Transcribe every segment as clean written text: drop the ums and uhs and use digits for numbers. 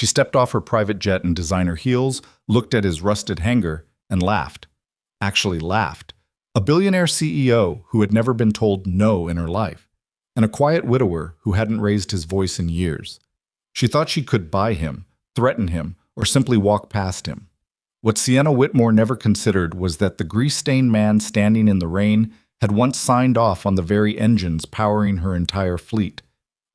She stepped off her private jet and designer heels, looked at his rusted hangar, and laughed. Actually laughed. A billionaire CEO who had never been told no in her life, and a quiet widower who hadn't raised his voice in years. She thought she could buy him, threaten him, or simply walk past him. What Sienna Whitmore never considered was that the grease-stained man standing in the rain had once signed off on the very engines powering her entire fleet.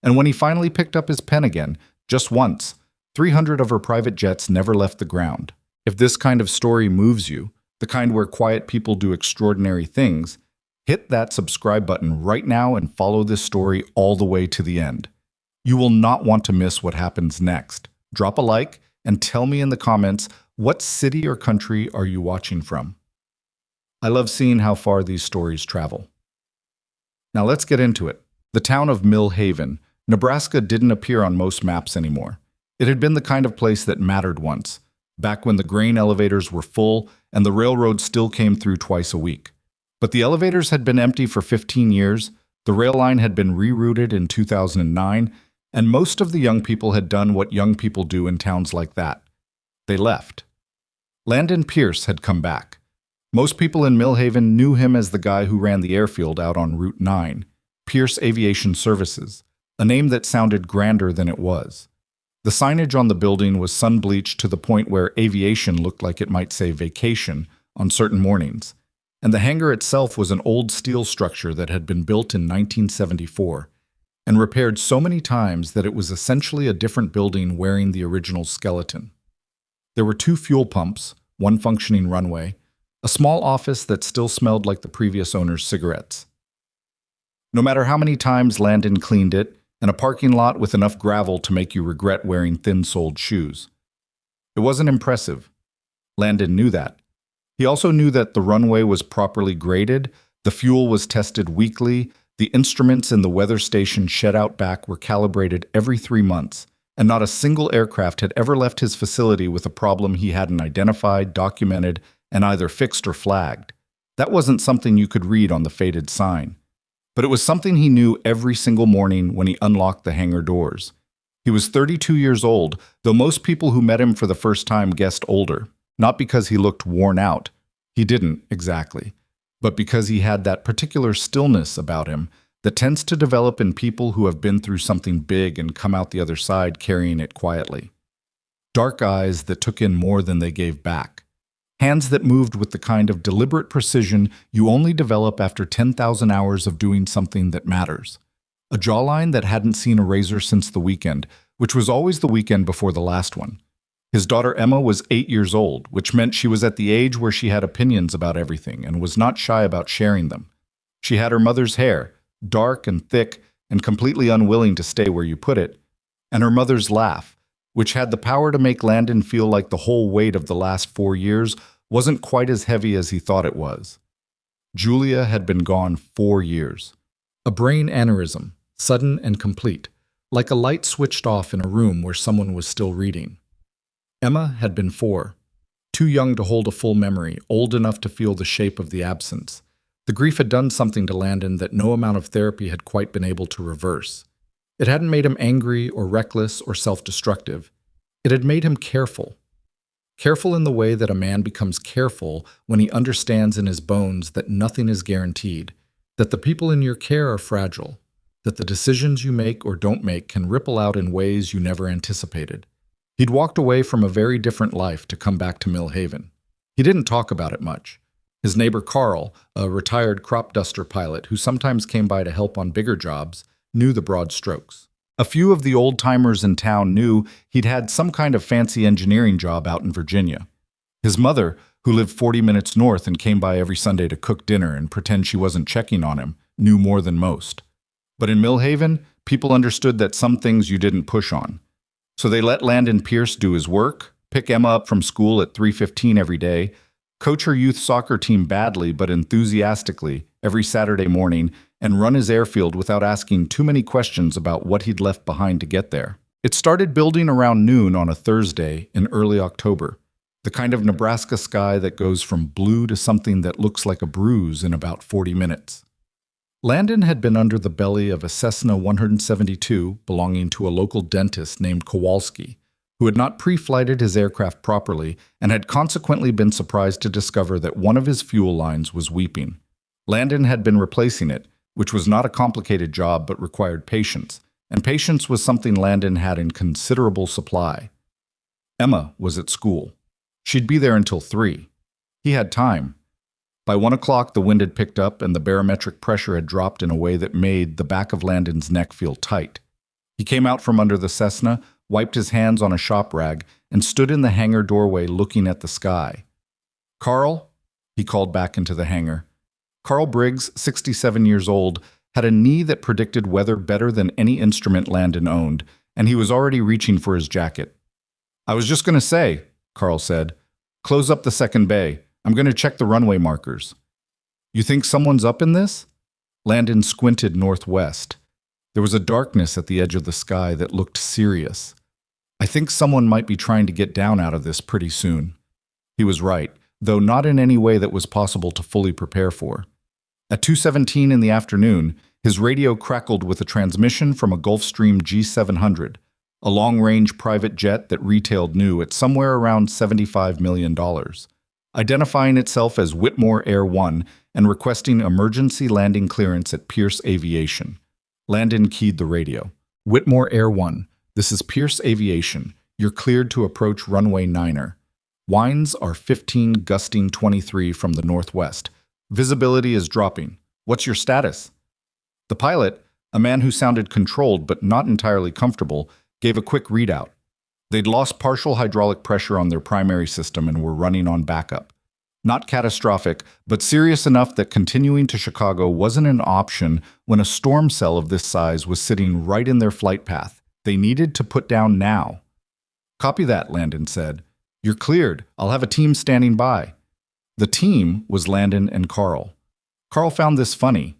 And when he finally picked up his pen again, just once, 300 of her private jets never left the ground. If this kind of story moves you, the kind where quiet people do extraordinary things, hit that subscribe button right now and follow this story all the way to the end. You will not want to miss what happens next. Drop a like and tell me in the comments, what city or country are you watching from? I love seeing how far these stories travel. Now let's get into it. The town of Mill Haven, Nebraska didn't appear on most maps anymore. It had been the kind of place that mattered once, back when the grain elevators were full and the railroad still came through twice a week. But the elevators had been empty for 15 years, the rail line had been rerouted in 2009, and most of the young people had done what young people do in towns like that. They left. Landon Pierce had come back. Most people in Mill Haven knew him as the guy who ran the airfield out on Route 9, Pierce Aviation Services, a name that sounded grander than it was. The signage on the building was sun-bleached to the point where aviation looked like it might say vacation on certain mornings, and the hangar itself was an old steel structure that had been built in 1974 and repaired so many times that it was essentially a different building wearing the original skeleton. There were 2 fuel pumps, 1 functioning runway, a small office that still smelled like the previous owner's cigarettes. No matter how many times Landon cleaned it, and a parking lot with enough gravel to make you regret wearing thin-soled shoes. It wasn't impressive. Landon knew that. He also knew that the runway was properly graded, the fuel was tested weekly, the instruments in the weather station shed out back were calibrated every 3 months, and not a single aircraft had ever left his facility with a problem he hadn't identified, documented, and either fixed or flagged. That wasn't something you could read on the faded sign. But it was something he knew every single morning when he unlocked the hangar doors. He was 32 years old, though most people who met him for the first time guessed older, not because he looked worn out. He didn't, exactly. But because he had that particular stillness about him that tends to develop in people who have been through something big and come out the other side carrying it quietly. Dark eyes that took in more than they gave back. Hands that moved with the kind of deliberate precision you only develop after 10,000 hours of doing something that matters. A jawline that hadn't seen a razor since the weekend, which was always the weekend before the last one. His daughter Emma was 8 years old, which meant she was at the age where she had opinions about everything and was not shy about sharing them. She had her mother's hair, dark and thick and completely unwilling to stay where you put it, and her mother's laugh, which had the power to make Landon feel like the whole weight of the last 4 years wasn't quite as heavy as he thought it was. Julia had been gone 4 years. A brain aneurysm, sudden and complete, like a light switched off in a room where someone was still reading. Emma had been 4, too young to hold a full memory, old enough to feel the shape of the absence. The grief had done something to Landon that no amount of therapy had quite been able to reverse. It hadn't made him angry or reckless or self-destructive. It had made him careful. Careful in the way that a man becomes careful when he understands in his bones that nothing is guaranteed, that the people in your care are fragile, that the decisions you make or don't make can ripple out in ways you never anticipated. He'd walked away from a very different life to come back to Mill Haven. He didn't talk about it much. His neighbor Carl, a retired crop duster pilot who sometimes came by to help on bigger jobs, knew the broad strokes. A few of the old-timers in town knew he'd had some kind of fancy engineering job out in Virginia. His mother, who lived 40 minutes north and came by every Sunday to cook dinner and pretend she wasn't checking on him, knew more than most. But in Mill Haven, people understood that some things you didn't push on. So they let Landon Pierce do his work, pick Emma up from school at 3:15 every day, coach her youth soccer team badly but enthusiastically every Saturday morning, and run his airfield without asking too many questions about what he'd left behind to get there. It started building around noon on a Thursday in early October, the kind of Nebraska sky that goes from blue to something that looks like a bruise in about 40 minutes. Landon had been under the belly of a Cessna 172 belonging to a local dentist named Kowalski, who had not pre-flighted his aircraft properly and had consequently been surprised to discover that one of his fuel lines was weeping. Landon had been replacing it, which was not a complicated job but required patience, and patience was something Landon had in considerable supply. Emma was at school. She'd be there until 3. He had time. By 1 o'clock, the wind had picked up and the barometric pressure had dropped in a way that made the back of Landon's neck feel tight. He came out from under the Cessna, wiped his hands on a shop rag, and stood in the hangar doorway looking at the sky. "Carl?" he called back into the hangar. Carl Briggs, 67 years old, had a knee that predicted weather better than any instrument Landon owned, and he was already reaching for his jacket. "I was just going to say," Carl said, "close up the second bay. I'm going to check the runway markers." "You think someone's up in this?" Landon squinted northwest. There was a darkness at the edge of the sky that looked serious. "I think someone might be trying to get down out of this pretty soon." He was right, though not in any way that was possible to fully prepare for. At 2:17 in the afternoon, his radio crackled with a transmission from a Gulfstream G700, a long-range private jet that retailed new at somewhere around $75 million. Identifying itself as Whitmore Air 1 and requesting emergency landing clearance at Pierce Aviation. Landon keyed the radio. "Whitmore Air 1, this is Pierce Aviation. You're cleared to approach runway 9er. Winds are 15 gusting 23 from the northwest. Visibility is dropping. What's your status?" The pilot, a man who sounded controlled but not entirely comfortable, gave a quick readout. They'd lost partial hydraulic pressure on their primary system and were running on backup. Not catastrophic, but serious enough that continuing to Chicago wasn't an option when a storm cell of this size was sitting right in their flight path. They needed to put down now. "Copy that," Landon said. "You're cleared. I'll have a team standing by." The team was Landon and Carl. Carl found this funny.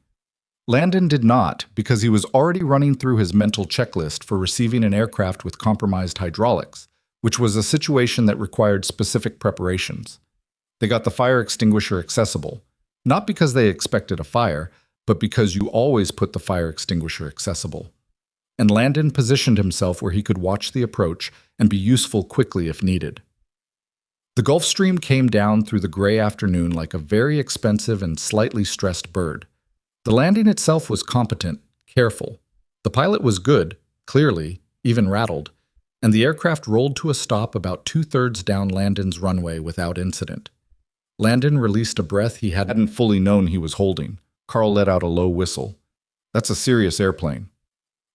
Landon did not, because he was already running through his mental checklist for receiving an aircraft with compromised hydraulics, which was a situation that required specific preparations. They got the fire extinguisher accessible, not because they expected a fire, but because you always put the fire extinguisher accessible. And Landon positioned himself where he could watch the approach and be useful quickly if needed. The Gulfstream came down through the gray afternoon like a very expensive and slightly stressed bird. The landing itself was competent, careful. The pilot was good, clearly, even rattled, and the aircraft rolled to a stop about 2/3 down Landon's runway without incident. Landon released a breath he hadn't fully known he was holding. Carl let out a low whistle. "That's a serious airplane."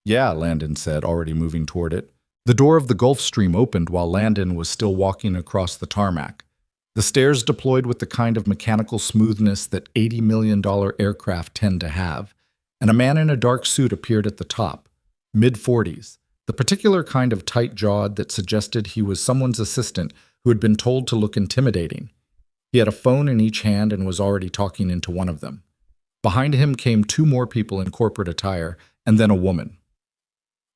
"Yeah," Landon said, already moving toward it. The door of the Gulfstream opened while Landon was still walking across the tarmac. The stairs deployed with the kind of mechanical smoothness that $80 million aircraft tend to have, and a man in a dark suit appeared at the top, mid-40s, the particular kind of tight-jawed that suggested he was someone's assistant who had been told to look intimidating. He had a phone in each hand and was already talking into one of them. Behind him came 2 more people in corporate attire, and then a woman.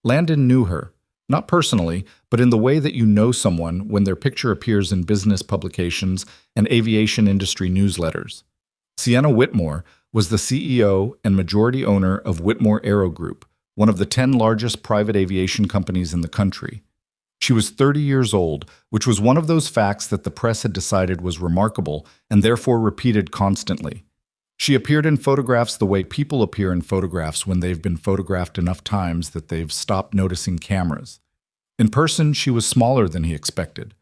Landon knew her. Not personally, but in the way that you know someone when their picture appears in business publications and aviation industry newsletters. Sienna Whitmore was the CEO and majority owner of Whitmore Aero Group, one of the 10 largest private aviation companies in the country. She was 30 years old, which was one of those facts that the press had decided was remarkable and therefore repeated constantly. She appeared in photographs the way people appear in photographs when they've been photographed enough times that they've stopped noticing cameras. In person, she was smaller than he expected.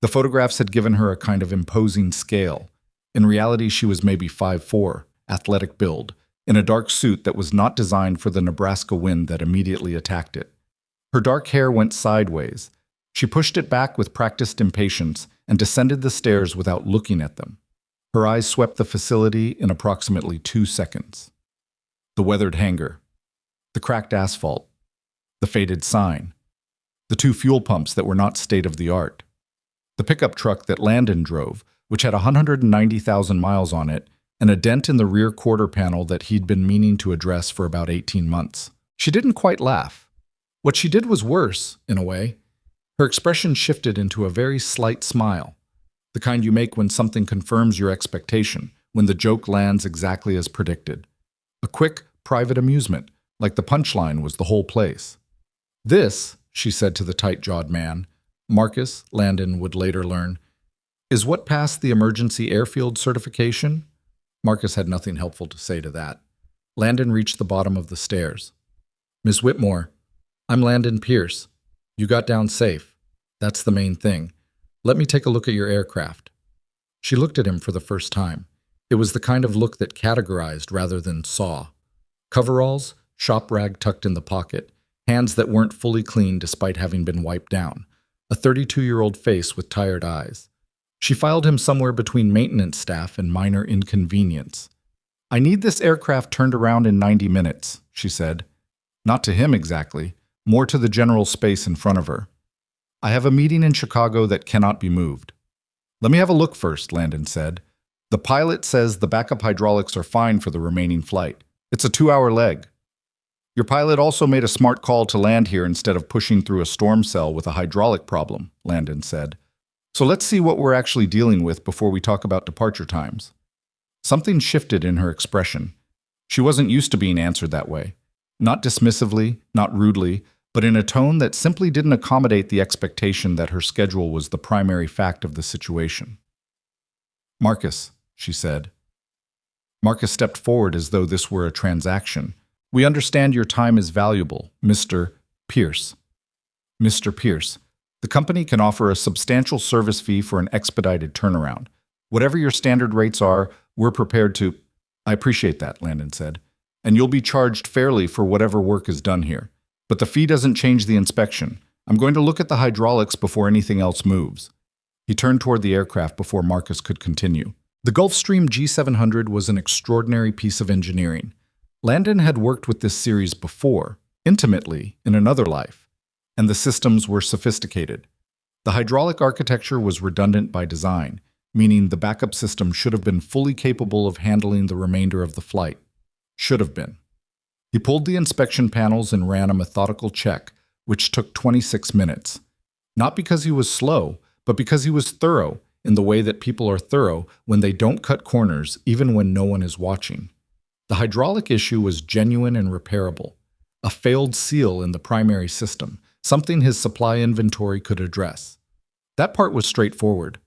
The photographs had given her a kind of imposing scale. In reality, she was maybe 5'4", athletic build, in a dark suit that was not designed for the Nebraska wind that immediately attacked it. Her dark hair went sideways. She pushed it back with practiced impatience and descended the stairs without looking at them. Her eyes swept the facility in approximately 2 seconds. The weathered hangar, the cracked asphalt, the faded sign, the 2 fuel pumps that were not state-of-the-art, the pickup truck that Landon drove, which had 190,000 miles on it, and a dent in the rear quarter panel that he'd been meaning to address for about 18 months. She didn't quite laugh. What she did was worse, in a way. Her expression shifted into a very slight smile. The kind you make when something confirms your expectation, when the joke lands exactly as predicted. A quick, private amusement, like the punchline was the whole place. "This," she said to the tight-jawed man, Marcus, Landon would later learn, is what passed the emergency airfield certification? Marcus had nothing helpful to say to that. Landon reached the bottom of the stairs. Miss Whitmore, I'm Landon Pierce. You got down safe. That's the main thing. Let me take a look at your aircraft. She looked at him for the first time. It was the kind of look that categorized rather than saw. Coveralls, shop rag tucked in the pocket, hands that weren't fully clean despite having been wiped down, a 32-year-old face with tired eyes. She filed him somewhere between maintenance staff and minor inconvenience. I need this aircraft turned around in 90 minutes, she said. Not to him exactly, more to the general space in front of her. I have a meeting in Chicago that cannot be moved. Let me have a look first, Landon said. The pilot says the backup hydraulics are fine for the remaining flight. It's a 2-hour leg. Your pilot also made a smart call to land here instead of pushing through a storm cell with a hydraulic problem, Landon said. So let's see what we're actually dealing with before we talk about departure times. Something shifted in her expression. She wasn't used to being answered that way. Not dismissively, not rudely, but in a tone that simply didn't accommodate the expectation that her schedule was the primary fact of the situation. Marcus, she said. Marcus stepped forward as though this were a transaction. We understand your time is valuable, Mr. Pierce. Mr. Pierce, the company can offer a substantial service fee for an expedited turnaround. Whatever your standard rates are, we're prepared to— I appreciate that, Landon said. And you'll be charged fairly for whatever work is done here. But the fee doesn't change the inspection. I'm going to look at the hydraulics before anything else moves. He turned toward the aircraft before Marcus could continue. The Gulfstream G700 was an extraordinary piece of engineering. Landon had worked with this series before, intimately, in another life, and the systems were sophisticated. The hydraulic architecture was redundant by design, meaning the backup system should have been fully capable of handling the remainder of the flight. Should have been. He pulled the inspection panels and ran a methodical check, which took 26 minutes. Not because he was slow, but because he was thorough, in the way that people are thorough when they don't cut corners, even when no one is watching. The hydraulic issue was genuine and repairable. A failed seal in the primary system, something his supply inventory could address. That part was straightforward.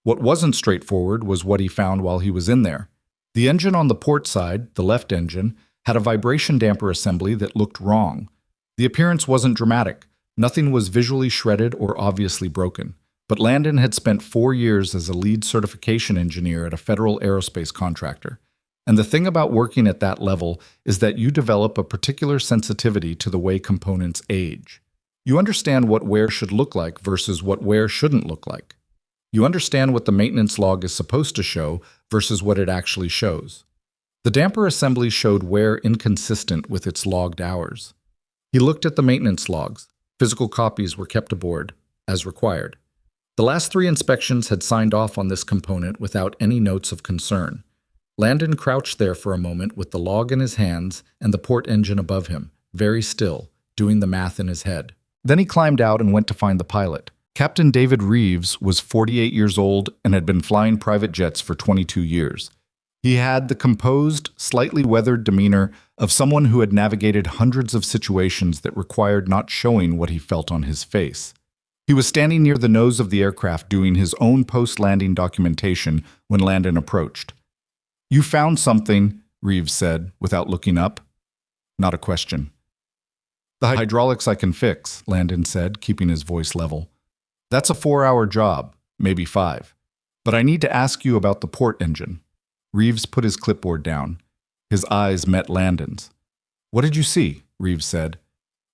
What wasn't straightforward was what he found while he was in there. The engine on the port side, the left engine, had a vibration damper assembly that looked wrong. The appearance wasn't dramatic. Nothing was visually shredded or obviously broken. But Landon had spent 4 years as a lead certification engineer at a federal aerospace contractor. And the thing about working at that level is that you develop a particular sensitivity to the way components age. You understand what wear should look like versus what wear shouldn't look like. You understand what the maintenance log is supposed to show versus what it actually shows. The damper assembly showed wear inconsistent with its logged hours. He looked at the maintenance logs. Physical copies were kept aboard, as required. The last 3 inspections had signed off on this component without any notes of concern. Landon crouched there for a moment with the log in his hands and the port engine above him, very still, doing the math in his head. Then he climbed out and went to find the pilot. Captain David Reeves was 48 years old and had been flying private jets for 22 years. He had the composed, slightly weathered demeanor of someone who had navigated hundreds of situations that required not showing what he felt on his face. He was standing near the nose of the aircraft doing his own post-landing documentation when Landon approached. You found something, Reeves said, without looking up. Not a question. The hydraulics I can fix, Landon said, keeping his voice level. That's a 4-hour job, maybe 5. But I need to ask you about the port engine. Reeves put his clipboard down. His eyes met Landon's. What did you see? Reeves said.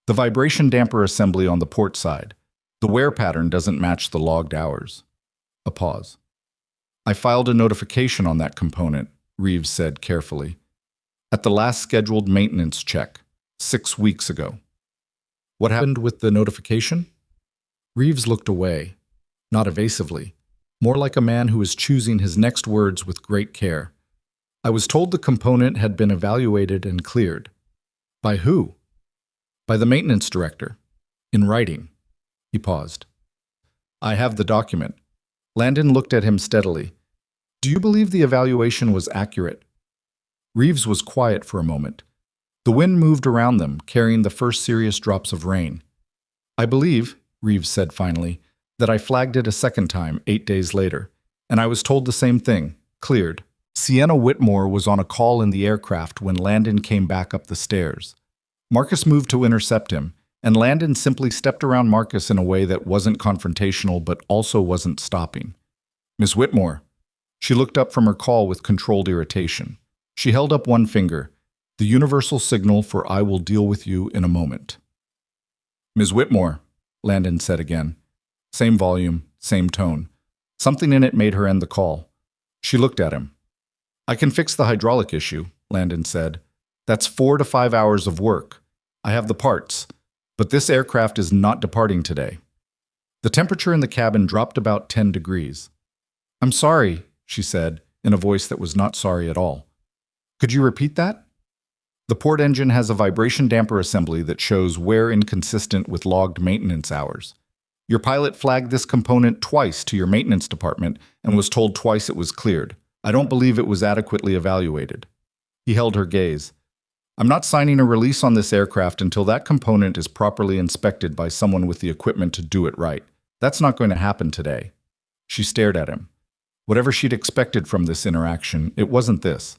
The vibration damper assembly on the port side. The wear pattern doesn't match the logged hours. A pause. I filed a notification on that component, Reeves said carefully. At the last scheduled maintenance check, 6 weeks ago. What happened with the notification? Reeves looked away, not evasively, more like a man who is choosing his next words with great care. I was told the component had been evaluated and cleared. By who? By the maintenance director. In writing. He paused. I have the document. Landon looked at him steadily. Do you believe the evaluation was accurate? Reeves was quiet for a moment. The wind moved around them, carrying the first serious drops of rain. I believe, Reeves said finally, That I flagged it a second time 8 days later, and I was told the same thing, cleared. Sienna Whitmore was on a call in the aircraft when Landon came back up the stairs. Marcus moved to intercept him, and Landon simply stepped around Marcus in a way that wasn't confrontational but also wasn't stopping. "Miss Whitmore." She looked up from her call with controlled irritation. She held up one finger, the universal signal for "I will deal with you in a moment." "Ms. Whitmore," Landon said again. Same volume, same tone. Something in it made her end the call. She looked at him. "I can fix the hydraulic issue," Landon said. "That's 4 to 5 hours of work. I have the parts, but this aircraft is not departing today." The temperature in the cabin dropped about 10 degrees. "I'm sorry," she said, in a voice that was not sorry at all. "Could you repeat that?" "The port engine has a vibration damper assembly that shows wear inconsistent with logged maintenance hours. Your pilot flagged this component twice to your maintenance department and was told twice it was cleared. I don't believe it was adequately evaluated." He held her gaze. "I'm not signing a release on this aircraft until that component is properly inspected by someone with the equipment to do it right. That's not going to happen today." She stared at him. Whatever she'd expected from this interaction, it wasn't this.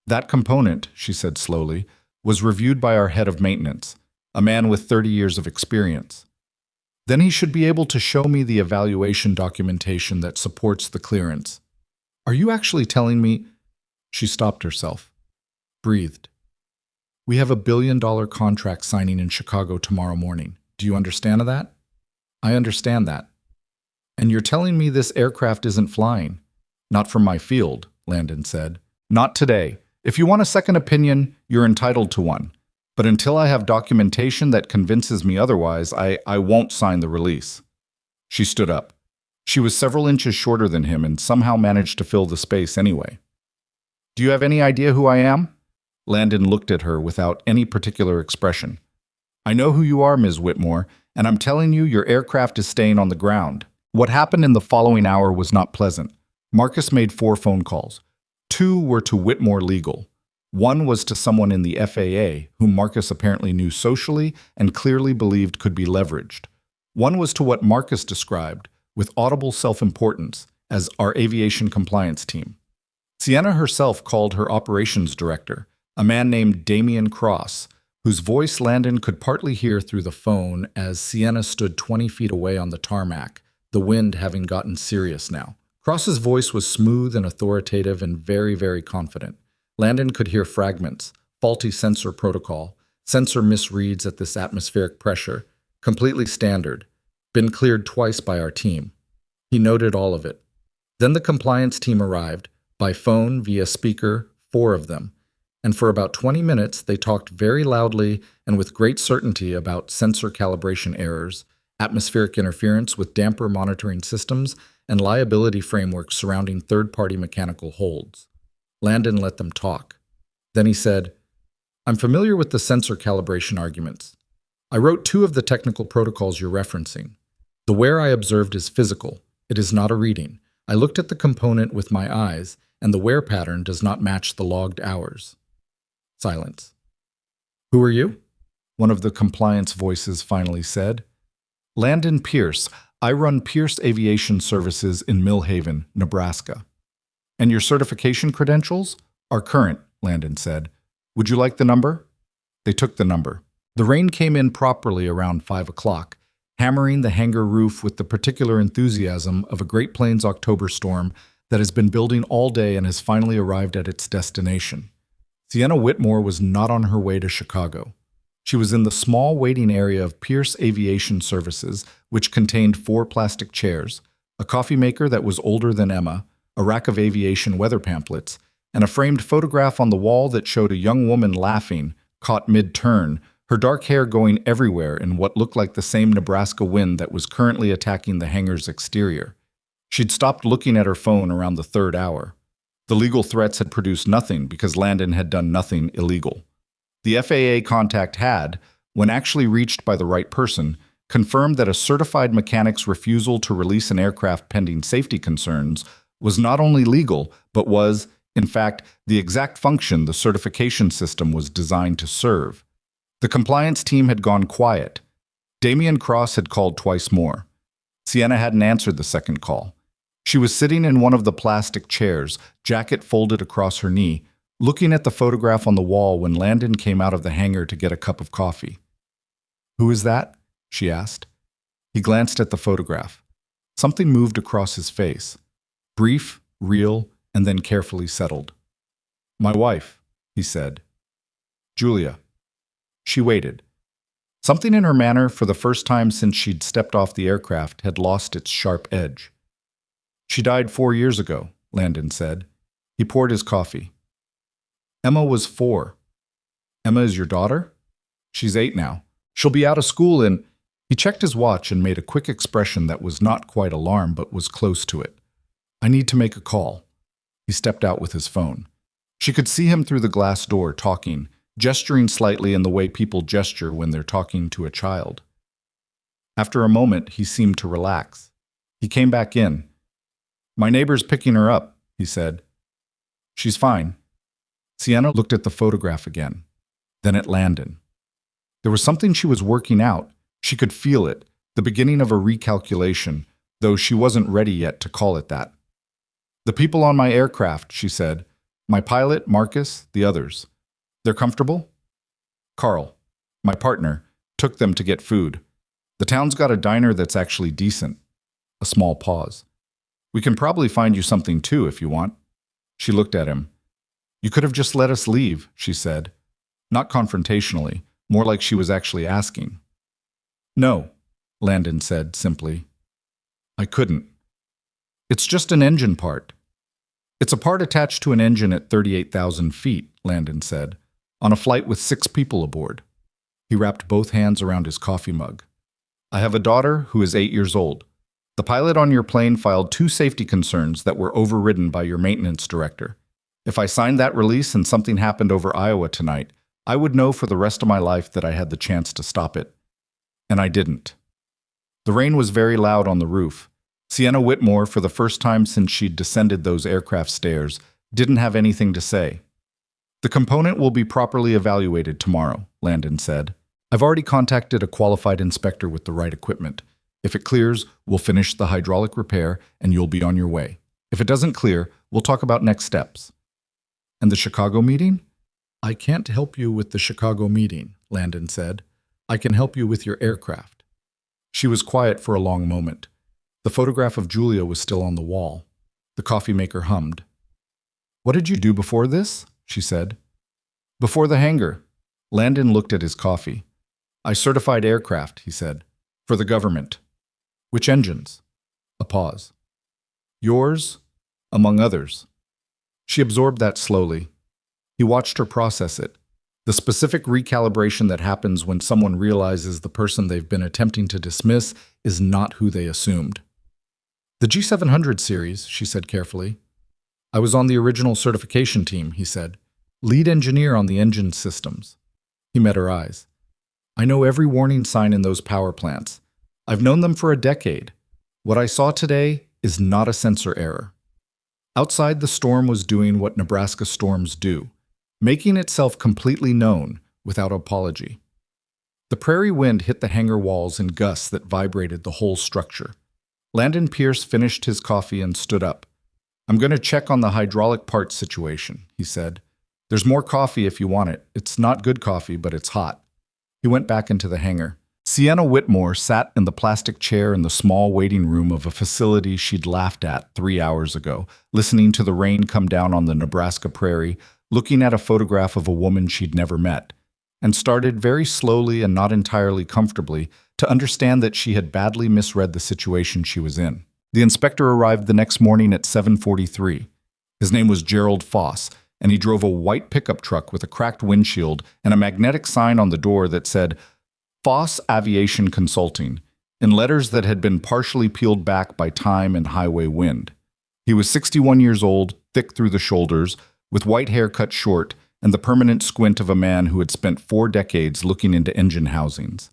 "That component," she said slowly, "was reviewed by our head of maintenance, a man with 30 years of experience. Then he should be able to show me the evaluation documentation that supports the clearance." "Are you actually telling me—" She stopped herself, breathed. "We have a $1 billion contract signing in Chicago tomorrow morning. Do you understand that?" "I understand that." "And you're telling me this aircraft isn't flying?" "Not from my field," Landon said. "Not today. If you want a second opinion, you're entitled to one. But until I have documentation that convinces me otherwise, I won't sign the release." She stood up. She was several inches shorter than him and somehow managed to fill the space anyway. "Do you have any idea who I am?" Landon looked at her without any particular expression. "I know who you are, Ms. Whitmore, and I'm telling you your aircraft is staying on the ground." What happened in the following hour was not pleasant. Marcus made 4 phone calls. 2 were to Whitmore Legal. 1 was to someone in the FAA, whom Marcus apparently knew socially and clearly believed could be leveraged. 1 was to what Marcus described, with audible self-importance, as our aviation compliance team. Sienna herself called her operations director, a man named Damian Cross, whose voice Landon could partly hear through the phone as Sienna stood 20 feet away on the tarmac, the wind having gotten serious now. Cross's voice was smooth and authoritative and very, very confident. Landon could hear fragments, faulty sensor protocol, sensor misreads at this atmospheric pressure, completely standard, been cleared twice by our team. He noted all of it. Then the compliance team arrived, by phone, via speaker, 4 of them, and for about 20 minutes they talked very loudly and with great certainty about sensor calibration errors, atmospheric interference with damper monitoring systems, and liability frameworks surrounding third-party mechanical holds. Landon let them talk. Then he said, "I'm familiar with the sensor calibration arguments. I wrote 2 of the technical protocols you're referencing. The wear I observed is physical. It is not a reading. I looked at the component with my eyes, and the wear pattern does not match the logged hours." Silence. "Who are you?" one of the compliance voices finally said. "Landon Pierce. I run Pierce Aviation Services in Mill Haven, Nebraska." "And your certification credentials?" "Are current," Landon said. "Would you like the number?" They took the number. The rain came in properly around 5 o'clock, hammering the hangar roof with the particular enthusiasm of a Great Plains October storm that has been building all day and has finally arrived at its destination. Sienna Whitmore was not on her way to Chicago. She was in the small waiting area of Pierce Aviation Services, which contained 4 plastic chairs, a coffee maker that was older than Emma, a rack of aviation weather pamphlets, and a framed photograph on the wall that showed a young woman laughing, caught mid-turn, her dark hair going everywhere in what looked like the same Nebraska wind that was currently attacking the hangar's exterior. She'd stopped looking at her phone around the 3rd hour. The legal threats had produced nothing because Landon had done nothing illegal. The FAA contact had, when actually reached by the right person, confirmed that a certified mechanic's refusal to release an aircraft pending safety concerns was not only legal, but was, in fact, the exact function the certification system was designed to serve. The compliance team had gone quiet. Damian Cross had called twice more. Sienna hadn't answered the second call. She was sitting in one of the plastic chairs, jacket folded across her knee, looking at the photograph on the wall when Landon came out of the hangar to get a cup of coffee. "Who is that?" she asked. He glanced at the photograph. Something moved across his face. Brief, real, and then carefully settled. "My wife," he said. "Julia." She waited. Something in her manner, for the first time since she'd stepped off the aircraft, had lost its sharp edge. "She died 4 years ago," Landon said. He poured his coffee. "Emma was 4. "Emma is your daughter?" "She's 8 now. She'll be out of school in—" He checked his watch and made a quick expression that was not quite alarm but was close to it. "I need to make a call." He stepped out with his phone. She could see him through the glass door talking, gesturing slightly in the way people gesture when they're talking to a child. After a moment, he seemed to relax. He came back in. "My neighbor's picking her up," he said. "She's fine." Sienna looked at the photograph again, then at Landon. There was something she was working out. She could feel it, the beginning of a recalculation, though she wasn't ready yet to call it that. "The people on my aircraft," she said. "My pilot, Marcus, the others. They're comfortable?" "Carl, my partner, took them to get food. The town's got a diner that's actually decent." A small pause. "We can probably find you something too if you want." She looked at him. "You could have just let us leave," she said. Not confrontationally, more like she was actually asking. "No," Landon said simply. "I couldn't. It's just an engine part." "It's a part attached to an engine at 38,000 feet, Landon said, "on a flight with 6 people aboard." He wrapped both hands around his coffee mug. "I have a daughter who is 8 years old. The pilot on your plane filed 2 safety concerns that were overridden by your maintenance director. If I signed that release and something happened over Iowa tonight, I would know for the rest of my life that I had the chance to stop it. And I didn't." The rain was very loud on the roof. Sienna Whitmore, for the first time since she'd descended those aircraft stairs, didn't have anything to say. "The component will be properly evaluated tomorrow," Landon said. "I've already contacted a qualified inspector with the right equipment. If it clears, we'll finish the hydraulic repair and you'll be on your way. If it doesn't clear, we'll talk about next steps." "And the Chicago meeting?" "I can't help you with the Chicago meeting," Landon said. "I can help you with your aircraft." She was quiet for a long moment. The photograph of Julia was still on the wall. The coffee maker hummed. "What did you do before this?" she said. "Before the hangar." Landon looked at his coffee. "I certified aircraft," he said. "For the government." "Which engines?" A pause. "Yours, among others." She absorbed that slowly. He watched her process it. The specific recalibration that happens when someone realizes the person they've been attempting to dismiss is not who they assumed. "The G700 series," she said carefully. "I was on the original certification team," he said. "Lead engineer on the engine systems." He met her eyes. "I know every warning sign in those power plants. I've known them for a decade. What I saw today is not a sensor error." Outside, the storm was doing what Nebraska storms do, making itself completely known without apology. The prairie wind hit the hangar walls in gusts that vibrated the whole structure. Landon Pierce finished his coffee and stood up. "I'm going to check on the hydraulic parts situation," he said. "There's more coffee if you want it. It's not good coffee, but it's hot." He went back into the hangar. Sienna Whitmore sat in the plastic chair in the small waiting room of a facility she'd laughed at 3 hours ago, listening to the rain come down on the Nebraska prairie, looking at a photograph of a woman she'd never met, and started very slowly and not entirely comfortably to understand that she had badly misread the situation she was in. The inspector arrived the next morning at 7:43. His name was Gerald Foss, and he drove a white pickup truck with a cracked windshield and a magnetic sign on the door that said, "Foss Aviation Consulting," in letters that had been partially peeled back by time and highway wind. He was 61 years old, thick through the shoulders, with white hair cut short and the permanent squint of a man who had spent 4 decades looking into engine housings.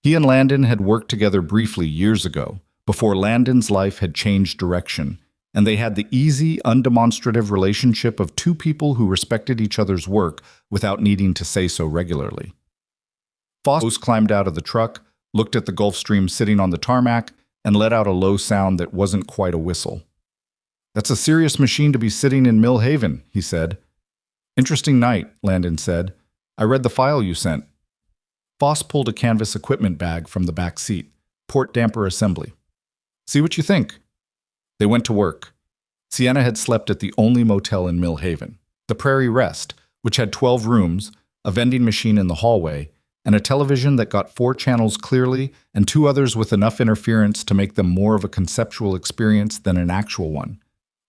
He and Landon had worked together briefly years ago, before Landon's life had changed direction, and they had the easy, undemonstrative relationship of 2 people who respected each other's work without needing to say so regularly. Foss climbed out of the truck, looked at the Gulfstream sitting on the tarmac, and let out a low sound that wasn't quite a whistle. "That's a serious machine to be sitting in Mill Haven," he said. "Interesting night," Landon said. "I read the file you sent." Foss pulled a canvas equipment bag from the back seat. "Port damper assembly. See what you think." They went to work. Sienna had slept at the only motel in Mill Haven, the Prairie Rest, which had 12 rooms, a vending machine in the hallway, and a television that got 4 channels clearly and 2 others with enough interference to make them more of a conceptual experience than an actual one.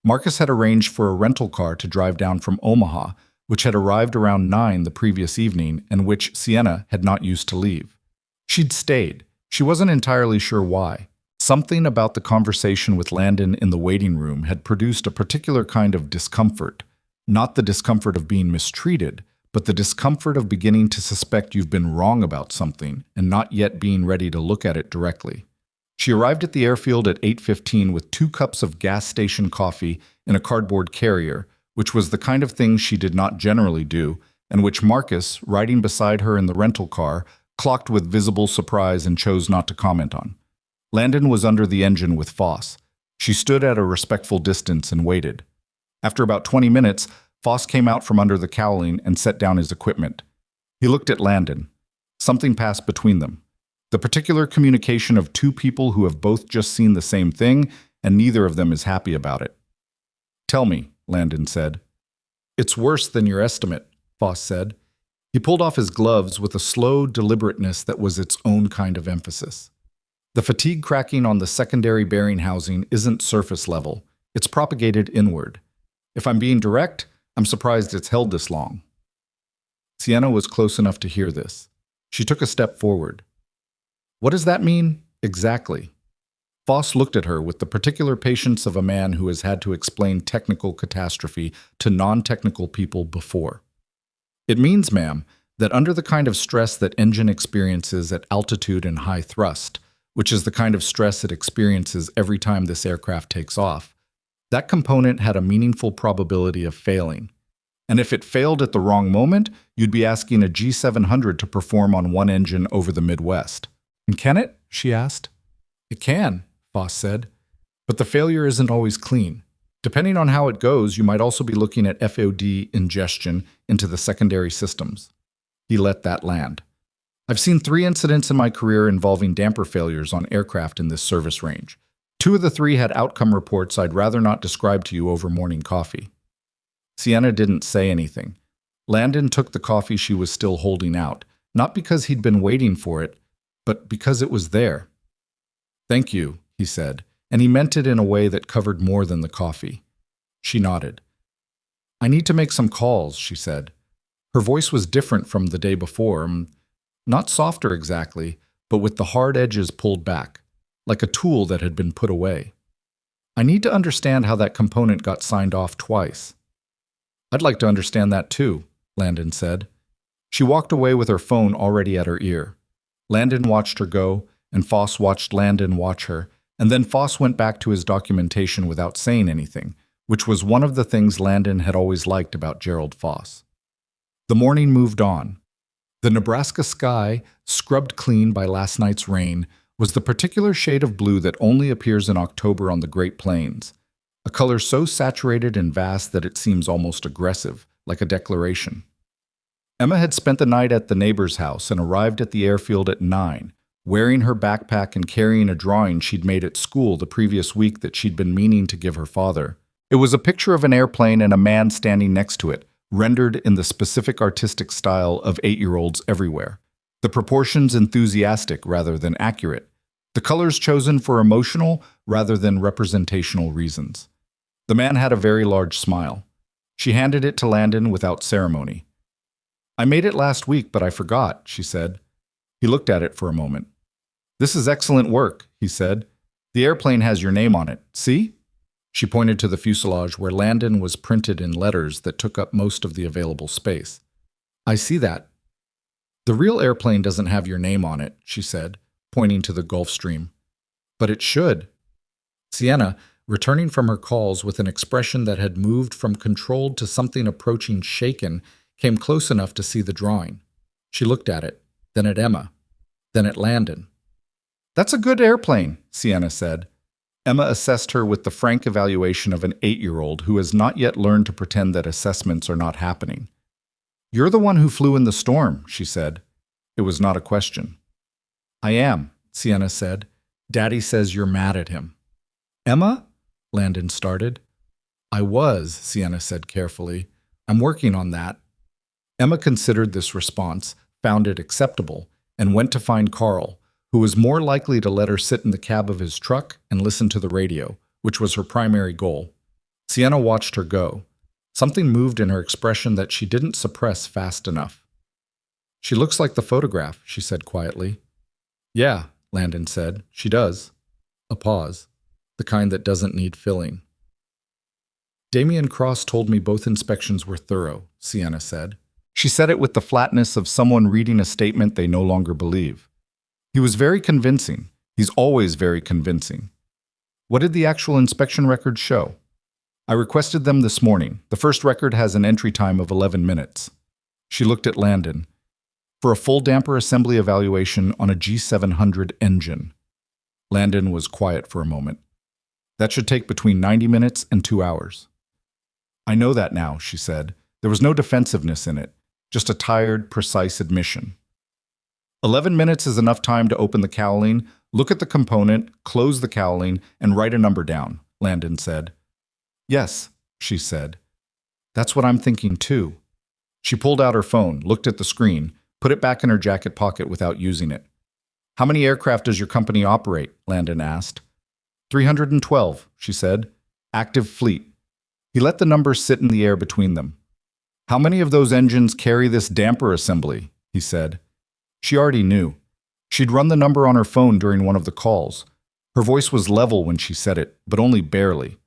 Marcus had arranged for a rental car to drive down from Omaha, which had arrived around 9 the previous evening and which Sienna had not used to leave. She'd stayed. She wasn't entirely sure why. Something about the conversation with Landon in the waiting room had produced a particular kind of discomfort. Not the discomfort of being mistreated, but the discomfort of beginning to suspect you've been wrong about something and not yet being ready to look at it directly. She arrived at the airfield at 8:15 with 2 cups of gas station coffee in a cardboard carrier, which was the kind of thing she did not generally do, and which Marcus, riding beside her in the rental car, clocked with visible surprise and chose not to comment on. Landon was under the engine with Foss. She stood at a respectful distance and waited. After about 20 minutes, Foss came out from under the cowling and set down his equipment. He looked at Landon. Something passed between them. The particular communication of 2 people who have both just seen the same thing, and neither of them is happy about it. "Tell me," Landon said. "It's worse than your estimate," Foss said. He pulled off his gloves with a slow deliberateness that was its own kind of emphasis. "The fatigue cracking on the secondary bearing housing isn't surface level. It's propagated inward. If I'm being direct, I'm surprised it's held this long." Sienna was close enough to hear this. She took a step forward. "What does that mean, exactly?" Foss looked at her with the particular patience of a man who has had to explain technical catastrophe to non-technical people before. "It means, ma'am, that under the kind of stress that engine experiences at altitude and high thrust, which is the kind of stress it experiences every time this aircraft takes off, that component had a meaningful probability of failing. And if it failed at the wrong moment, you'd be asking a G700 to perform on one engine over the Midwest." "And can it?" she asked. "It can," Foss said. "But the failure isn't always clean. Depending on how it goes, you might also be looking at FOD ingestion into the secondary systems." He let that land. "I've seen 3 incidents in my career involving damper failures on aircraft in this service range. 2 of the 3 had outcome reports I'd rather not describe to you over morning coffee." Sienna didn't say anything. Landon took the coffee she was still holding out, not because he'd been waiting for it, but because it was there. "Thank you," he said, and he meant it in a way that covered more than the coffee. She nodded. "I need to make some calls," she said. Her voice was different from the day before, not softer exactly, but with the hard edges pulled back, like a tool that had been put away. "I need to understand how that component got signed off twice." "I'd like to understand that too," Landon said. She walked away with her phone already at her ear. Landon watched her go, and Foss watched Landon watch her, and then Foss went back to his documentation without saying anything, which was one of the things Landon had always liked about Gerald Foss. The morning moved on. The Nebraska sky, scrubbed clean by last night's rain, was the particular shade of blue that only appears in October on the Great Plains, a color so saturated and vast that it seems almost aggressive, like a declaration. Emma had spent the night at the neighbor's house and arrived at the airfield at 9, wearing her backpack and carrying a drawing she'd made at school the previous week that she'd been meaning to give her father. It was a picture of an airplane and a man standing next to it, rendered in the specific artistic style of 8-year-olds everywhere. The proportions enthusiastic rather than accurate. The colors chosen for emotional rather than representational reasons. The man had a very large smile. She handed it to Landon without ceremony. "I made it last week, but I forgot," she said. He looked at it for a moment. "This is excellent work," he said. "The airplane has your name on it. See?" She pointed to the fuselage where Landon was printed in letters that took up most of the available space. "I see that." "The real airplane doesn't have your name on it," she said, pointing to the Gulf Stream. "But it should." Sienna, returning from her calls with an expression that had moved from controlled to something approaching shaken, came close enough to see the drawing. She looked at it, then at Emma, then at Landon. That's a good airplane, Sienna said. Emma assessed her with the frank evaluation of an 8-year-old who has not yet learned to pretend that assessments are not happening. You're the one who flew in the storm, she said. It was not a question. I am, Sienna said. Daddy says you're mad at him. Emma? Landon started. I was, Sienna said carefully. I'm working on that. Emma considered this response, found it acceptable, and went to find Carl, who was more likely to let her sit in the cab of his truck and listen to the radio, which was her primary goal. Sienna watched her go. Something moved in her expression that she didn't suppress fast enough. She looks like the photograph, she said quietly. Yeah, Landon said. She does. A pause. The kind that doesn't need filling. Damien Cross told me both inspections were thorough, Sienna said. She said it with the flatness of someone reading a statement they no longer believe. He was very convincing. He's always very convincing. What did the actual inspection records show? I requested them this morning. The first record has an entry time of 11 minutes. She looked at Landon. For a full damper assembly evaluation on a G700 engine. Landon was quiet for a moment. That should take between 90 minutes and 2 hours. I know that now, she said. There was no defensiveness in it, just a tired, precise admission. 11 minutes is enough time to open the cowling, look at the component, close the cowling, and write a number down, Landon said. Yes, she said. That's what I'm thinking too. She pulled out her phone, looked at the screen, put it back in her jacket pocket without using it. How many aircraft does your company operate? Landon asked. 312, she said. Active fleet. He let the numbers sit in the air between them. How many of those engines carry this damper assembly? He said. She already knew. She'd run the number on her phone during one of the calls. Her voice was level when she said it, but only barely.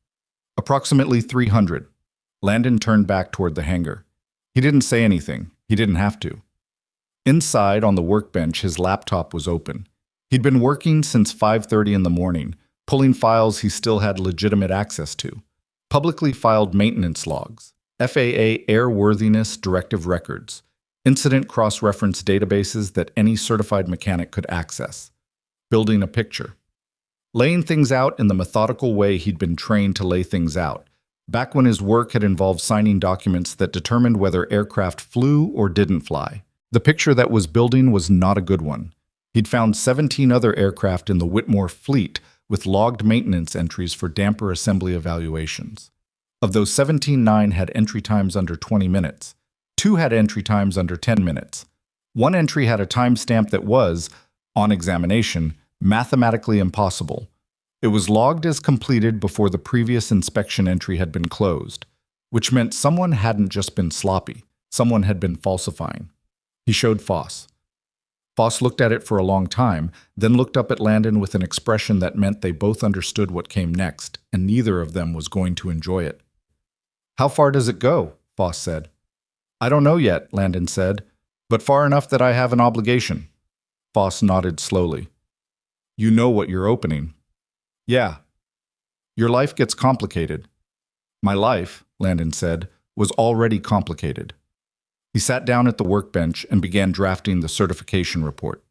Approximately 300. Landon turned back toward the hangar. He didn't say anything. He didn't have to. Inside, on the workbench, his laptop was open. He'd been working since 5:30 in the morning, pulling files he still had legitimate access to. Publicly filed maintenance logs, FAA airworthiness directive records, incident cross-reference databases that any certified mechanic could access. Building a picture. Laying things out in the methodical way he'd been trained to lay things out, back when his work had involved signing documents that determined whether aircraft flew or didn't fly. The picture that was building was not a good one. He'd found 17 other aircraft in the Whitmore fleet with logged maintenance entries for damper assembly evaluations. Of those 17, 9 had entry times under 20 minutes. 2 had entry times under 10 minutes. 1 entry had a timestamp that was, on examination, mathematically impossible. It was logged as completed before the previous inspection entry had been closed, which meant someone hadn't just been sloppy, someone had been falsifying. He showed Foss. Foss looked at it for a long time, then looked up at Landon with an expression that meant they both understood what came next, and neither of them was going to enjoy it. How far does it go? Foss said. I don't know yet, Landon said, but far enough that I have an obligation. Foss nodded slowly. You know what you're opening. Yeah. Your life gets complicated. My life, Landon said, was already complicated. He sat down at the workbench and began drafting the certification report.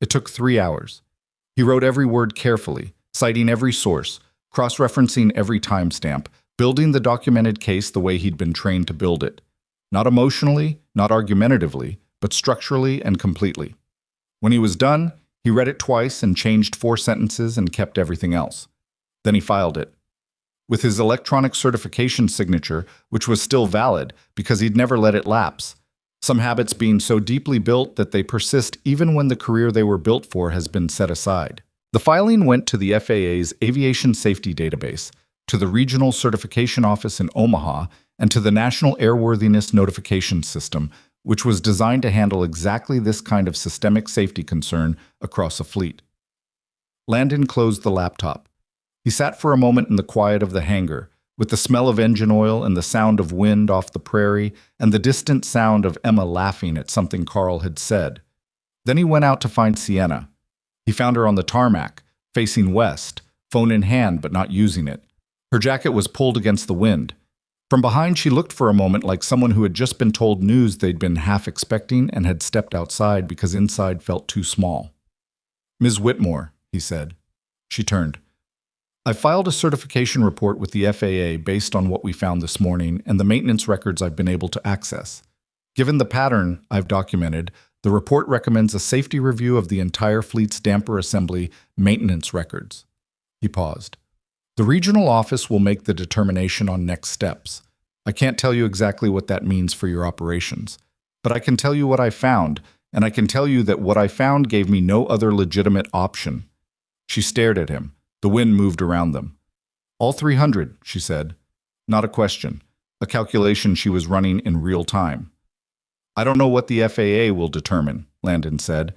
It took 3 hours. He wrote every word carefully, citing every source, cross-referencing every timestamp, building the documented case the way he'd been trained to build it. Not emotionally, not argumentatively, but structurally and completely. When he was done, he read it twice and changed 4 sentences and kept everything else. Then he filed it. With his electronic certification signature, which was still valid because he'd never let it lapse, some habits being so deeply built that they persist even when the career they were built for has been set aside. The filing went to the FAA's Aviation Safety Database, to the Regional Certification Office in Omaha, and to the National Airworthiness Notification System, which was designed to handle exactly this kind of systemic safety concern across a fleet. Landon closed the laptop. He sat for a moment in the quiet of the hangar, with the smell of engine oil and the sound of wind off the prairie and the distant sound of Emma laughing at something Carl had said. Then he went out to find Sienna. He found her on the tarmac, facing west, phone in hand but not using it. Her jacket was pulled against the wind. From behind, she looked for a moment like someone who had just been told news they'd been half expecting and had stepped outside because inside felt too small. Ms. Whitmore, he said. She turned. I filed a certification report with the FAA based on what we found this morning and the maintenance records I've been able to access. Given the pattern I've documented, the report recommends a safety review of the entire fleet's damper assembly maintenance records. He paused. The regional office will make the determination on next steps. I can't tell you exactly what that means for your operations, but I can tell you what I found, and I can tell you that what I found gave me no other legitimate option. She stared at him. The wind moved around them. All 300, she said. Not a question. A calculation she was running in real time. I don't know what the FAA will determine, Landon said.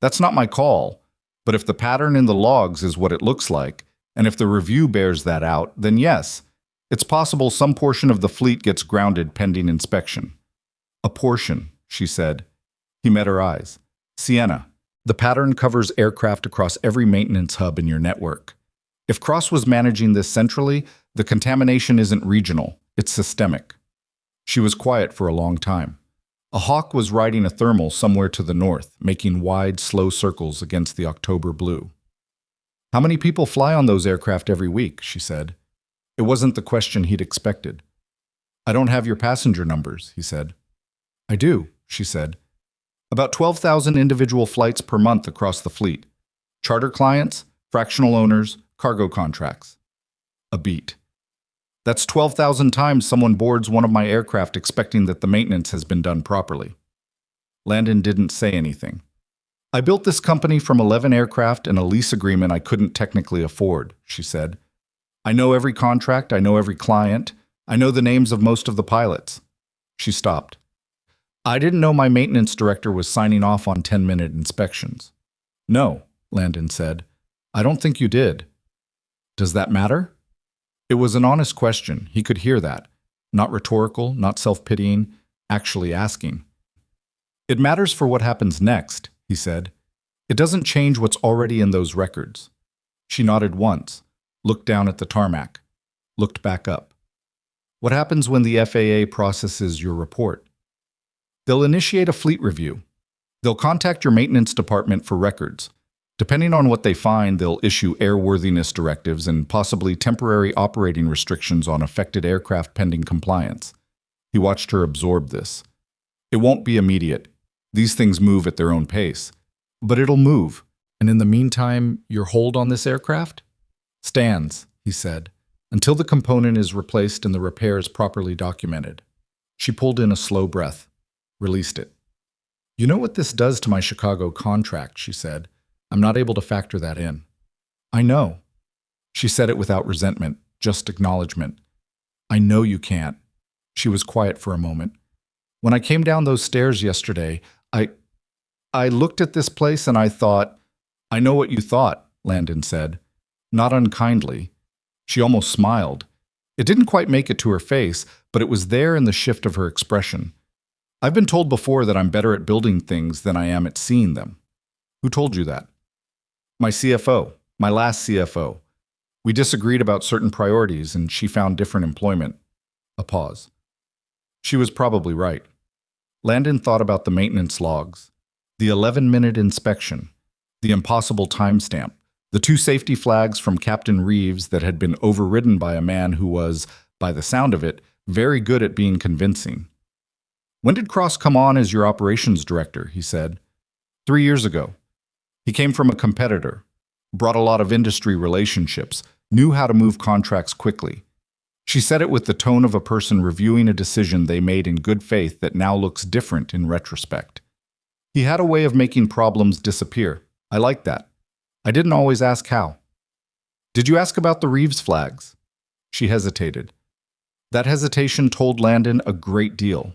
That's not my call. But if the pattern in the logs is what it looks like, and if the review bears that out, then yes, it's possible some portion of the fleet gets grounded pending inspection. A portion, she said. He met her eyes. Sienna, the pattern covers aircraft across every maintenance hub in your network. If Cross was managing this centrally, the contamination isn't regional, it's systemic. She was quiet for a long time. A hawk was riding a thermal somewhere to the north, making wide, slow circles against the October blue. How many people fly on those aircraft every week, she said. It wasn't the question he'd expected. I don't have your passenger numbers, he said. I do, she said. About 12,000 individual flights per month across the fleet. Charter clients, fractional owners, cargo contracts. A beat. That's 12,000 times someone boards one of my aircraft expecting that the maintenance has been done properly. Landon didn't say anything. I built this company from 11 aircraft and a lease agreement I couldn't technically afford, she said. I know every contract, I know every client, I know the names of most of the pilots. She stopped. I didn't know my maintenance director was signing off on 10-minute inspections. No, Landon said. I don't think you did. Does that matter? It was an honest question. He could hear that. Not rhetorical, not self-pitying, actually asking. It matters for what happens next, he said. It doesn't change what's already in those records. She nodded once, looked down at the tarmac, looked back up. What happens when the FAA processes your report? They'll initiate a fleet review. They'll contact your maintenance department for records. Depending on what they find, they'll issue airworthiness directives and possibly temporary operating restrictions on affected aircraft pending compliance. He watched her absorb this. It won't be immediate. These things move at their own pace. But it'll move. And in the meantime, your hold on this aircraft? Stands, he said, until the component is replaced and the repair is properly documented. She pulled in a slow breath, released it. You know what this does to my Chicago contract, she said. I'm not able to factor that in. I know. She said it without resentment, just acknowledgement. I know you can't. She was quiet for a moment. When I came down those stairs yesterday, I looked at this place and I thought, I know what you thought, Landon said. Not unkindly. She almost smiled. It didn't quite make it to her face, but it was there in the shift of her expression. I've been told before that I'm better at building things than I am at seeing them. Who told you that? My CFO, my last CFO. We disagreed about certain priorities and she found different employment. A pause. She was probably right. Landon thought about the maintenance logs, the 11-minute inspection, the impossible timestamp, the 2 safety flags from Captain Reeves that had been overridden by a man who was, by the sound of it, very good at being convincing. When did Cross come on as your operations director? He said. 3 years ago. He came from a competitor, brought a lot of industry relationships, knew how to move contracts quickly. She said it with the tone of a person reviewing a decision they made in good faith that now looks different in retrospect. He had a way of making problems disappear. I liked that. I didn't always ask how. Did you ask about the Reeves flags? She hesitated. That hesitation told Landon a great deal.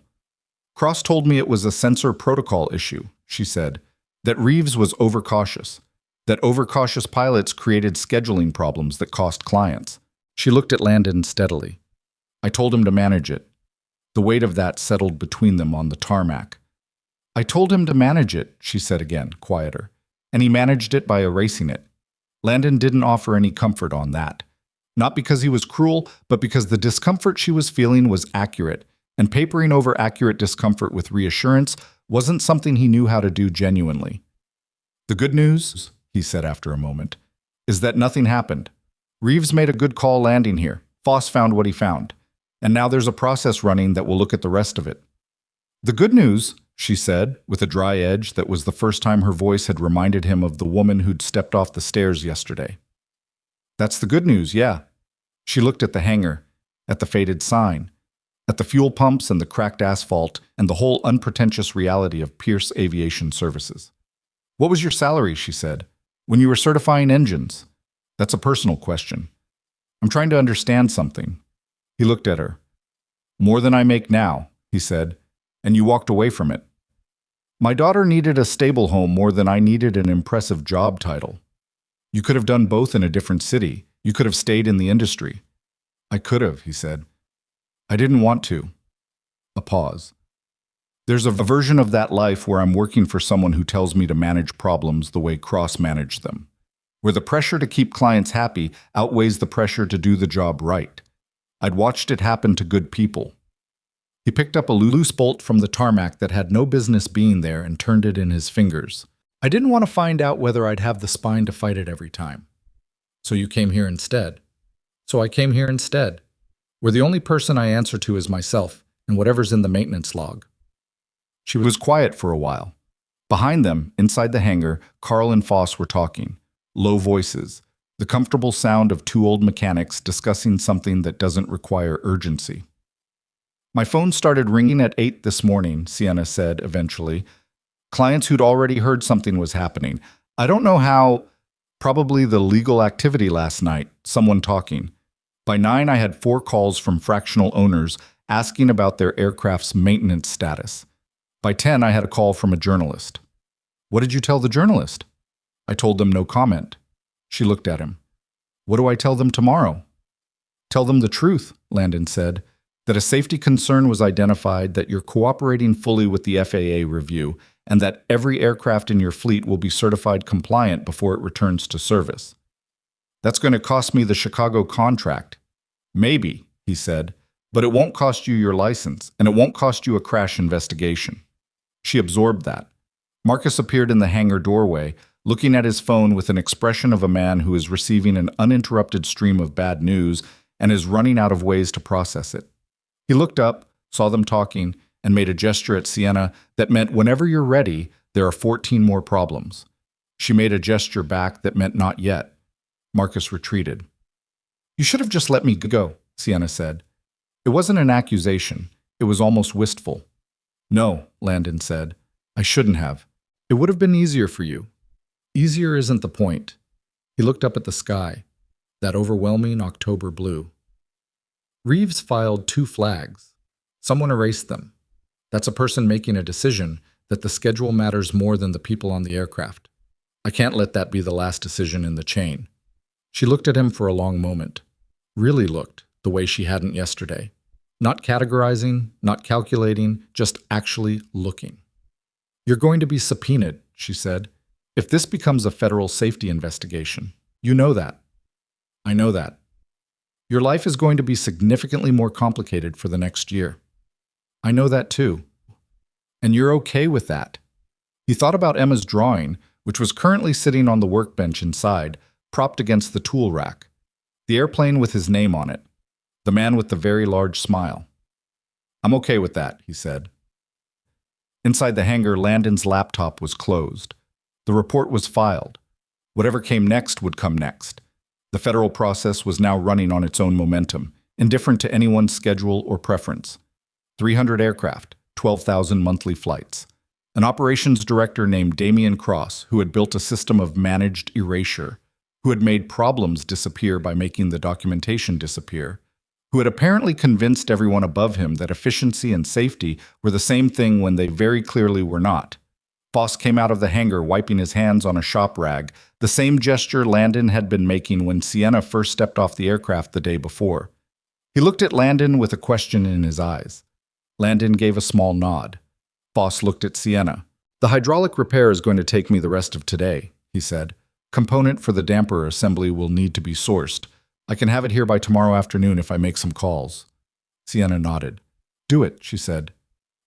Cross told me it was a sensor protocol issue, she said. That Reeves was overcautious, that overcautious pilots created scheduling problems that cost clients. She looked at Landon steadily. I told him to manage it. The weight of that settled between them on the tarmac. I told him to manage it, she said again, quieter, and he managed it by erasing it. Landon didn't offer any comfort on that. Not because he was cruel, but because the discomfort she was feeling was accurate, and papering over accurate discomfort with reassurance wasn't something he knew how to do genuinely. The good news? he said after a moment, is that nothing happened. Reeves made a good call landing here. Foss found what he found. And now there's a process running that will look at the rest of it. The good news, she said, with a dry edge that was the first time her voice had reminded him of the woman who'd stepped off the stairs yesterday. That's the good news, yeah. She looked at the hangar, at the faded sign, at the fuel pumps and the cracked asphalt and the whole unpretentious reality of Pierce Aviation Services. What was your salary, she said, when you were certifying engines? That's a personal question. I'm trying to understand something. He looked at her. More than I make now, he said, and you walked away from it. My daughter needed a stable home more than I needed an impressive job title. You could have done both in a different city. You could have stayed in the industry. I could have, he said. I didn't want to. A pause. There's a version of that life where I'm working for someone who tells me to manage problems the way Cross managed them, where the pressure to keep clients happy outweighs the pressure to do the job right. I'd watched it happen to good people. He picked up a loose bolt from the tarmac that had no business being there and turned it in his fingers. I didn't want to find out whether I'd have the spine to fight it every time. So you came here instead. So I came here instead. Where the only person I answer to is myself and whatever's in the maintenance log. She was quiet for a while. Behind them, inside the hangar, Carl and Foss were talking. Low voices. The comfortable sound of two old mechanics discussing something that doesn't require urgency. My phone started ringing at 8 this morning, Sienna said eventually. Clients who'd already heard something was happening. I don't know how. Probably the legal activity last night, someone talking. By 9, I had 4 calls from fractional owners asking about their aircraft's maintenance status. By 10, I had a call from a journalist. What did you tell the journalist? I told them no comment. She looked at him. What do I tell them tomorrow? Tell them the truth, Landon said, that a safety concern was identified, that you're cooperating fully with the FAA review, and that every aircraft in your fleet will be certified compliant before it returns to service. That's going to cost me the Chicago contract. Maybe, he said, but it won't cost you your license, and it won't cost you a crash investigation. She absorbed that. Marcus appeared in the hangar doorway, looking at his phone with an expression of a man who is receiving an uninterrupted stream of bad news and is running out of ways to process it. He looked up, saw them talking, and made a gesture at Sienna that meant whenever you're ready, there are 14 more problems. She made a gesture back that meant not yet. Marcus retreated. You should have just let me go, Sienna said. It wasn't an accusation. It was almost wistful. No, Landon said. I shouldn't have. It would have been easier for you. Easier isn't the point. He looked up at the sky, that overwhelming October blue. Reeves filed 2 flags. Someone erased them. That's a person making a decision that the schedule matters more than the people on the aircraft. I can't let that be the last decision in the chain. She looked at him for a long moment. Really looked, the way she hadn't yesterday. Not categorizing, not calculating, just actually looking. You're going to be subpoenaed, she said. If this becomes a federal safety investigation, you know that. I know that. Your life is going to be significantly more complicated for the next year. I know that too. And you're okay with that. He thought about Emma's drawing, which was currently sitting on the workbench inside, propped against the tool rack. The airplane with his name on it. The man with the very large smile. I'm okay with that, he said. Inside the hangar, Landon's laptop was closed. The report was filed. Whatever came next would come next. The federal process was now running on its own momentum, indifferent to anyone's schedule or preference. 300 aircraft, 12,000 monthly flights. An operations director named Damian Cross, who had built a system of managed erasure, who had made problems disappear by making the documentation disappear, who had apparently convinced everyone above him that efficiency and safety were the same thing when they very clearly were not. Foss came out of the hangar wiping his hands on a shop rag, the same gesture Landon had been making when Sienna first stepped off the aircraft the day before. He looked at Landon with a question in his eyes. Landon gave a small nod. Foss looked at Sienna. The hydraulic repair is going to take me the rest of today, he said. Component for the damper assembly will need to be sourced. I can have it here by tomorrow afternoon if I make some calls. Sienna nodded. Do it, she said.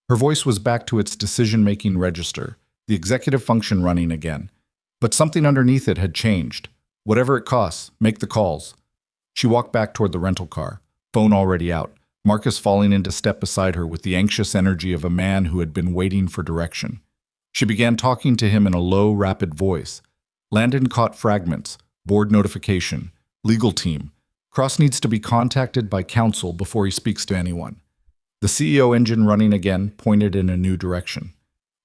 Her voice was back to its decision-making register, the executive function running again. But something underneath it had changed. Whatever it costs, make the calls. She walked back toward the rental car, phone already out, Marcus falling into step beside her with the anxious energy of a man who had been waiting for direction. She began talking to him in a low, rapid voice. Landon caught fragments, board notification, legal team. Cross needs to be contacted by counsel before he speaks to anyone. The CEO engine running again pointed in a new direction.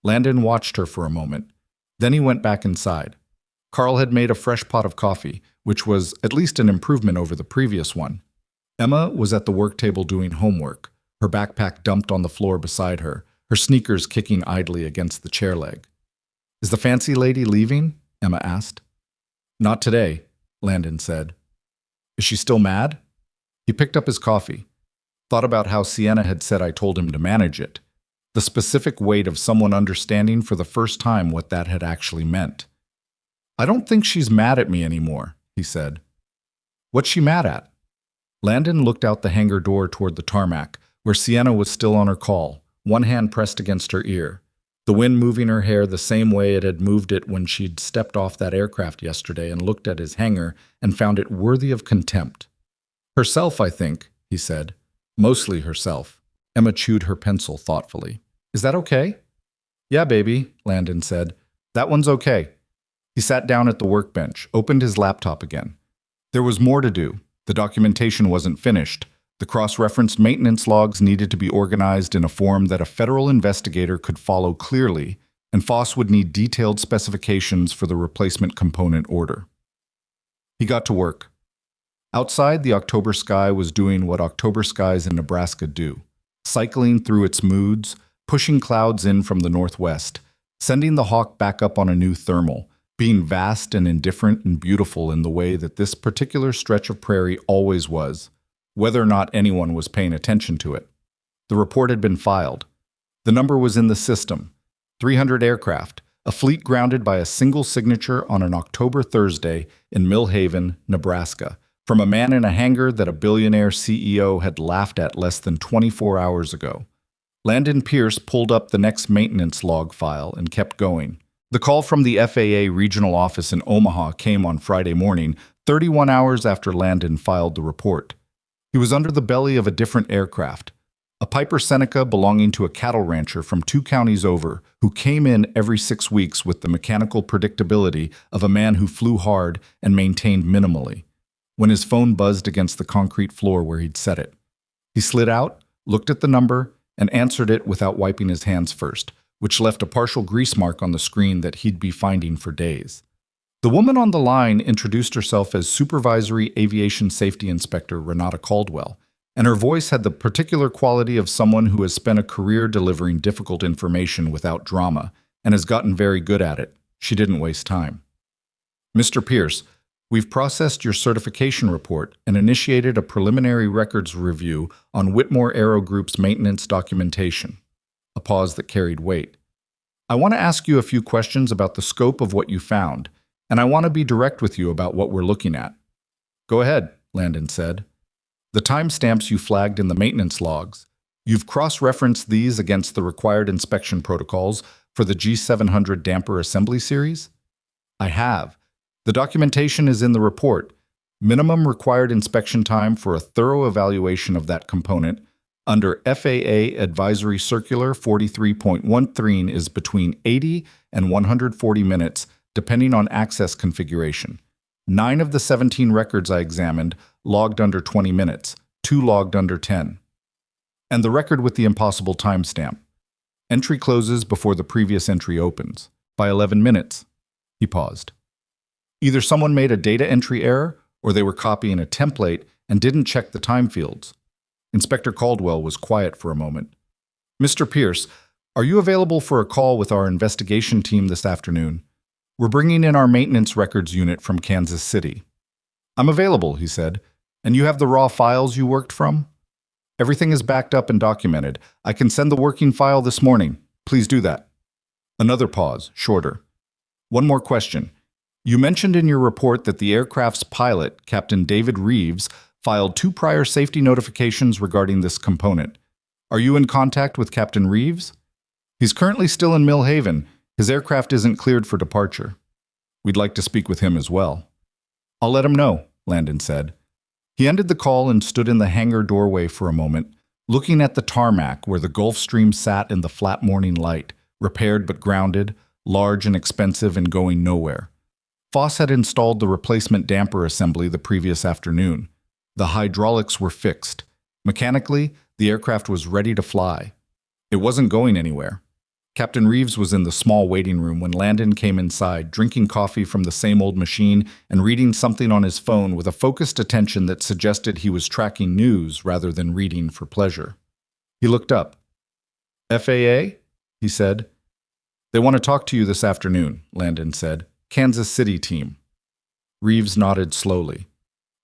Landon watched her for a moment. Then he went back inside. Carl had made a fresh pot of coffee, which was at least an improvement over the previous one. Emma was at the work table doing homework, her backpack dumped on the floor beside her, her sneakers kicking idly against the chair leg. "Is the fancy lady leaving?" Emma asked. "Not today," Landon said. "Is she still mad?" He picked up his coffee, thought about how Sienna had said I told him to manage it, the specific weight of someone understanding for the first time what that had actually meant. "I don't think she's mad at me anymore," he said. "What's she mad at?" Landon looked out the hangar door toward the tarmac, where Sienna was still on her call, one hand pressed against her ear, the wind moving her hair the same way it had moved it when she'd stepped off that aircraft yesterday and looked at his hangar and found it worthy of contempt. "Herself, I think," he said. "Mostly herself." Emma chewed her pencil thoughtfully. "Is that okay?" "Yeah, baby," Landon said. "That one's okay." He sat down at the workbench, opened his laptop again. There was more to do. The documentation wasn't finished. The cross-referenced maintenance logs needed to be organized in a form that a federal investigator could follow clearly, and Foss would need detailed specifications for the replacement component order. He got to work. Outside, the October sky was doing what October skies in Nebraska do, cycling through its moods, pushing clouds in from the northwest, sending the hawk back up on a new thermal, being vast and indifferent and beautiful in the way that this particular stretch of prairie always was, whether or not anyone was paying attention to it. The report had been filed. The number was in the system. 300 aircraft, a fleet grounded by a single signature on an October Thursday in Mill Haven, Nebraska, from a man in a hangar that a billionaire CEO had laughed at less than 24 hours ago. Landon Pierce pulled up the next maintenance log file and kept going. The call from the FAA regional office in Omaha came on Friday morning, 31 hours after Landon filed the report. He was under the belly of a different aircraft, a Piper Seneca belonging to a cattle rancher from 2 counties over who came in every 6 weeks with the mechanical predictability of a man who flew hard and maintained minimally, when his phone buzzed against the concrete floor where he'd set it. He slid out, looked at the number, and answered it without wiping his hands first, which left a partial grease mark on the screen that he'd be finding for days. The woman on the line introduced herself as Supervisory Aviation Safety Inspector Renata Caldwell, and her voice had the particular quality of someone who has spent a career delivering difficult information without drama and has gotten very good at it. She didn't waste time. "Mr. Pierce, we've processed your certification report and initiated a preliminary records review on Whitmore Aero Group's maintenance documentation." A pause that carried weight. "I want to ask you a few questions about the scope of what you found, and I want to be direct with you about what we're looking at." "Go ahead," Landon said. "The timestamps you flagged in the maintenance logs, you've cross-referenced these against the required inspection protocols for the G700 damper assembly series?" "I have. The documentation is in the report. Minimum required inspection time for a thorough evaluation of that component under FAA Advisory Circular 43.13 is between 80 and 140 minutes, depending on access configuration. 9 of the 17 records I examined logged under 20 minutes, 2 logged under 10. And the record with the impossible timestamp. Entry closes before the previous entry opens, by 11 minutes. He paused. Either someone made a data entry error, or they were copying a template and didn't check the time fields. Inspector Caldwell was quiet for a moment. "Mr. Pierce, are you available for a call with our investigation team this afternoon? We're bringing in our maintenance records unit from Kansas City." "I'm available," he said. "And you have the raw files you worked from?" "Everything is backed up and documented. I can send the working file this morning. Please do that." Another pause, shorter. "One more question. You mentioned in your report that the aircraft's pilot, Captain David Reeves, filed 2 prior safety notifications regarding this component. Are you in contact with Captain Reeves?" "He's currently still in Mill Haven. His aircraft isn't cleared for departure." We'd like to speak with him as well. I'll let him know, Landon said. He ended the call and stood in the hangar doorway for a moment, looking at the tarmac where the Gulf Stream sat in the flat morning light, repaired but grounded, large and expensive and going nowhere. Foss had installed the replacement damper assembly the previous afternoon. The hydraulics were fixed. Mechanically, the aircraft was ready to fly. It wasn't going anywhere. Captain Reeves was in the small waiting room when Landon came inside, drinking coffee from the same old machine and reading something on his phone with a focused attention that suggested he was tracking news rather than reading for pleasure. He looked up. FAA? He said. They want to talk to you this afternoon, Landon said. Kansas City team. Reeves nodded slowly.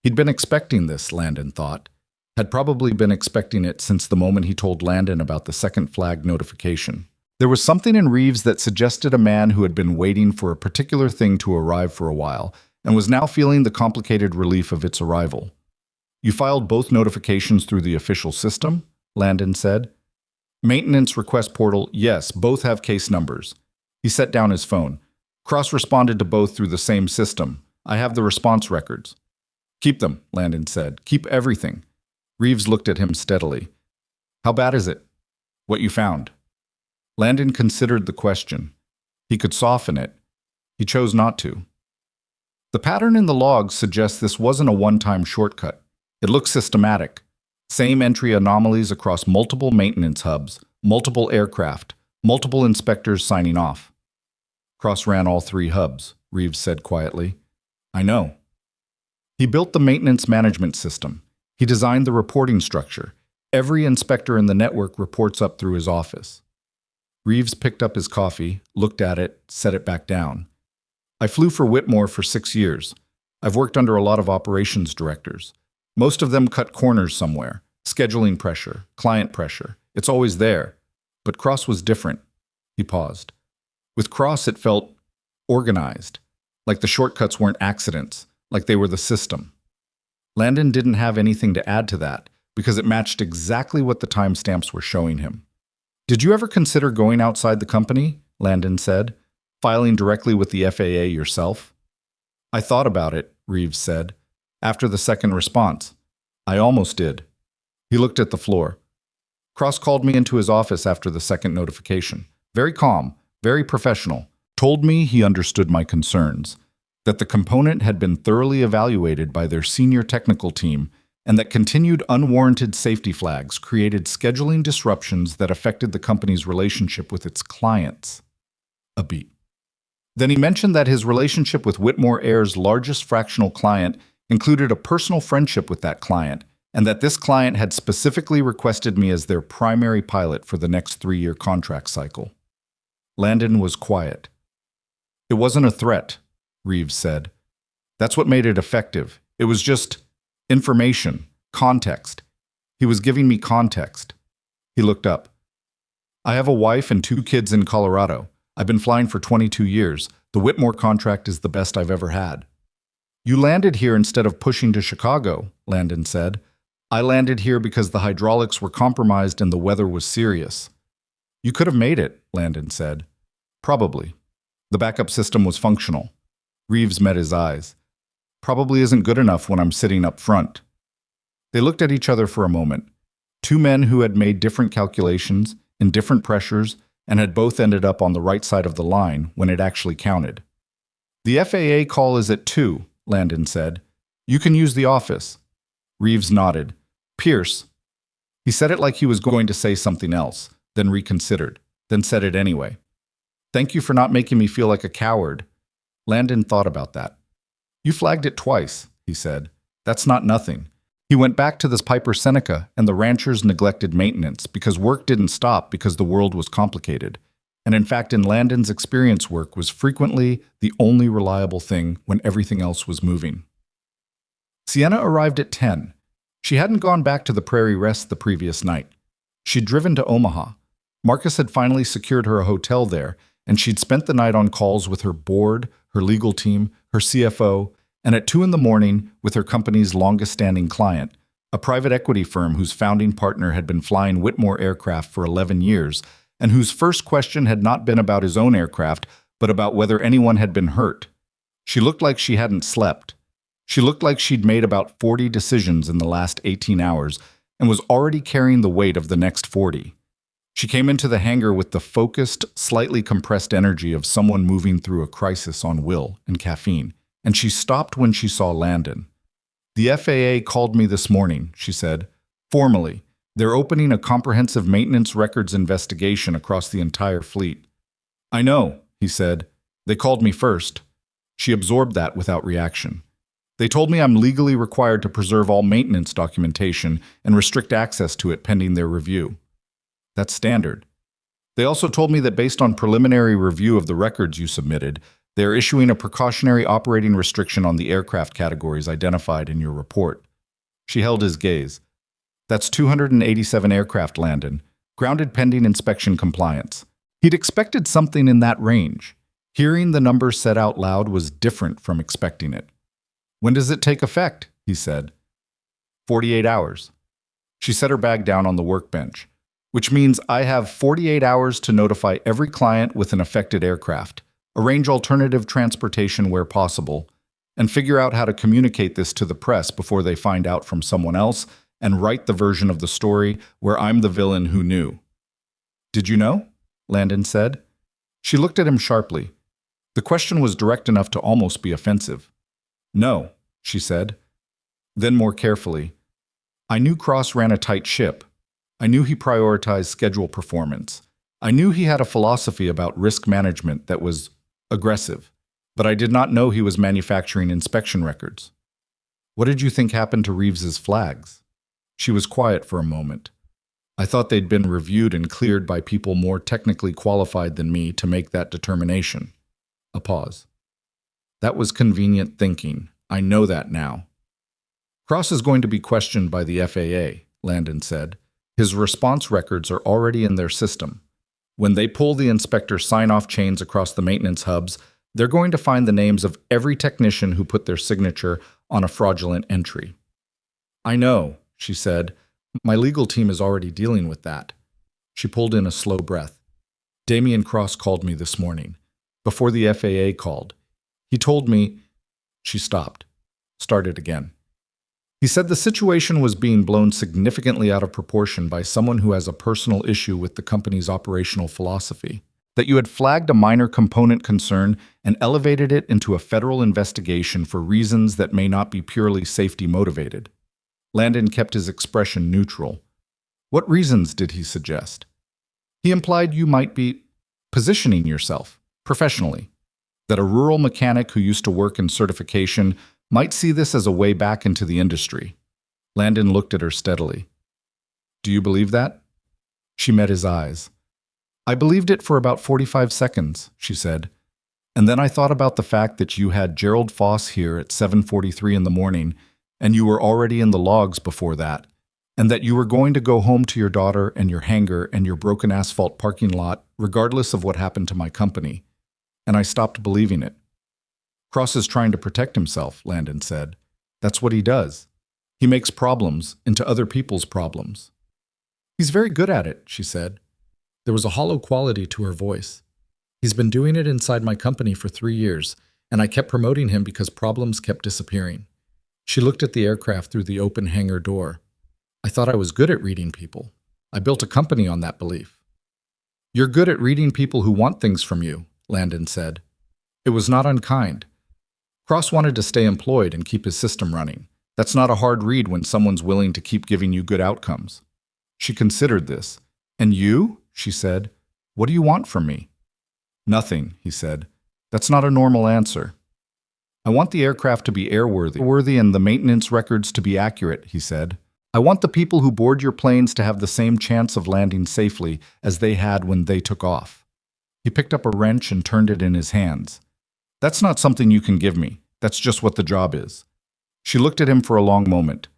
He'd been expecting this, Landon thought. Had probably been expecting it since the moment he told Landon about the second flag notification. There was something in Reeves that suggested a man who had been waiting for a particular thing to arrive for a while and was now feeling the complicated relief of its arrival. You filed both notifications through the official system? Landon said. Maintenance request portal, yes, both have case numbers. He set down his phone. Cross responded to both through the same system. I have the response records. Keep them, Landon said. Keep everything. Reeves looked at him steadily. How bad is it? What you found? Landon considered the question. He could soften it. He chose not to. The pattern in the logs suggests this wasn't a one-time shortcut. It looks systematic. Same entry anomalies across multiple maintenance hubs, multiple aircraft, multiple inspectors signing off. Cross ran all 3 hubs, Reeves said quietly. I know. He built the maintenance management system. He designed the reporting structure. Every inspector in the network reports up through his office. Reeves picked up his coffee, looked at it, set it back down. I flew for Whitmore for 6 years. I've worked under a lot of operations directors. Most of them cut corners somewhere. Scheduling pressure, client pressure. It's always there. But Cross was different. He paused. With Cross, it felt organized. Like the shortcuts weren't accidents. Like they were the system. Landon didn't have anything to add to that because it matched exactly what the timestamps were showing him. Did you ever consider going outside the company? Landon said. Filing directly with the FAA yourself? I thought about it, Reeves said. After the second response. I almost did. He looked at the floor. Cross called me into his office after the second notification. Very calm, very professional. Told me he understood my concerns. That the component had been thoroughly evaluated by their senior technical team and that continued unwarranted safety flags created scheduling disruptions that affected the company's relationship with its clients. A beat. Then he mentioned that his relationship with Whitmore Air's largest fractional client included a personal friendship with that client, and that this client had specifically requested me as their primary pilot for the next 3-year contract cycle. Landon was quiet. It wasn't a threat, Reeves said. That's what made it effective. It was just information, context. He was giving me context. He looked up. I have a wife and 2 kids in Colorado. I've been flying for 22 years. The Whitmore contract is the best I've ever had. You landed here instead of pushing to Chicago, Landon said. I landed here because the hydraulics were compromised and the weather was serious. You could have made it, Landon said. Probably. The backup system was functional. Reeves met his eyes. Probably isn't good enough when I'm sitting up front. They looked at each other for a moment. 2 men who had made different calculations, in different pressures, and had both ended up on the right side of the line when it actually counted. The FAA call is at 2, Landon said. You can use the office. Reeves nodded. Pierce. He said it like he was going to say something else, then reconsidered, then said it anyway. Thank you for not making me feel like a coward. Landon thought about that. You flagged it twice, he said. That's not nothing. He went back to this Piper Seneca, and the ranchers neglected maintenance because work didn't stop because the world was complicated. And in fact, in Landon's experience, work was frequently the only reliable thing when everything else was moving. Sienna arrived at 10. She hadn't gone back to the Prairie Rest the previous night. She'd driven to Omaha. Marcus had finally secured her a hotel there, and she'd spent the night on calls with her board, her legal team, her CFO, and at 2 in the morning with her company's longest-standing client, a private equity firm whose founding partner had been flying Whitmore aircraft for 11 years, and whose first question had not been about his own aircraft, but about whether anyone had been hurt. She looked like she hadn't slept. She looked like she'd made about 40 decisions in the last 18 hours and was already carrying the weight of the next 40. She came into the hangar with the focused, slightly compressed energy of someone moving through a crisis on will and caffeine, and she stopped when she saw Landon. "The FAA called me this morning," she said. "Formally, they're opening a comprehensive maintenance records investigation across the entire fleet." "I know," he said. "They called me first." She absorbed that without reaction. "They told me I'm legally required to preserve all maintenance documentation and restrict access to it pending their review. That's standard. They also told me that based on preliminary review of the records you submitted, they're issuing a precautionary operating restriction on the aircraft categories identified in your report." She held his gaze. "That's 287 aircraft, Landon, grounded pending inspection compliance." He'd expected something in that range. Hearing the number said out loud was different from expecting it. "When does it take effect?" he said. 48 hours. She set her bag down on the workbench. "Which means I have 48 hours to notify every client with an affected aircraft, arrange alternative transportation where possible, and figure out how to communicate this to the press before they find out from someone else, and write the version of the story where I'm the villain who knew." "Did you know?" Landon said. She looked at him sharply. The question was direct enough to almost be offensive. "No," she said. Then more carefully, "I knew Cross ran a tight ship. I knew he prioritized schedule performance. I knew he had a philosophy about risk management that was aggressive, but I did not know he was manufacturing inspection records." "What did you think happened to Reeves's flags?" She was quiet for a moment. "I thought they'd been reviewed and cleared by people more technically qualified than me to make that determination." A pause. "That was convenient thinking. I know that now." "Cross is going to be questioned by the FAA," Landon said. "His response records are already in their system. When they pull the inspector sign-off chains across the maintenance hubs, they're going to find the names of every technician who put their signature on a fraudulent entry." "I know," she said. "My legal team is already dealing with that." She pulled in a slow breath. "Damian Cross called me this morning, before the FAA called. He told me—" She stopped, started again. "He said the situation was being blown significantly out of proportion by someone who has a personal issue with the company's operational philosophy. That you had flagged a minor component concern and elevated it into a federal investigation for reasons that may not be purely safety motivated." Landon kept his expression neutral. "What reasons did he suggest?" "He implied you might be positioning yourself professionally. That a rural mechanic who used to work in certification might see this as a way back into the industry." Landon looked at her steadily. "Do you believe that?" She met his eyes. "I believed it for about 45 seconds, she said. "And then I thought about the fact that you had Gerald Foss here at 7:43 in the morning, and you were already in the logs before that, and that you were going to go home to your daughter and your hangar and your broken asphalt parking lot, regardless of what happened to my company. And I stopped believing it." "Cross is trying to protect himself," Landon said. "That's what he does. He makes problems into other people's problems." "He's very good at it," she said. There was a hollow quality to her voice. "He's been doing it inside my company for 3 years, and I kept promoting him because problems kept disappearing." She looked at the aircraft through the open hangar door. "I thought I was good at reading people. I built a company on that belief." "You're good at reading people who want things from you," Landon said. It was not unkind. Cross wanted to stay employed and keep his system running. That's not a hard read when someone's willing to keep giving you good outcomes. She considered this. "And you?" she said. "What do you want from me?" "Nothing," he said. "That's not a normal answer." "I want the aircraft to be airworthy and the maintenance records to be accurate," he said. "I want the people who board your planes to have the same chance of landing safely as they had when they took off." He picked up a wrench and turned it in his hands. "That's not something you can give me. That's just what the job is." She looked at him for a long moment.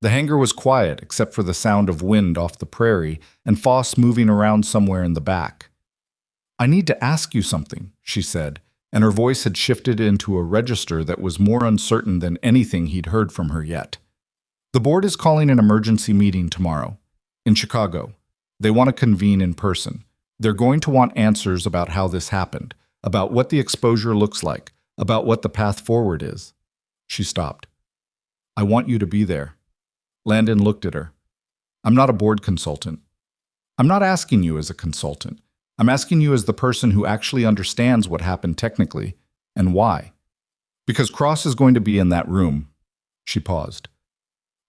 The hangar was quiet except for the sound of wind off the prairie and Foss moving around somewhere in the back. "I need to ask you something," she said, and her voice had shifted into a register that was more uncertain than anything he'd heard from her yet. "The board is calling an emergency meeting tomorrow, in Chicago. They want to convene in person. They're going to want answers about how this happened, about what the exposure looks like, about what the path forward is. She stopped. I want you to be there. Landon looked at her. I'm not a board consultant. I'm not asking you as a consultant. I'm asking you as the person who actually understands what happened technically and why. Because Cross is going to be in that room. She paused.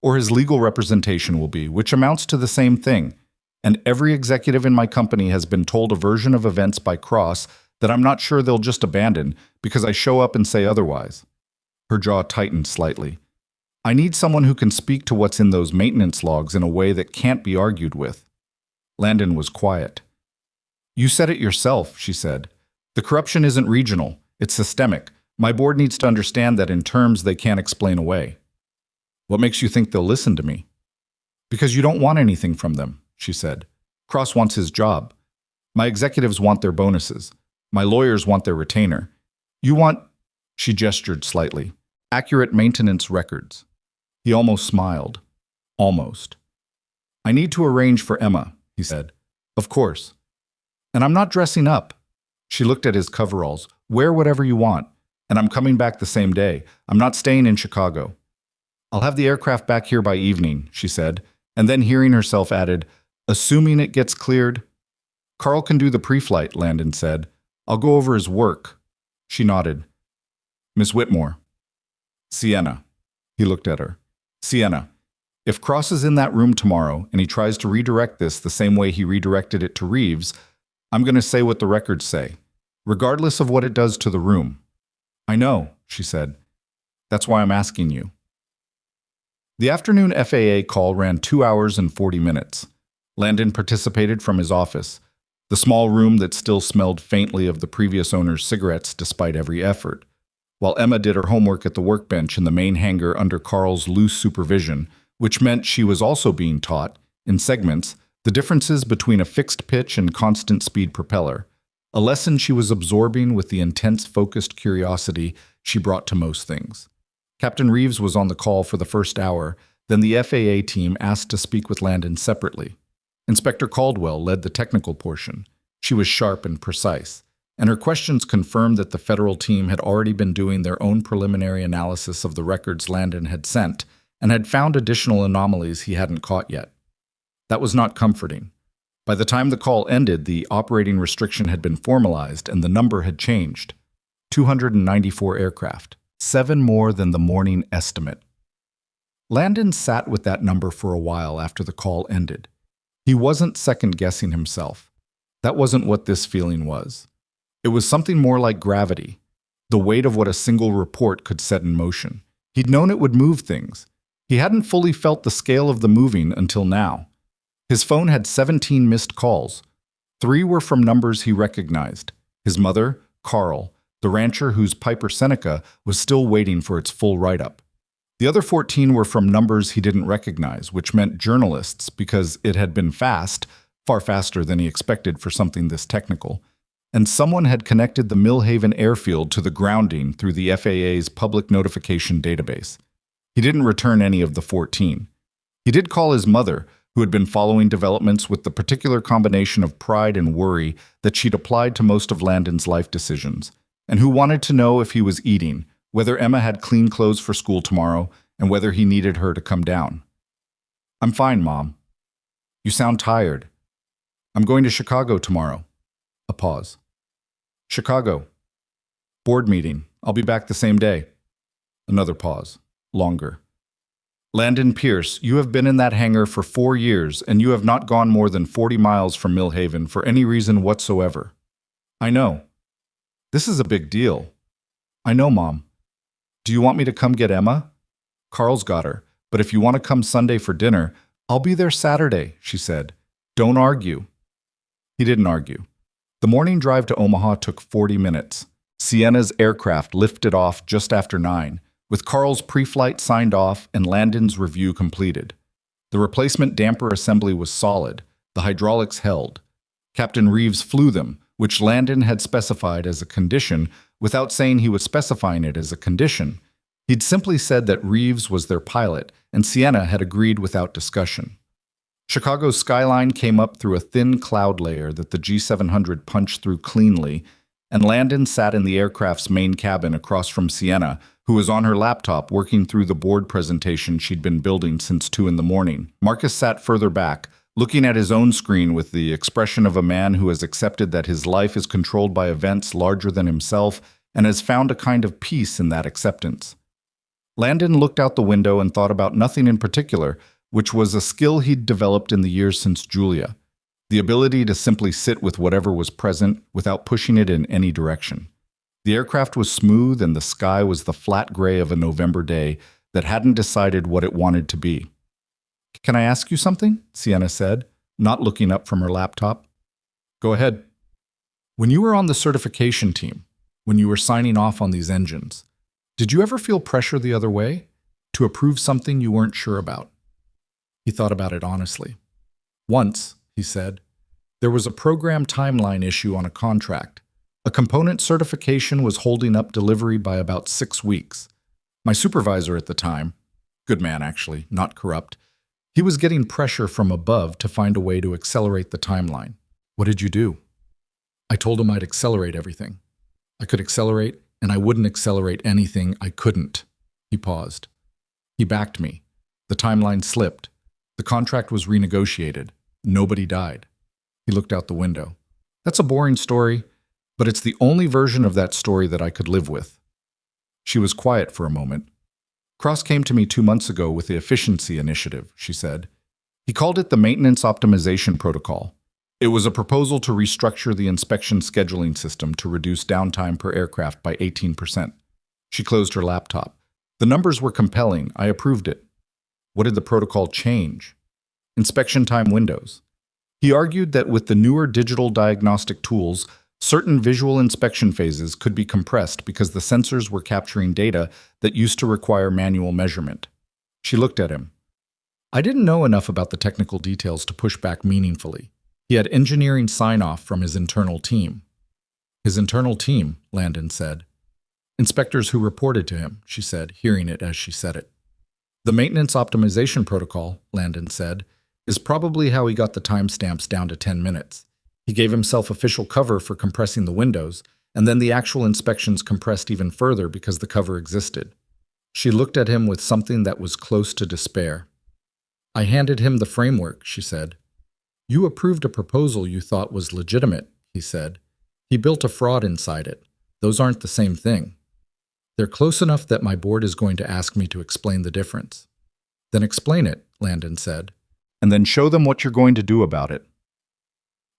Or his legal representation will be, which amounts to the same thing. And every executive in my company has been told a version of events by Cross that I'm not sure they'll just abandon because I show up and say otherwise. Her jaw tightened slightly. I need someone who can speak to what's in those maintenance logs in a way that can't be argued with. Landon was quiet. You said it yourself, she said. The corruption isn't regional, it's systemic. My board needs to understand that in terms they can't explain away. What makes you think they'll listen to me? Because you don't want anything from them, she said. Cross wants his job. My executives want their bonuses. My lawyers want their retainer. You want, she gestured slightly, accurate maintenance records. He almost smiled. Almost. I need to arrange for Emma, he said. Of course. And I'm not dressing up. She looked at his coveralls. Wear whatever you want. And I'm coming back the same day. I'm not staying in Chicago. I'll have the aircraft back here by evening, she said, and then hearing herself added, assuming it gets cleared. Carl can do the pre-flight, Landon said. I'll go over his work. She nodded. Miss Whitmore. Sienna. He looked at her. Sienna. If Cross is in that room tomorrow and he tries to redirect this the same way he redirected it to Reeves, I'm going to say what the records say, regardless of what it does to the room. I know, she said. That's why I'm asking you. The afternoon FAA call ran 2 hours and 40 minutes. Landon participated from his office, the small room that still smelled faintly of the previous owner's cigarettes despite every effort, while Emma did her homework at the workbench in the main hangar under Carl's loose supervision, which meant she was also being taught, in segments, the differences between a fixed pitch and constant speed propeller, a lesson she was absorbing with the intense focused curiosity she brought to most things. Captain Reeves was on the call for the first hour, then the FAA team asked to speak with Landon separately. Inspector Caldwell led the technical portion. She was sharp and precise, and her questions confirmed that the federal team had already been doing their own preliminary analysis of the records Landon had sent and had found additional anomalies he hadn't caught yet. That was not comforting. By the time the call ended, the operating restriction had been formalized and the number had changed. 294 aircraft, 7 more than the morning estimate. Landon sat with that number for a while after the call ended. He wasn't second-guessing himself. That wasn't what this feeling was. It was something more like gravity, the weight of what a single report could set in motion. He'd known it would move things. He hadn't fully felt the scale of the moving until now. His phone had 17 missed calls. 3 were from numbers he recognized. His mother, Carl, the rancher whose Piper Seneca was still waiting for its full write-up. The other 14 were from numbers he didn't recognize, which meant journalists because it had been fast, far faster than he expected for something this technical, and someone had connected the Millhaven airfield to the grounding through the FAA's public notification database. He didn't return any of the 14. He did call his mother, who had been following developments with the particular combination of pride and worry that she'd applied to most of Landon's life decisions, and who wanted to know if he was eating, whether Emma had clean clothes for school tomorrow, and whether he needed her to come down. I'm fine, Mom. You sound tired. I'm going to Chicago tomorrow. A pause. Chicago. Board meeting. I'll be back the same day. Another pause. Longer. Landon Pierce, you have been in that hangar for 4 years, and you have not gone more than 40 miles from Millhaven for any reason whatsoever. I know. This is a big deal. I know, Mom. Do you want me to come get Emma? Carl's got her, but if you want to come Sunday for dinner, I'll be there Saturday, she said. Don't argue. He didn't argue. The morning drive to Omaha took 40 minutes. Sienna's aircraft lifted off just after 9. With Carl's pre-flight signed off and Landon's review completed. The replacement damper assembly was solid, the hydraulics held. Captain Reeves flew them, which Landon had specified as a condition without saying he was specifying it as a condition. He'd simply said that Reeves was their pilot, and Sienna had agreed without discussion. Chicago's skyline came up through a thin cloud layer that the G700 punched through cleanly, and Landon sat in the aircraft's main cabin across from Sienna, who was on her laptop working through the board presentation she'd been building since 2 in the morning. Marcus sat further back, looking at his own screen with the expression of a man who has accepted that his life is controlled by events larger than himself and has found a kind of peace in that acceptance. Landon looked out the window and thought about nothing in particular, which was a skill he'd developed in the years since Julia. The ability to simply sit with whatever was present without pushing it in any direction. The aircraft was smooth and the sky was the flat gray of a November day that hadn't decided what it wanted to be. "Can I ask you something?" Sienna said, not looking up from her laptop. "Go ahead." "When you were on the certification team, when you were signing off on these engines, did you ever feel pressure the other way? To approve something you weren't sure about?" He thought about it honestly. "Once," he said, "there was a program timeline issue on a contract. A component certification was holding up delivery by about 6 weeks. My supervisor at the time, good man actually, not corrupt, he was getting pressure from above to find a way to accelerate the timeline. What did you do?" "I told him I'd accelerate everything. I could accelerate, and I wouldn't accelerate anything I couldn't." He paused. "He backed me. The timeline slipped. The contract was renegotiated. Nobody died." He looked out the window. "That's a boring story, but it's the only version of that story that I could live with." She was quiet for a moment. "Cross came to me 2 months ago with the efficiency initiative," she said. "He called it the maintenance optimization protocol. It was a proposal to restructure the inspection scheduling system to reduce downtime per aircraft by 18%. She closed her laptop. "The numbers were compelling. I approved it." "What did the protocol change?" "Inspection time windows." He argued that with the newer digital diagnostic tools, certain visual inspection phases could be compressed because the sensors were capturing data that used to require manual measurement. She looked at him. "I didn't know enough about the technical details to push back meaningfully. He had engineering sign-off from his internal team." "His internal team," Landon said. "Inspectors who reported to him," she said, hearing it as she said it. "The maintenance optimization protocol," Landon said, "is probably how he got the timestamps down to 10 minutes. He gave himself official cover for compressing the windows, and then the actual inspections compressed even further because the cover existed." She looked at him with something that was close to despair. "I handed him the framework," she said. "You approved a proposal you thought was legitimate," he said. "He built a fraud inside it. Those aren't the same thing. They're close enough that my board is going to ask me to explain the difference." "Then explain it," Landon said. "And then show them what you're going to do about it."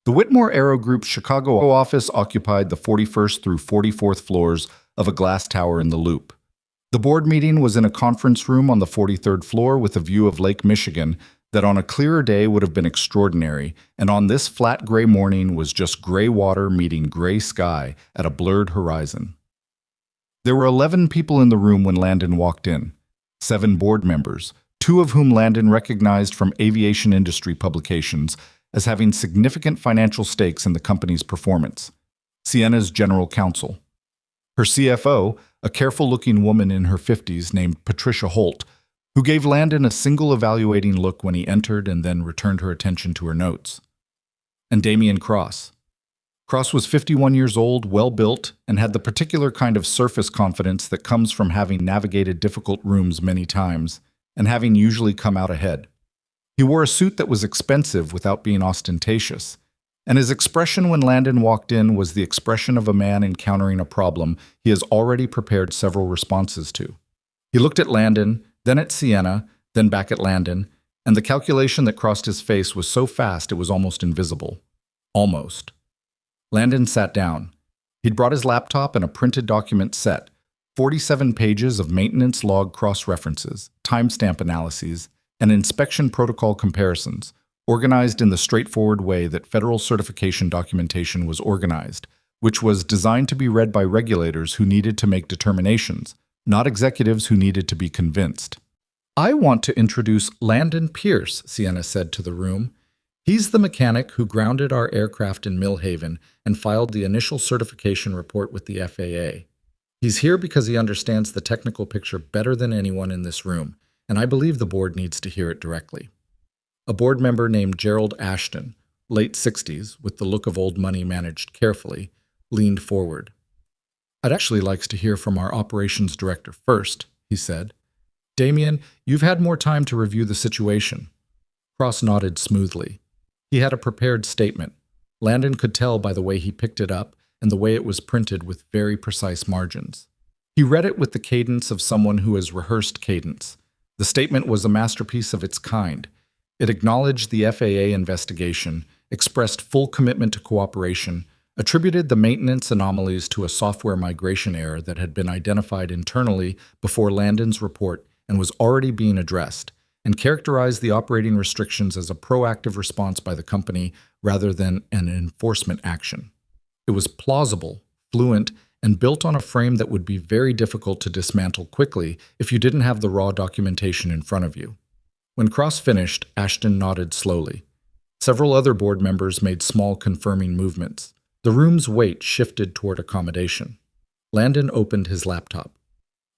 The Whitmore Aero Group's Chicago office occupied the 41st through 44th floors of a glass tower in the Loop. The board meeting was in a conference room on the 43rd floor with a view of Lake Michigan that on a clearer day would have been extraordinary, and on this flat gray morning was just gray water meeting gray sky at a blurred horizon. There were 11 people in the room when Landon walked in. 7 board members, 2 of whom Landon recognized from aviation industry publications as having significant financial stakes in the company's performance. Sienna's general counsel. Her CFO, a careful-looking woman in her 50s named Patricia Holt, who gave Landon a single evaluating look when he entered and then returned her attention to her notes. And Damian Cross. Cross was 51 years old, well-built, and had the particular kind of surface confidence that comes from having navigated difficult rooms many times and having usually come out ahead. He wore a suit that was expensive without being ostentatious, and his expression when Landon walked in was the expression of a man encountering a problem he has already prepared several responses to. He looked at Landon, then at Sienna, then back at Landon, and the calculation that crossed his face was so fast it was almost invisible. Almost. Landon sat down. He'd brought his laptop and a printed document set, 47 pages of maintenance log cross-references, timestamp analyses, and inspection protocol comparisons, organized in the straightforward way that federal certification documentation was organized, which was designed to be read by regulators who needed to make determinations, not executives who needed to be convinced. "I want to introduce Landon Pierce," Sienna said to the room. "He's the mechanic who grounded our aircraft in Millhaven and filed the initial certification report with the FAA. He's here because he understands the technical picture better than anyone in this room, and I believe the board needs to hear it directly." A board member named Gerald Ashton, late 60s, with the look of old money managed carefully, leaned forward. "I'd actually like to hear from our operations director first," he said. "Damien, you've had more time to review the situation." Cross nodded smoothly. He had a prepared statement. Landon could tell by the way he picked it up and the way it was printed with very precise margins. He read it with the cadence of someone who has rehearsed cadence. The statement was a masterpiece of its kind. It acknowledged the FAA investigation, expressed full commitment to cooperation, attributed the maintenance anomalies to a software migration error that had been identified internally before Landon's report and was already being addressed, and characterized the operating restrictions as a proactive response by the company rather than an enforcement action. It was plausible, fluent, and built on a frame that would be very difficult to dismantle quickly if you didn't have the raw documentation in front of you. When Cross finished, Ashton nodded slowly. Several other board members made small confirming movements. The room's weight shifted toward accommodation. Landon opened his laptop.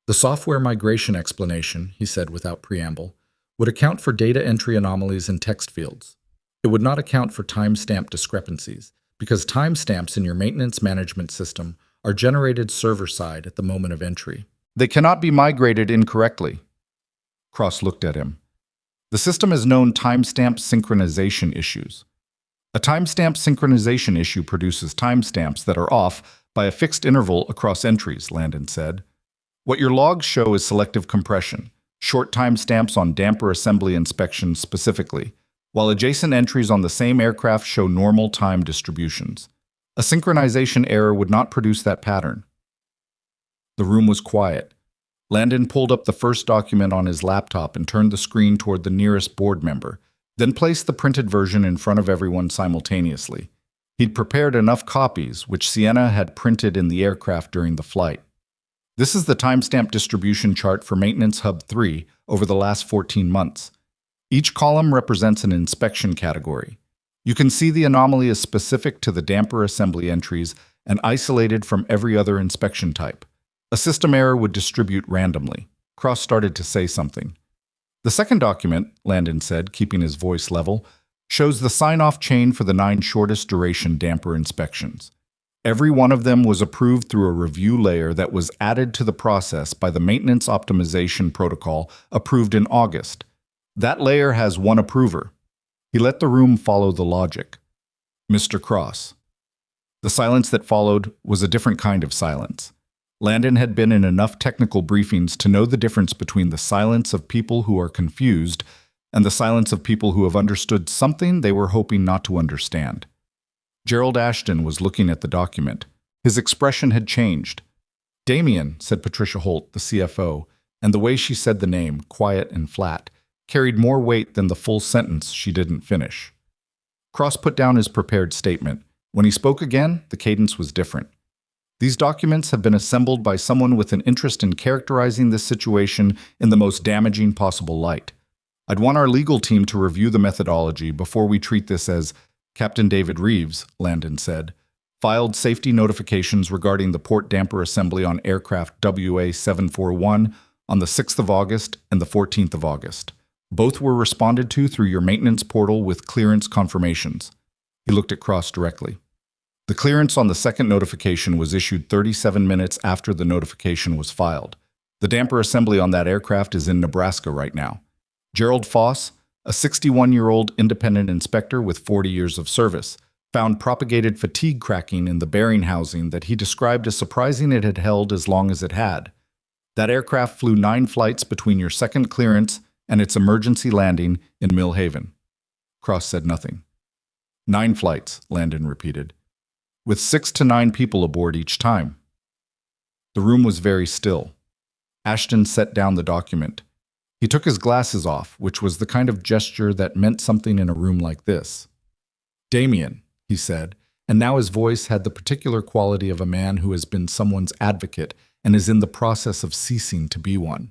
"The software migration explanation," he said without preamble, "would account for data entry anomalies in text fields. It would not account for timestamp discrepancies, because timestamps in your maintenance management system are generated server-side at the moment of entry. They cannot be migrated incorrectly." Cross looked at him. "The system has known timestamp synchronization issues. A timestamp synchronization issue produces timestamps that are off by a fixed interval across entries," Landon said. "What your logs show is selective compression, short timestamps on damper assembly inspections specifically, while adjacent entries on the same aircraft show normal time distributions. A synchronization error would not produce that pattern." The room was quiet. Landon pulled up the first document on his laptop and turned the screen toward the nearest board member, then placed the printed version in front of everyone simultaneously. He'd prepared enough copies, which Sienna had printed in the aircraft during the flight. "This is the timestamp distribution chart for Maintenance Hub 3 over the last 14 months. Each column represents an inspection category. You can see the anomaly is specific to the damper assembly entries and isolated from every other inspection type. A system error would distribute randomly." Cross started to say something. "The second document," Landon said, keeping his voice level, "shows the sign-off chain for the 9 shortest duration damper inspections. Every one of them was approved through a review layer that was added to the process by the maintenance optimization protocol approved in August. That layer has one approver." He let the room follow the logic. "Mr. Cross." The silence that followed was a different kind of silence. Landon had been in enough technical briefings to know the difference between the silence of people who are confused and the silence of people who have understood something they were hoping not to understand. Gerald Ashton was looking at the document. His expression had changed. "Damien," said Patricia Holt, the CFO, and the way she said the name, quiet and flat, carried more weight than the full sentence she didn't finish. Cross put down his prepared statement. When he spoke again, the cadence was different. "These documents have been assembled by someone with an interest in characterizing this situation in the most damaging possible light. I'd want our legal team to review the methodology before we treat this as..." "Captain David Reeves," Landon said, "filed safety notifications regarding the port damper assembly on aircraft WA741 on the 6th of August and the 14th of August. Both were responded to through your maintenance portal with clearance confirmations." He looked at Cross directly. "The clearance on the second notification was issued 37 minutes after the notification was filed. The damper assembly on that aircraft is in Nebraska right now. Gerald Foss, a 61-year-old independent inspector with 40 years of service, found propagated fatigue cracking in the bearing housing that he described as surprising it had held as long as it had. That aircraft flew 9 flights between your second clearance and its emergency landing in Mill Haven." Cross said nothing. "9 flights," Landon repeated, "with 6 to 9 people aboard each time." The room was very still. Ashton set down the document. He took his glasses off, which was the kind of gesture that meant something in a room like this. "Damien," he said, and now his voice had the particular quality of a man who has been someone's advocate and is in the process of ceasing to be one.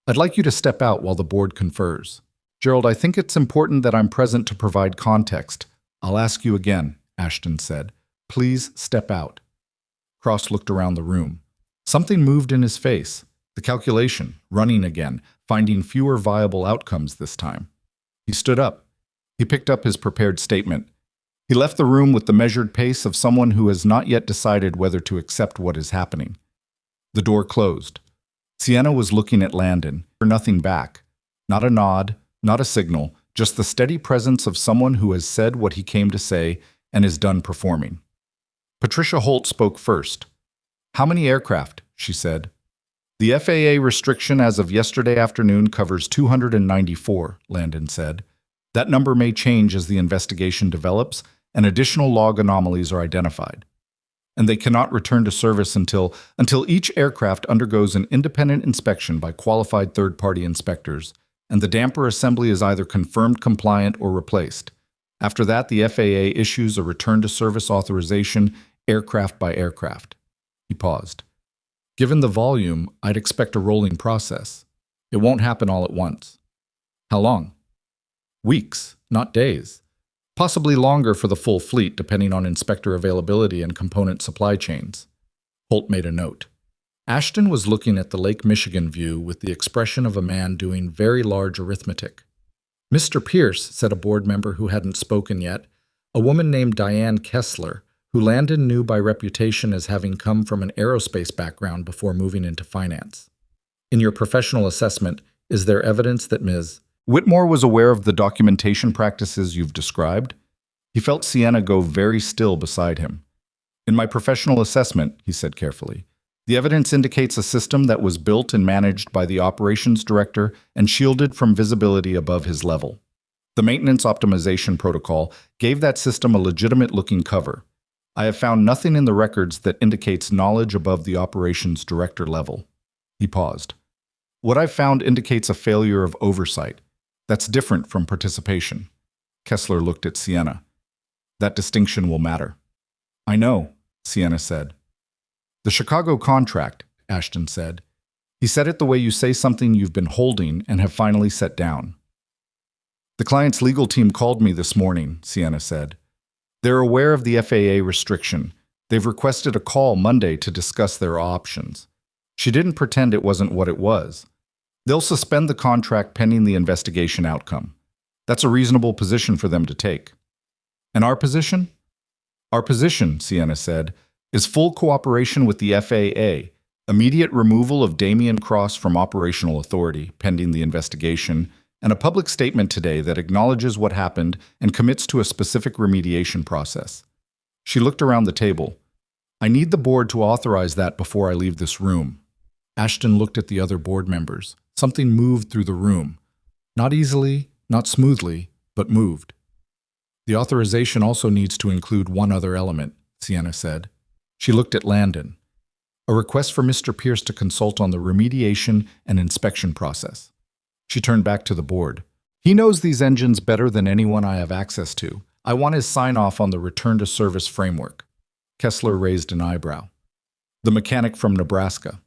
"I'd like you to step out while the board confers." "Gerald, I think it's important that I'm present to provide context." "I'll ask you again," Ashton said. "Please step out." Cross looked around the room. Something moved in his face. The calculation, running again, finding fewer viable outcomes this time. He stood up. He picked up his prepared statement. He left the room with the measured pace of someone who has not yet decided whether to accept what is happening. The door closed. Sienna was looking at Landon, for nothing back. Not a nod, not a signal, just the steady presence of someone who has said what he came to say and is done performing. Patricia Holt spoke first. "How many aircraft?" she said. "The FAA restriction as of yesterday afternoon covers 294, Landon said. "That number may change as the investigation develops and additional log anomalies are identified. And they cannot return to service until each aircraft undergoes an independent inspection by qualified third-party inspectors, and the damper assembly is either confirmed compliant or replaced. After that, the FAA issues a return-to-service authorization aircraft by aircraft." He paused. "Given the volume, I'd expect a rolling process. It won't happen all at once." "How long?" "Weeks, not days. Possibly longer for the full fleet, depending on inspector availability and component supply chains." Holt made a note. Ashton was looking at the Lake Michigan view with the expression of a man doing very large arithmetic. "Mr. Pierce," said a board member who hadn't spoken yet, a woman named Diane Kessler, who Landon knew by reputation as having come from an aerospace background before moving into finance. "In your professional assessment, is there evidence that Ms. Whitmore was aware of the documentation practices you've described?" He felt Sienna go very still beside him. "In my professional assessment," he said carefully, "the evidence indicates a system that was built and managed by the operations director and shielded from visibility above his level. The maintenance optimization protocol gave that system a legitimate-looking cover. I have found nothing in the records that indicates knowledge above the operations director level." He paused. "What I've found indicates a failure of oversight. That's different from participation." Kessler looked at Sienna. "That distinction will matter." "I know," Sienna said. "The Chicago contract," Ashton said. He said it the way you say something you've been holding and have finally set down. "The client's legal team called me this morning," Sienna said. "They're aware of the FAA restriction. They've requested a call Monday to discuss their options." She didn't pretend it wasn't what it was. "They'll suspend the contract pending the investigation outcome. That's a reasonable position for them to take." "And our position?" "Our position," Sienna said, "is full cooperation with the FAA, immediate removal of Damian Cross from operational authority, pending the investigation, and a public statement today that acknowledges what happened and commits to a specific remediation process." She looked around the table. "I need the board to authorize that before I leave this room." Ashton looked at the other board members. Something moved through the room. Not easily, not smoothly, but moved. "The authorization also needs to include one other element," Sienna said. She looked at Landon. "A request for Mr. Pierce to consult on the remediation and inspection process." She turned back to the board. "He knows these engines better than anyone I have access to. I want his sign-off on the return-to-service framework." Kessler raised an eyebrow. "The mechanic from Nebraska."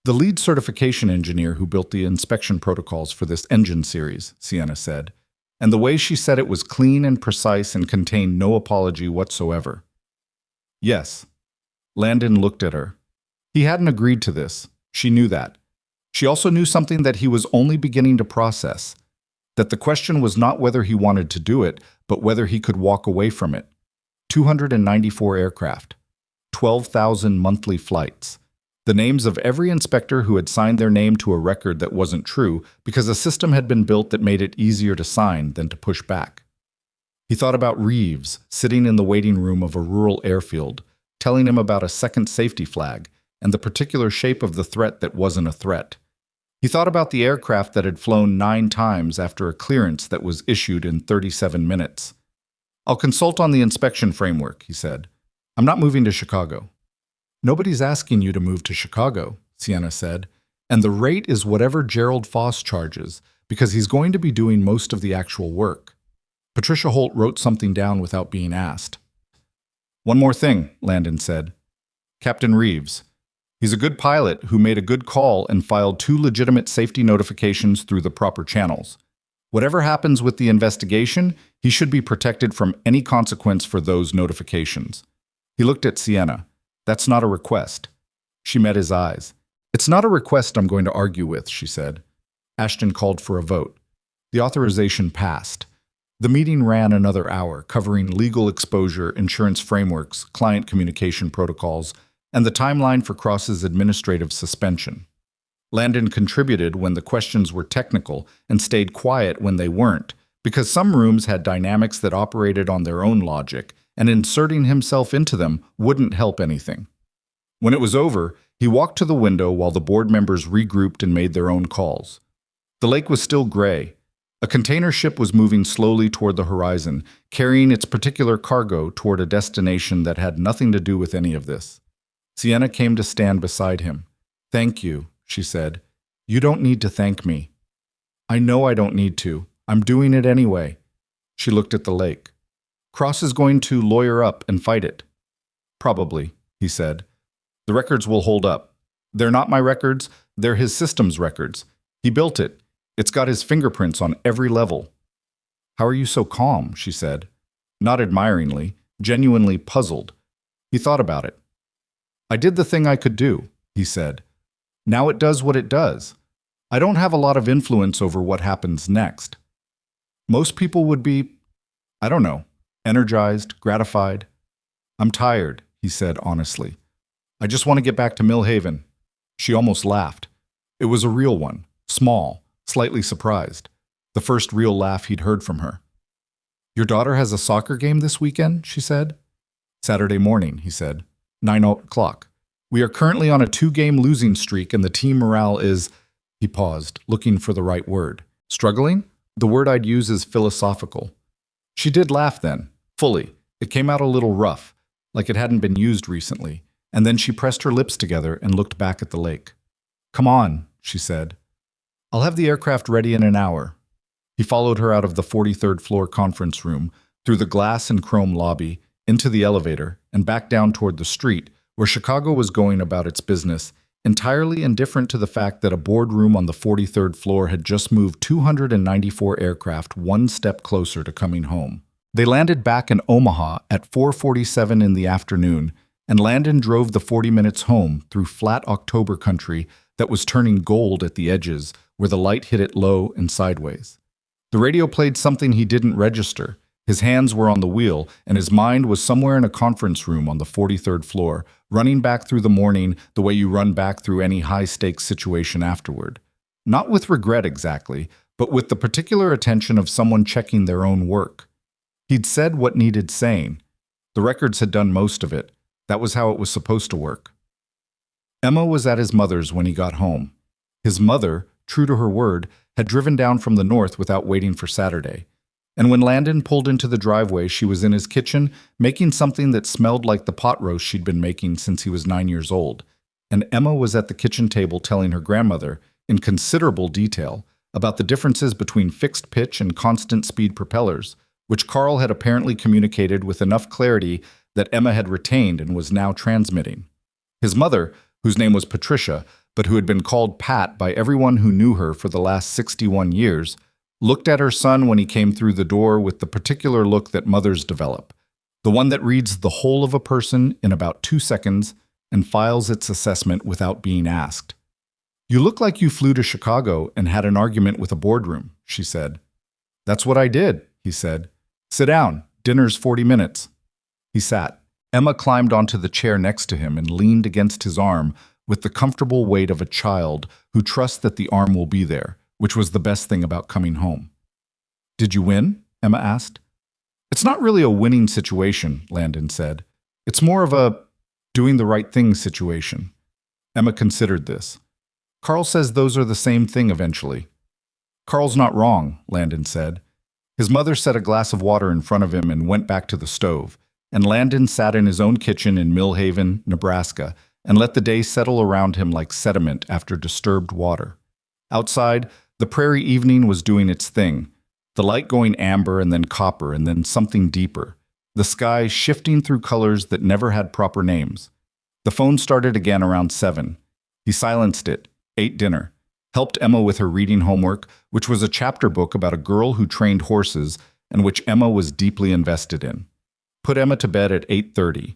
"The lead certification engineer who built the inspection protocols for this engine series," Sienna said. And the way she said it was clean and precise and contained no apology whatsoever. "Yes." Landon looked at her. He hadn't agreed to this. She knew that. She also knew something that he was only beginning to process, that the question was not whether he wanted to do it, but whether he could walk away from it. 294 aircraft, 12,000 monthly flights, the names of every inspector who had signed their name to a record that wasn't true because a system had been built that made it easier to sign than to push back. He thought about Reeves sitting in the waiting room of a rural airfield, telling him about a second safety flag and the particular shape of the threat that wasn't a threat. He thought about the aircraft that had flown 9 times after a clearance that was issued in 37 minutes. "I'll consult on the inspection framework," he said. "I'm not moving to Chicago." "Nobody's asking you to move to Chicago," Sienna said, "and the rate is whatever Gerald Foss charges, because he's going to be doing most of the actual work." Patricia Holt wrote something down without being asked. "One more thing," Landon said. "Captain Reeves. He's a good pilot who made a good call and filed 2 legitimate safety notifications through the proper channels. Whatever happens with the investigation, he should be protected from any consequence for those notifications." He looked at Sienna. "That's not a request." She met his eyes. "It's not a request I'm going to argue with," she said. Ashton called for a vote. The authorization passed. The meeting ran another hour, covering legal exposure, insurance frameworks, client communication protocols, and the timeline for Cross's administrative suspension. Landon contributed when the questions were technical and stayed quiet when they weren't, because some rooms had dynamics that operated on their own logic, and inserting himself into them wouldn't help anything. When it was over, he walked to the window while the board members regrouped and made their own calls. The lake was still gray. A container ship was moving slowly toward the horizon, carrying its particular cargo toward a destination that had nothing to do with any of this. Sienna came to stand beside him. "Thank you," she said. "You don't need to thank me." "I know I don't need to. I'm doing it anyway." She looked at the lake. "Cross is going to lawyer up and fight it." "Probably," he said. "The records will hold up. They're not my records, they're his system's records. He built it. It's got his fingerprints on every level." "How are you so calm?" she said. Not admiringly, genuinely puzzled. He thought about it. "I did the thing I could do," he said. "Now it does what it does. I don't have a lot of influence over what happens next. Most people would be, I don't know, energized, gratified. I'm tired," he said honestly. "I just want to get back to Millhaven." She almost laughed. It was a real one, small, slightly surprised. The first real laugh he'd heard from her. "Your daughter has a soccer game this weekend?" she said. "Saturday morning," he said. 9 o'clock. "We are currently on a 2-game losing streak and the team morale is—" He paused, looking for the right word. "Struggling? The word I'd use is philosophical." She did laugh then, fully. It came out a little rough, like it hadn't been used recently, and then she pressed her lips together and looked back at the lake. "Come on," she said. "I'll have the aircraft ready in an hour." He followed her out of the 43rd floor conference room, through the glass and chrome lobby, into the elevator, and back down toward the street, where Chicago was going about its business, entirely indifferent to the fact that a boardroom on the 43rd floor had just moved 294 aircraft one step closer to coming home. They landed back in Omaha at 4:47 in the afternoon, and Landon drove the 40 minutes home through flat October country that was turning gold at the edges, where the light hit it low and sideways. The radio played something he didn't register. His hands were on the wheel, and his mind was somewhere in a conference room on the 43rd floor, running back through the morning the way you run back through any high-stakes situation afterward. Not with regret exactly, but with the particular attention of someone checking their own work. He'd said what needed saying. The records had done most of it. That was how it was supposed to work. Emma was at his mother's when he got home. His mother, true to her word, had driven down from the north without waiting for Saturday. And when Landon pulled into the driveway, she was in his kitchen, making something that smelled like the pot roast she'd been making since he was 9 years old. And Emma was at the kitchen table telling her grandmother, in considerable detail, about the differences between fixed pitch and constant speed propellers, which Carl had apparently communicated with enough clarity that Emma had retained and was now transmitting. His mother, whose name was Patricia, but who had been called Pat by everyone who knew her for the last 61 years, looked at her son when he came through the door with the particular look that mothers develop, the one that reads the whole of a person in about 2 seconds and files its assessment without being asked. "You look like you flew to Chicago and had an argument with a boardroom," she said. "That's what I did," he said. "Sit down. Dinner's 40 minutes. He sat. Emma climbed onto the chair next to him and leaned against his arm with the comfortable weight of a child who trusts that the arm will be there, which was the best thing about coming home. "Did you win?" Emma asked. "It's not really a winning situation," Landon said. "It's more of a doing the right thing situation." Emma considered this. "Carl says those are the same thing eventually." "Carl's not wrong," Landon said. His mother set a glass of water in front of him and went back to the stove, and Landon sat in his own kitchen in Millhaven, Nebraska, and let the day settle around him like sediment after disturbed water. Outside, the prairie evening was doing its thing, the light going amber and then copper and then something deeper, the sky shifting through colors that never had proper names. The phone started again around 7. He silenced it, ate dinner, helped Emma with her reading homework, which was a chapter book about a girl who trained horses and which Emma was deeply invested in. Put Emma to bed at 8:30.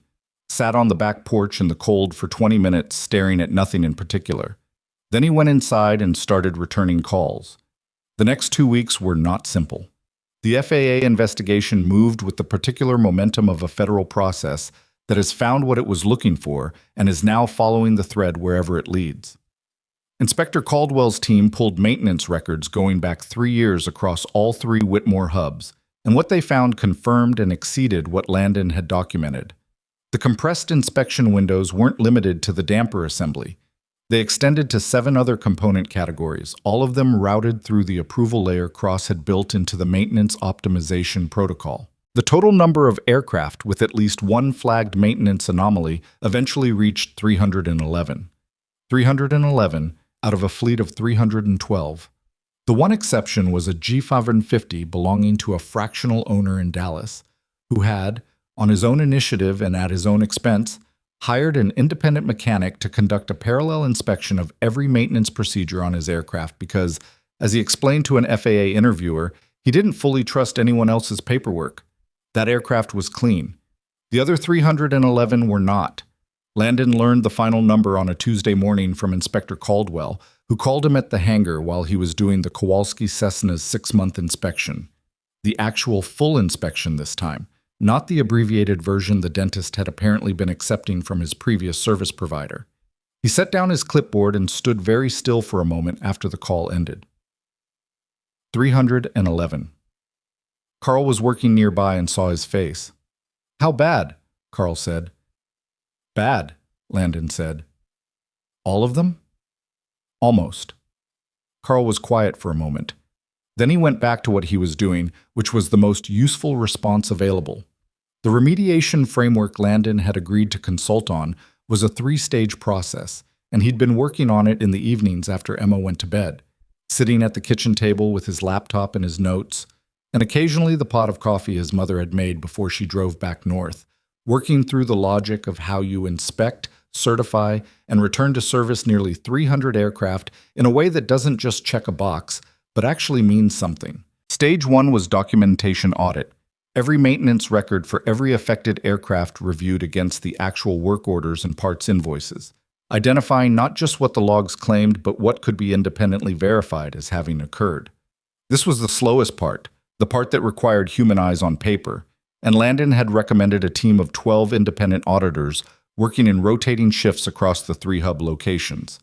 Sat on the back porch in the cold for 20 minutes staring at nothing in particular. Then he went inside and started returning calls. The next 2 weeks were not simple. The FAA investigation moved with the particular momentum of a federal process that has found what it was looking for and is now following the thread wherever it leads. Inspector Caldwell's team pulled maintenance records going back 3 years across all 3 Whitmore hubs, and what they found confirmed and exceeded what Landon had documented. The compressed inspection windows weren't limited to the damper assembly. They extended to 7 other component categories, all of them routed through the approval layer Cross had built into the maintenance optimization protocol. The total number of aircraft with at least one flagged maintenance anomaly eventually reached 311. 311 out of a fleet of 312. The one exception was a G550 belonging to a fractional owner in Dallas, who had, on his own initiative and at his own expense, hired an independent mechanic to conduct a parallel inspection of every maintenance procedure on his aircraft because, as he explained to an FAA interviewer, he didn't fully trust anyone else's paperwork. That aircraft was clean. The other 311 were not. Landon learned the final number on a Tuesday morning from Inspector Caldwell, who called him at the hangar while he was doing the Kowalski Cessna's 6-month inspection. The actual full inspection this time, not the abbreviated version the dentist had apparently been accepting from his previous service provider. He set down his clipboard and stood very still for a moment after the call ended. 311. Carl was working nearby and saw his face. "How bad?" Carl said. "Bad," Landon said. "All of them?" "Almost." Carl was quiet for a moment. Then he went back to what he was doing, which was the most useful response available. The remediation framework Landon had agreed to consult on was a 3-stage process, and he'd been working on it in the evenings after Emma went to bed, sitting at the kitchen table with his laptop and his notes, and occasionally the pot of coffee his mother had made before she drove back north, working through the logic of how you inspect, certify, and return to service nearly 300 aircraft in a way that doesn't just check a box, but actually means something. Stage 1 was documentation audit. Every maintenance record for every affected aircraft reviewed against the actual work orders and parts invoices, identifying not just what the logs claimed, but what could be independently verified as having occurred. This was the slowest part, the part that required human eyes on paper, and Landon had recommended a team of 12 independent auditors working in rotating shifts across the 3 hub locations.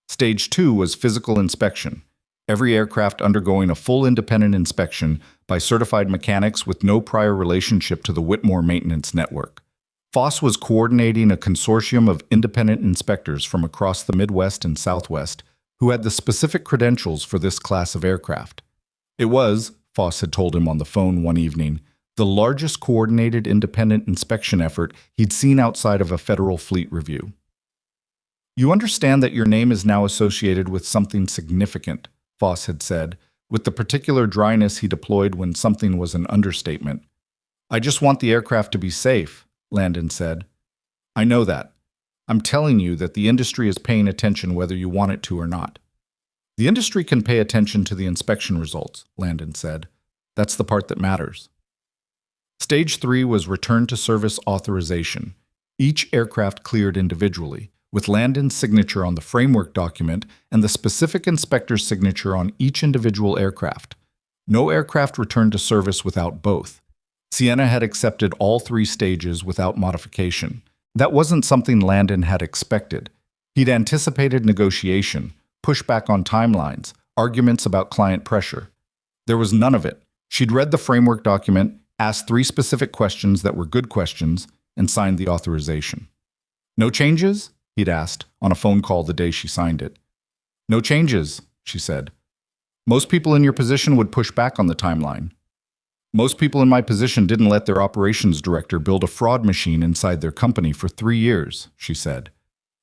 Stage 2 was physical inspection. Every aircraft undergoing a full independent inspection by certified mechanics with no prior relationship to the Whitmore maintenance network. Foss was coordinating a consortium of independent inspectors from across the Midwest and Southwest who had the specific credentials for this class of aircraft. It was, Foss had told him on the phone one evening, the largest coordinated independent inspection effort he'd seen outside of a federal fleet review. "You understand that your name is now associated with something significant," Foss had said, with the particular dryness he deployed when something was an understatement. "I just want the aircraft to be safe," Landon said. "I know that. I'm telling you that the industry is paying attention whether you want it to or not." "The industry can pay attention to the inspection results," Landon said. "That's the part that matters." Stage 3 was return to service authorization. Each aircraft cleared individually, with Landon's signature on the framework document and the specific inspector's signature on each individual aircraft. No aircraft returned to service without both. Sienna had accepted all 3 stages without modification. That wasn't something Landon had expected. He'd anticipated negotiation, pushback on timelines, arguments about client pressure. There was none of it. She'd read the framework document, asked 3 specific questions that were good questions, and signed the authorization. "No changes?" he'd asked on a phone call the day she signed it. "No changes," she said. "Most people in your position would push back on the timeline." "Most people in my position didn't let their operations director build a fraud machine inside their company for 3 years, she said.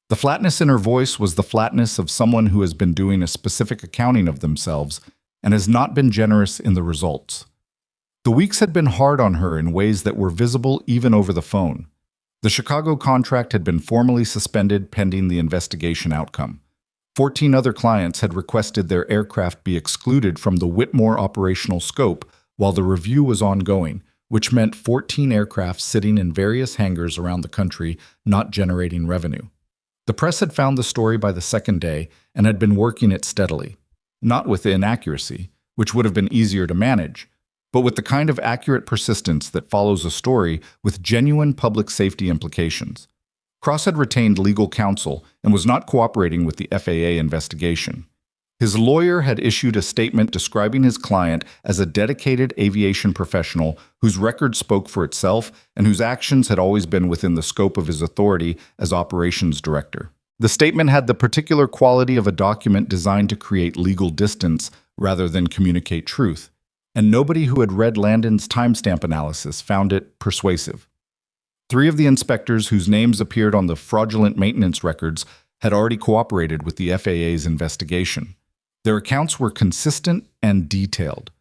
The flatness in her voice was the flatness of someone who has been doing a specific accounting of themselves and has not been generous in the results. The weeks had been hard on her in ways that were visible even over the phone. The Chicago contract had been formally suspended pending the investigation outcome. 14 other clients had requested their aircraft be excluded from the Whitmore operational scope while the review was ongoing, which meant 14 aircraft sitting in various hangars around the country not generating revenue. The press had found the story by the second day and had been working it steadily, not with inaccuracy, which would have been easier to manage, but with the kind of accurate persistence that follows a story with genuine public safety implications. Cross had retained legal counsel and was not cooperating with the FAA investigation. His lawyer had issued a statement describing his client as a dedicated aviation professional whose record spoke for itself and whose actions had always been within the scope of his authority as operations director. The statement had the particular quality of a document designed to create legal distance rather than communicate truth, and nobody who had read Landon's timestamp analysis found it persuasive. 3 of the inspectors whose names appeared on the fraudulent maintenance records had already cooperated with the FAA's investigation. Their accounts were consistent and detailed.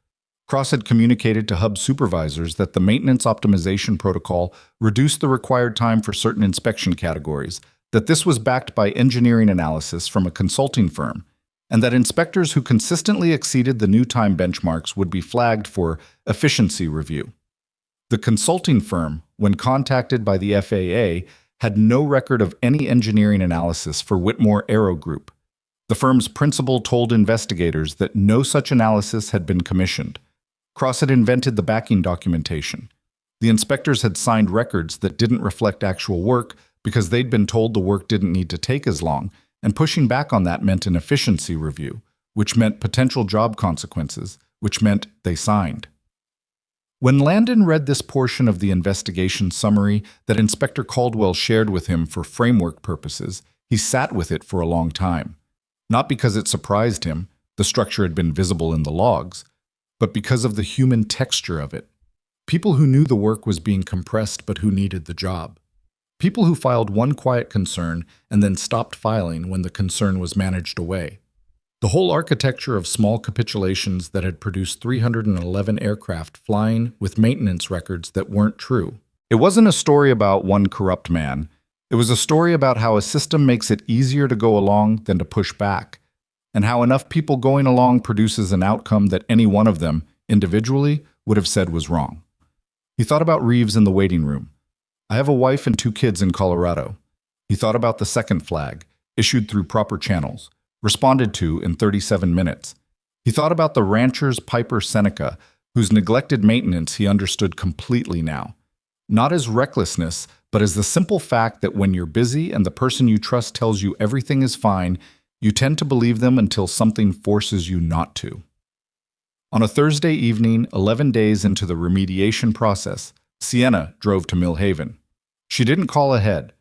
Cross had communicated to hub supervisors that the maintenance optimization protocol reduced the required time for certain inspection categories, that this was backed by engineering analysis from a consulting firm, and that inspectors who consistently exceeded the new time benchmarks would be flagged for efficiency review. The consulting firm, when contacted by the FAA, had no record of any engineering analysis for Whitmore Aero Group. The firm's principal told investigators that no such analysis had been commissioned. Cross had invented the backing documentation. The inspectors had signed records that didn't reflect actual work because they'd been told the work didn't need to take as long, and pushing back on that meant an efficiency review, which meant potential job consequences, which meant they signed. When Landon read this portion of the investigation summary that Inspector Caldwell shared with him for framework purposes, he sat with it for a long time. Not because it surprised him, the structure had been visible in the logs, but because of the human texture of it. People who knew the work was being compressed but who needed the job. People who filed one quiet concern and then stopped filing when the concern was managed away. The whole architecture of small capitulations that had produced 311 aircraft flying with maintenance records that weren't true. It wasn't a story about one corrupt man. It was a story about how a system makes it easier to go along than to push back, and how enough people going along produces an outcome that any one of them, individually, would have said was wrong. He thought about Reeves in the waiting room. I have a wife and 2 kids in Colorado. He thought about the second flag, issued through proper channels, responded to in 37 minutes. He thought about the rancher's Piper Seneca, whose neglected maintenance he understood completely now. Not as recklessness, but as the simple fact that when you're busy and the person you trust tells you everything is fine, you tend to believe them until something forces you not to. On a Thursday evening, 11 days into the remediation process, Sienna drove to Millhaven. She didn't call ahead.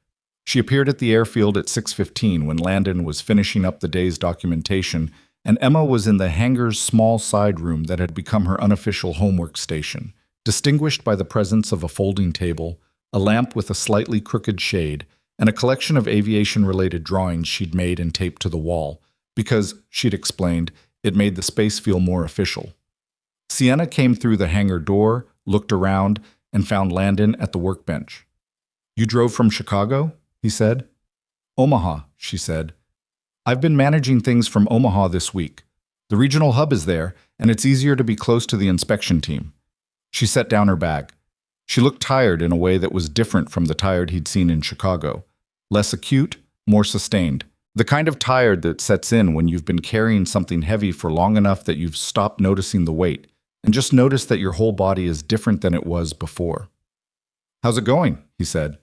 She appeared at the airfield at 6:15 when Landon was finishing up the day's documentation, and Emma was in the hangar's small side room that had become her unofficial homework station, distinguished by the presence of a folding table, a lamp with a slightly crooked shade, and a collection of aviation-related drawings she'd made and taped to the wall, because, she'd explained, it made the space feel more official. Sienna came through the hangar door, looked around, and found Landon at the workbench. "You drove from Chicago?" he said. "Omaha," she said. "I've been managing things from Omaha this week. The regional hub is there, and it's easier to be close to the inspection team." She set down her bag. She looked tired in a way that was different from the tired he'd seen in Chicago. Less acute, more sustained. The kind of tired that sets in when you've been carrying something heavy for long enough that you've stopped noticing the weight, and just noticed that your whole body is different than it was before. "How's it going?" he said,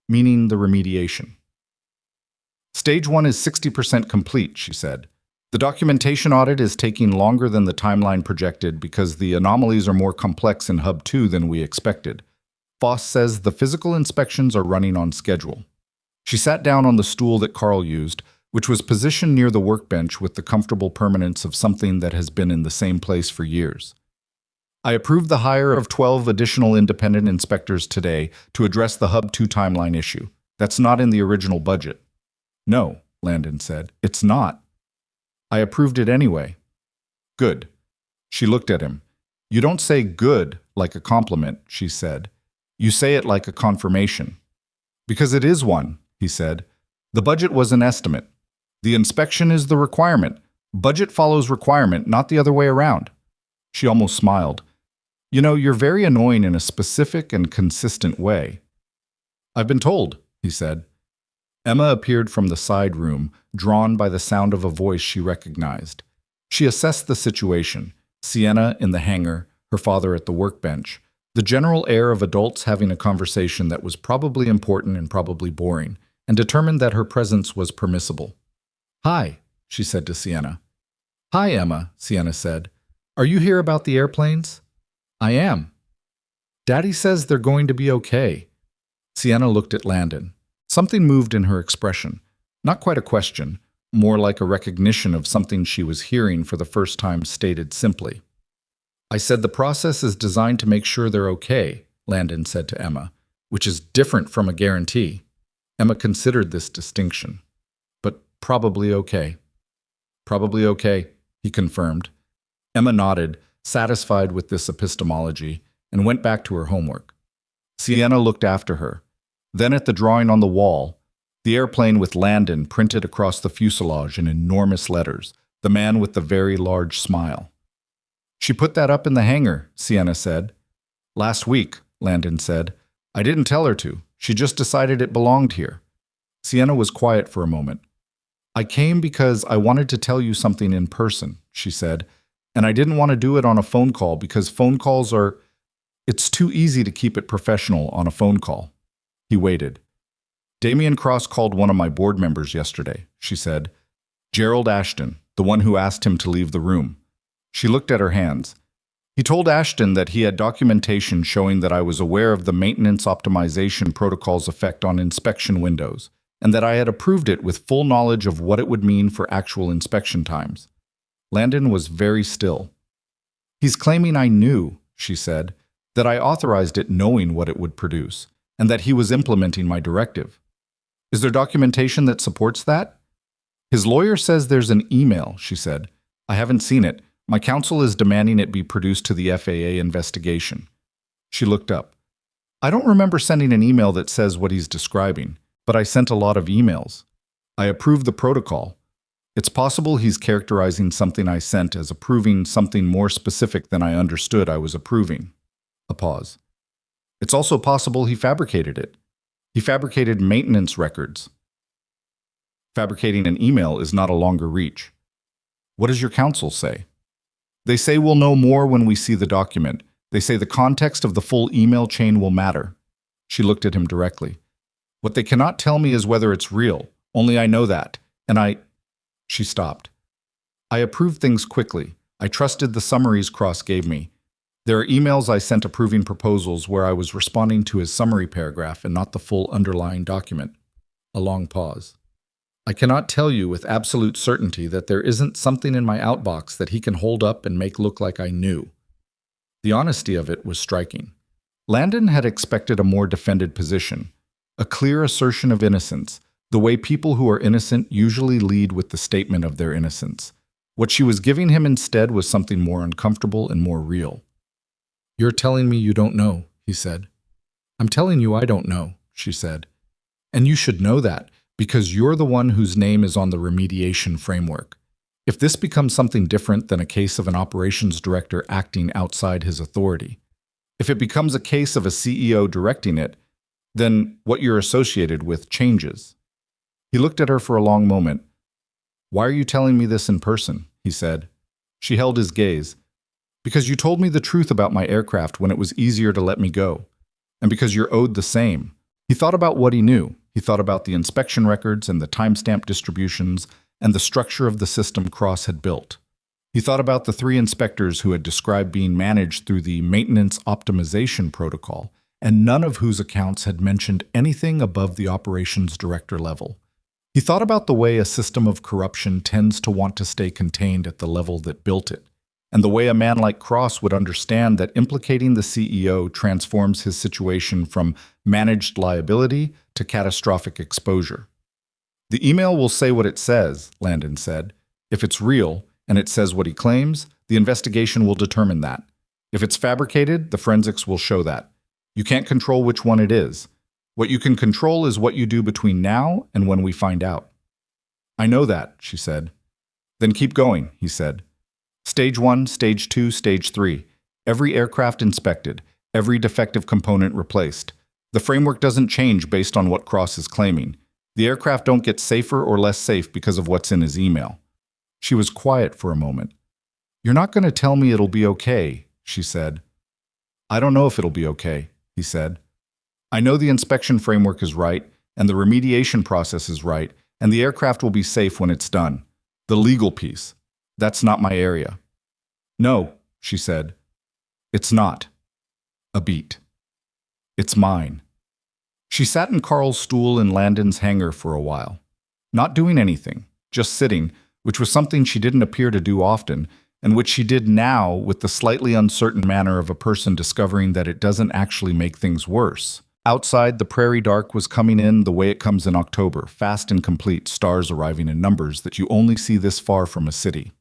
meaning the remediation. "Stage 1 is 60% complete," she said. "The documentation audit is taking longer than the timeline projected because the anomalies are more complex in Hub 2 than we expected. Foss says the physical inspections are running on schedule." She sat down on the stool that Carl used, which was positioned near the workbench with the comfortable permanence of something that has been in the same place for years. "I approved the hire of 12 additional independent inspectors today to address the Hub 2 timeline issue. That's not in the original budget." "No," Landon said, "it's not." "I approved it anyway." "Good." She looked at him. "You don't say good like a compliment," she said. "You say it like a confirmation." "Because it is one," he said. "The budget was an estimate. The inspection is the requirement. Budget follows requirement, not the other way around." She almost smiled. "You know, you're very annoying in a specific and consistent way." "I've been told," he said. Emma appeared from the side room, drawn by the sound of a voice she recognized. She assessed the situation, Sienna in the hangar, her father at the workbench, the general air of adults having a conversation that was probably important and probably boring, and determined that her presence was permissible. "Hi," she said to Sienna. "Hi, Emma," Sienna said. "Are you here about the airplanes?" "I am." "Daddy says they're going to be okay." Sienna looked at Landon. Something moved in her expression. Not quite a question, more like a recognition of something she was hearing for the first time stated simply. "I said the process is designed to make sure they're okay," Landon said to Emma, "which is different from a guarantee." Emma considered this distinction. "But probably okay." "Probably okay," he confirmed. Emma nodded, satisfied with this epistemology, and went back to her homework. Sienna looked after her. Then at the drawing on the wall, the airplane with Landon printed across the fuselage in enormous letters, the man with the very large smile. "She put that up in the hangar," Sienna said. "Last week," Landon said. "I didn't tell her to. She just decided it belonged here." Sienna was quiet for a moment. "I came because I wanted to tell you something in person," she said, "and I didn't want to do it on a phone call because phone calls are... It's too easy to keep it professional on a phone call." He waited. "Damien Cross called one of my board members yesterday," she said. "Gerald Ashton, the one who asked him to leave the room." She looked at her hands. "He told Ashton that he had documentation showing that I was aware of the maintenance optimization protocol's effect on inspection windows, and that I had approved it with full knowledge of what it would mean for actual inspection times." Landon was very still. "He's claiming I knew," she said, "that I authorized it knowing what it would produce, and that he was implementing my directive. Is there documentation that supports that?" "His lawyer says there's an email," she said. "I haven't seen it. My counsel is demanding it be produced to the FAA investigation." She looked up. "I don't remember sending an email that says what he's describing, but I sent a lot of emails. I approved the protocol. It's possible he's characterizing something I sent as approving something more specific than I understood I was approving." A pause. "It's also possible he fabricated it. He fabricated maintenance records." Fabricating an email is not a longer reach. "What does your counsel say?" "They say we'll know more when we see the document. They say the context of the full email chain will matter." She looked at him directly. "What they cannot tell me is whether it's real. Only I know that. And I..." She stopped. "I approved things quickly. I trusted the summaries Cross gave me. There are emails I sent approving proposals where I was responding to his summary paragraph and not the full underlying document." A long pause. "I cannot tell you with absolute certainty that there isn't something in my outbox that he can hold up and make look like I knew." The honesty of it was striking. Landon had expected a more defended position, a clear assertion of innocence, the way people who are innocent usually lead with the statement of their innocence. What she was giving him instead was something more uncomfortable and more real. "You're telling me you don't know," he said. "I'm telling you I don't know," she said. "And you should know that, because you're the one whose name is on the remediation framework. If this becomes something different than a case of an operations director acting outside his authority, if it becomes a case of a CEO directing it, then what you're associated with changes." He looked at her for a long moment. "Why are you telling me this in person?" he said. She held his gaze. "Because you told me the truth about my aircraft when it was easier to let me go. And because you're owed the same." He thought about what he knew. He thought about the inspection records and the timestamp distributions and the structure of the system Cross had built. He thought about the 3 inspectors who had described being managed through the maintenance optimization protocol, and none of whose accounts had mentioned anything above the operations director level. He thought about the way a system of corruption tends to want to stay contained at the level that built it, and the way a man like Cross would understand that implicating the CEO transforms his situation from managed liability to catastrophic exposure. "The email will say what it says," Landon said. "If it's real, and it says what he claims, the investigation will determine that. If it's fabricated, the forensics will show that. You can't control which one it is. What you can control is what you do between now and when we find out." "I know that," she said. "Then keep going," he said. "Stage 1, Stage 2, Stage 3. Every aircraft inspected, every defective component replaced. The framework doesn't change based on what Cross is claiming. The aircraft don't get safer or less safe because of what's in his email." She was quiet for a moment. "You're not going to tell me it'll be okay," she said. I don't know if it'll be okay, he said. I know the inspection framework is right, and the remediation process is right, and the aircraft will be safe when it's done. The legal piece. That's not my area. No, she said. It's not. A beat. It's mine. She sat in Carl's stool in Landon's hangar for a while, not doing anything, just sitting, which was something she didn't appear to do often, and which she did now with the slightly uncertain manner of a person discovering that it doesn't actually make things worse. Outside, the prairie dark was coming in the way it comes in October, fast and complete, stars arriving in numbers that you only see this far from a city.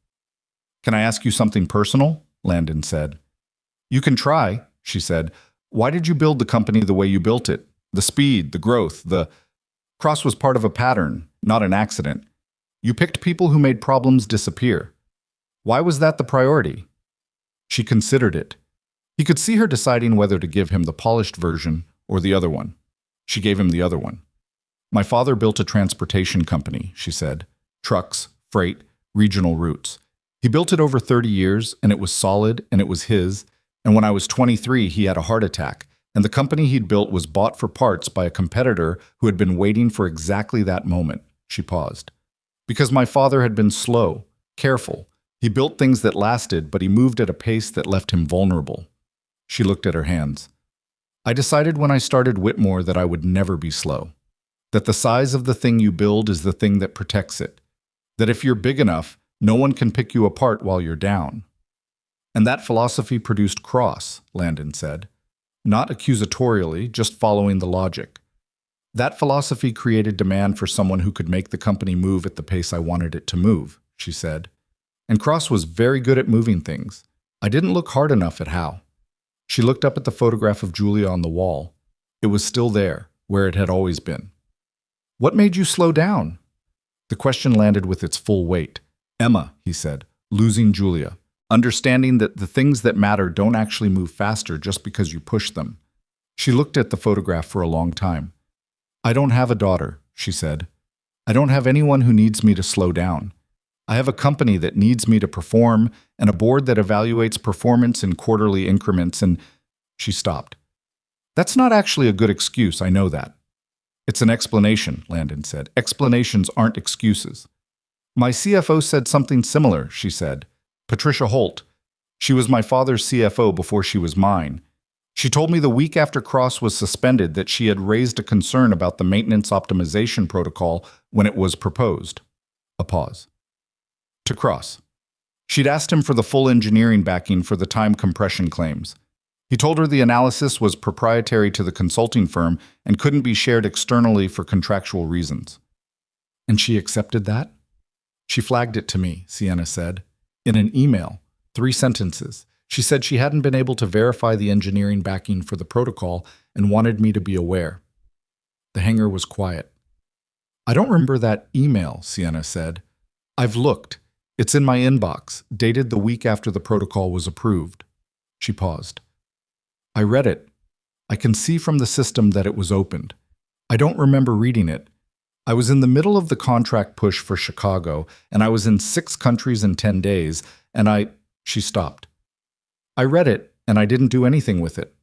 Can I ask you something personal? Landon said. You can try, she said. Why did you build the company the way you built it? The speed, the growth, the... Cross was part of a pattern, not an accident. You picked people who made problems disappear. Why was that the priority? She considered it. He could see her deciding whether to give him the polished version or the other one. She gave him the other one. My father built a transportation company, she said. Trucks, freight, regional routes. He built it over 30 years, and it was solid, and it was his. And when I was 23, he had a heart attack, and the company he'd built was bought for parts by a competitor who had been waiting for exactly that moment. She paused. Because my father had been slow, careful. He built things that lasted, but he moved at a pace that left him vulnerable. She looked at her hands. I decided when I started Whitmore that I would never be slow. That the size of the thing you build is the thing that protects it. That if you're big enough, no one can pick you apart while you're down. And that philosophy produced Cross, Landon said. Not accusatorially, just following the logic. That philosophy created demand for someone who could make the company move at the pace I wanted it to move, she said. And Cross was very good at moving things. I didn't look hard enough at how. She looked up at the photograph of Julia on the wall. It was still there, where it had always been. What made you slow down? The question landed with its full weight. Emma, he said, losing Julia. Understanding that the things that matter don't actually move faster just because you push them. She looked at the photograph for a long time. I don't have a daughter, she said. I don't have anyone who needs me to slow down. I have a company that needs me to perform and a board that evaluates performance in quarterly increments, and she stopped. That's not actually a good excuse, I know that. It's an explanation, Landon said. Explanations aren't excuses. My CFO said something similar, she said. Patricia Holt. She was my father's CFO before she was mine. She told me the week after Cross was suspended that she had raised a concern about the maintenance optimization protocol when it was proposed. A pause. To Cross. She'd asked him for the full engineering backing for the time compression claims. He told her the analysis was proprietary to the consulting firm and couldn't be shared externally for contractual reasons. And she accepted that? She flagged it to me, Sienna said. In an email, 3 sentences. She said she hadn't been able to verify the engineering backing for the protocol and wanted me to be aware. The hangar was quiet. I don't remember that email, Sienna said. I've looked. It's in my inbox, dated the week after the protocol was approved. She paused. I read it. I can see from the system that it was opened. I don't remember reading it. I was in the middle of the contract push for Chicago, and I was in 6 countries in 10 days, and She stopped. I read it, and I didn't do anything with it.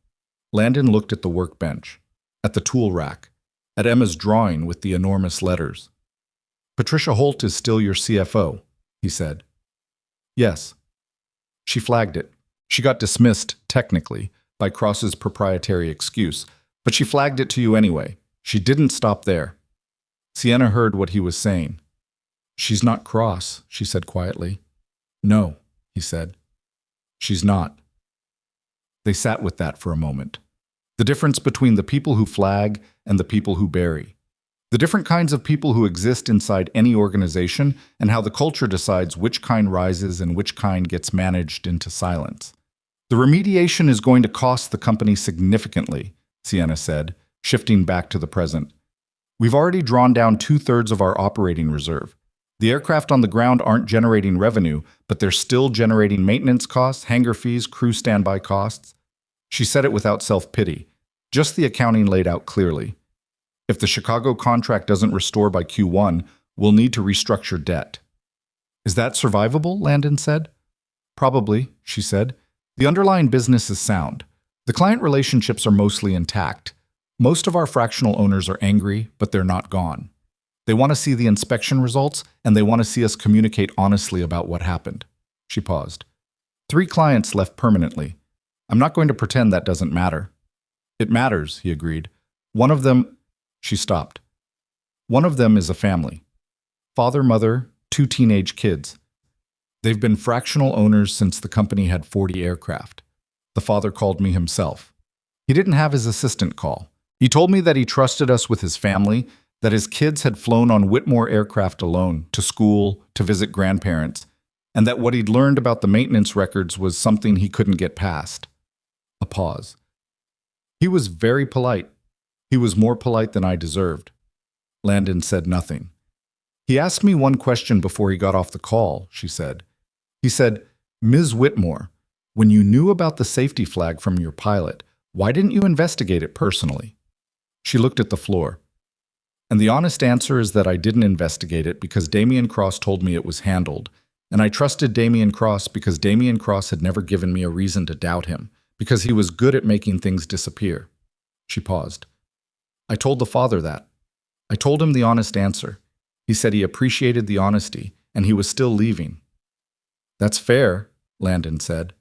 Landon looked at the workbench, at the tool rack, at Emma's drawing with the enormous letters. Patricia Holt is still your CFO, he said. Yes. She flagged it. She got dismissed, technically, by Cross's proprietary excuse, but she flagged it to you anyway. She didn't stop there. Sienna heard what he was saying. She's not Cross, she said quietly. No, he said. She's not. They sat with that for a moment. The difference between the people who flag and the people who bury. The different kinds of people who exist inside any organization and how the culture decides which kind rises and which kind gets managed into silence. The remediation is going to cost the company significantly, Sienna said, shifting back to the present. We've already drawn down 2/3 of our operating reserve. The aircraft on the ground aren't generating revenue, but they're still generating maintenance costs, hangar fees, crew standby costs. She said it without self-pity, just the accounting laid out clearly. If the Chicago contract doesn't restore by Q1, we'll need to restructure debt. Is that survivable? Landon said. Probably, she said. The underlying business is sound. The client relationships are mostly intact. Most of our fractional owners are angry, but they're not gone. They want to see the inspection results, and they want to see us communicate honestly about what happened. She paused. 3 clients left permanently. I'm not going to pretend that doesn't matter. It matters, he agreed. One of them... She stopped. One of them is a family. Father, mother, 2 teenage kids. They've been fractional owners since the company had 40 aircraft. The father called me himself. He didn't have his assistant call. He told me that he trusted us with his family, that his kids had flown on Whitmore aircraft alone, to school, to visit grandparents, and that what he'd learned about the maintenance records was something he couldn't get past. A pause. He was very polite. He was more polite than I deserved. Landon said nothing. He asked me one question before he got off the call, she said. He said, Ms. Whitmore, when you knew about the safety flag from your pilot, why didn't you investigate it personally? She looked at the floor. And the honest answer is that I didn't investigate it because Damian Cross told me it was handled, and I trusted Damian Cross because Damian Cross had never given me a reason to doubt him, because he was good at making things disappear. She paused. I told the father that. I told him the honest answer. He said he appreciated the honesty, and he was still leaving. That's fair, Landon said.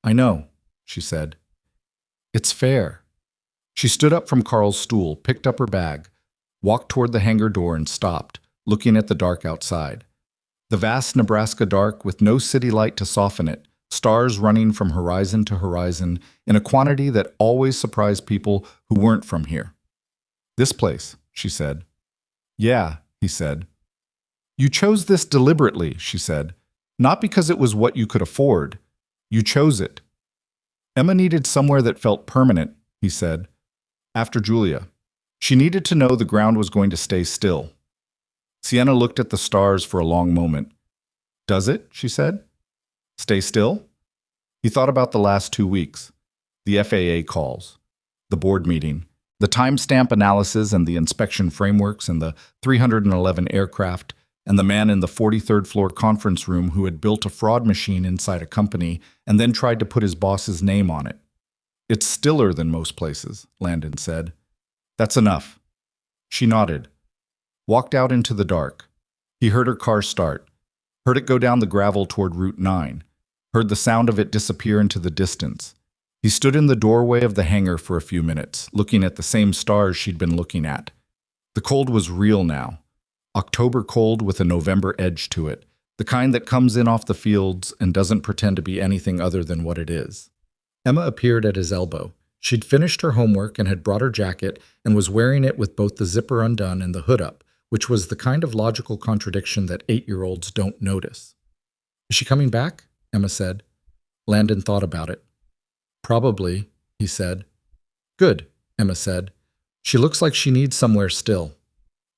I know, she said. It's fair. She stood up from Carl's stool, picked up her bag, walked toward the hangar door and stopped, looking at the dark outside. The vast Nebraska dark with no city light to soften it, stars running from horizon to horizon in a quantity that always surprised people who weren't from here. This place, she said. Yeah, he said. You chose this deliberately, she said, not because it was what you could afford. You chose it. Emma needed somewhere that felt permanent, he said. After Julia. She needed to know the ground was going to stay still. Sienna looked at the stars for a long moment. Does it? She said. Stay still? He thought about the last 2 weeks. The FAA calls. The board meeting. The timestamp analysis and the inspection frameworks and the 311 aircraft and the man in the 43rd floor conference room who had built a fraud machine inside a company and then tried to put his boss's name on it. It's stiller than most places, Landon said. That's enough. She nodded. Walked out into the dark. He heard her car start. Heard it go down the gravel toward Route 9. Heard the sound of it disappear into the distance. He stood in the doorway of the hangar for a few minutes, looking at the same stars she'd been looking at. The cold was real now. October cold with a November edge to it, the kind that comes in off the fields and doesn't pretend to be anything other than what it is. Emma appeared at his elbow. She'd finished her homework and had brought her jacket and was wearing it with both the zipper undone and the hood up, which was the kind of logical contradiction that 8-year-olds don't notice. Is she coming back? Emma said. Landon thought about it. Probably, he said. Good, Emma said. She looks like she needs somewhere still.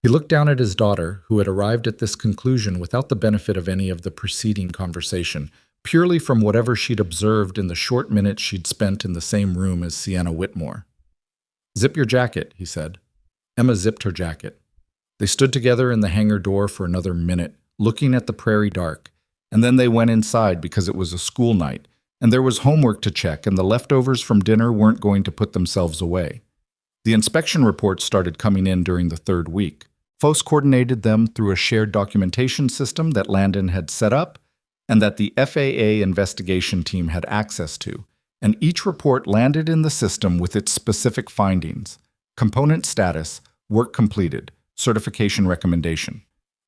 He looked down at his daughter, who had arrived at this conclusion without the benefit of any of the preceding conversation, purely from whatever she'd observed in the short minutes she'd spent in the same room as Sienna Whitmore. Zip your jacket, he said. Emma zipped her jacket. They stood together in the hangar door for another minute, looking at the prairie dark, and then they went inside because it was a school night, and there was homework to check, and the leftovers from dinner weren't going to put themselves away. The inspection reports started coming in during the 3rd week. FOS coordinated them through a shared documentation system that Landon had set up and that the FAA investigation team had access to, and each report landed in the system with its specific findings: component status, work completed, certification recommendation.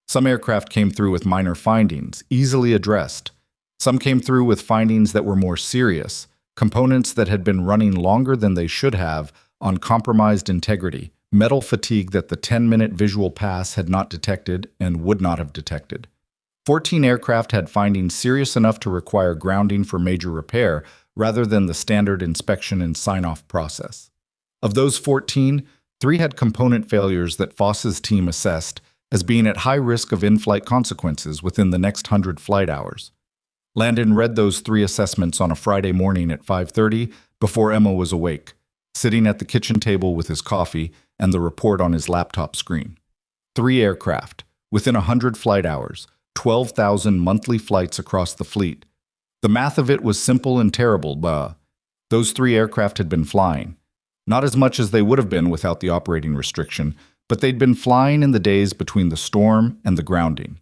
Some aircraft came through with minor findings, easily addressed. Some came through with findings that were more serious, components that had been running longer than they should have on compromised integrity, metal fatigue that the 10-minute visual pass had not detected and would not have detected. 14 aircraft had findings serious enough to require grounding for major repair rather than the standard inspection and sign-off process. Of those 14, 3 had component failures that FOS's team assessed as being at high risk of in-flight consequences within the next 100 flight hours. Landon read those 3 assessments on a Friday morning at 5:30 before Emma was awake, sitting at the kitchen table with his coffee and the report on his laptop screen. 3 aircraft, within 100 flight hours, 12,000 monthly flights across the fleet. The math of it was simple and terrible, Those 3 aircraft had been flying. Not as much as they would have been without the operating restriction, but they'd been flying in the days between the storm and the grounding.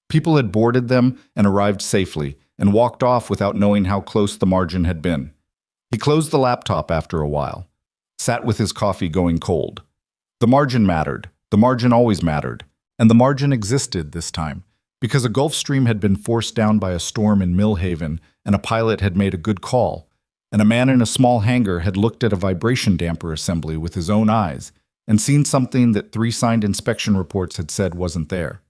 People had boarded them and arrived safely, and walked off without knowing how close the margin had been. He closed the laptop after a while, sat with his coffee going cold. The margin mattered. The margin always mattered. And the margin existed this time, because a Gulf Stream had been forced down by a storm in Millhaven, and a pilot had made a good call, and a man in a small hangar had looked at a vibration damper assembly with his own eyes and seen something that 3 signed inspection reports had said wasn't there.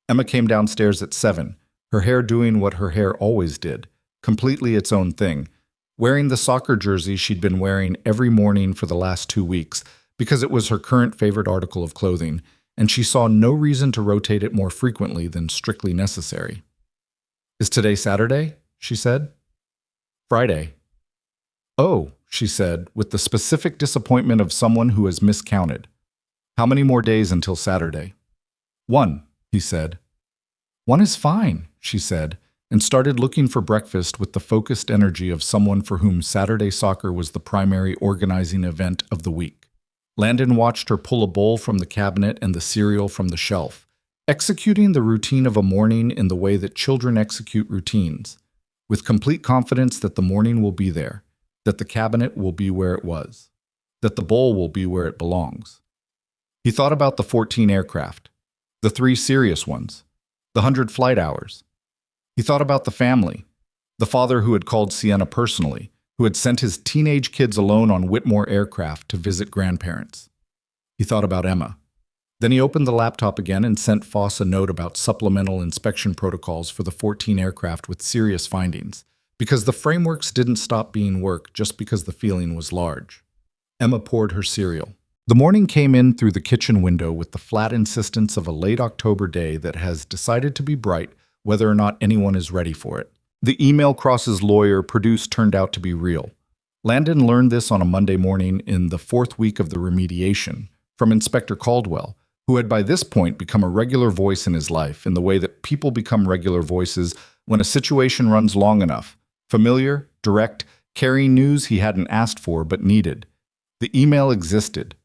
Emma came downstairs at 7, her hair doing what her hair always did, completely its own thing, wearing the soccer jersey she'd been wearing every morning for the last 2 weeks because it was her current favorite article of clothing, and she saw no reason to rotate it more frequently than strictly necessary. "Is today Saturday?" she said. "Friday." "Oh," she said, with the specific disappointment of someone who has miscounted. "How many more days until Saturday?" "1," he said. "1 is fine," she said, and started looking for breakfast with the focused energy of someone for whom Saturday soccer was the primary organizing event of the week. Landon watched her pull a bowl from the cabinet and the cereal from the shelf, executing the routine of a morning in the way that children execute routines, with complete confidence that the morning will be there, that the cabinet will be where it was, that the bowl will be where it belongs. He thought about the 14 aircraft, the 3 serious ones, the 100 flight hours. He thought about the family, the father who had called Sienna personally, who had sent his teenage kids alone on Whitmore aircraft to visit grandparents. He thought about Emma. Then he opened the laptop again and sent Foss a note about supplemental inspection protocols for the 14 aircraft with serious findings, because the frameworks didn't stop being work just because the feeling was large. Emma poured her cereal. The morning came in through the kitchen window with the flat insistence of a late October day that has decided to be bright whether or not anyone is ready for it. The email Cross's lawyer produced turned out to be real. Landon learned this on a Monday morning in the 4th week of the remediation from Inspector Caldwell, who had by this point become a regular voice in his life in the way that people become regular voices when a situation runs long enough, familiar, direct, carrying news he hadn't asked for but needed. The email existed.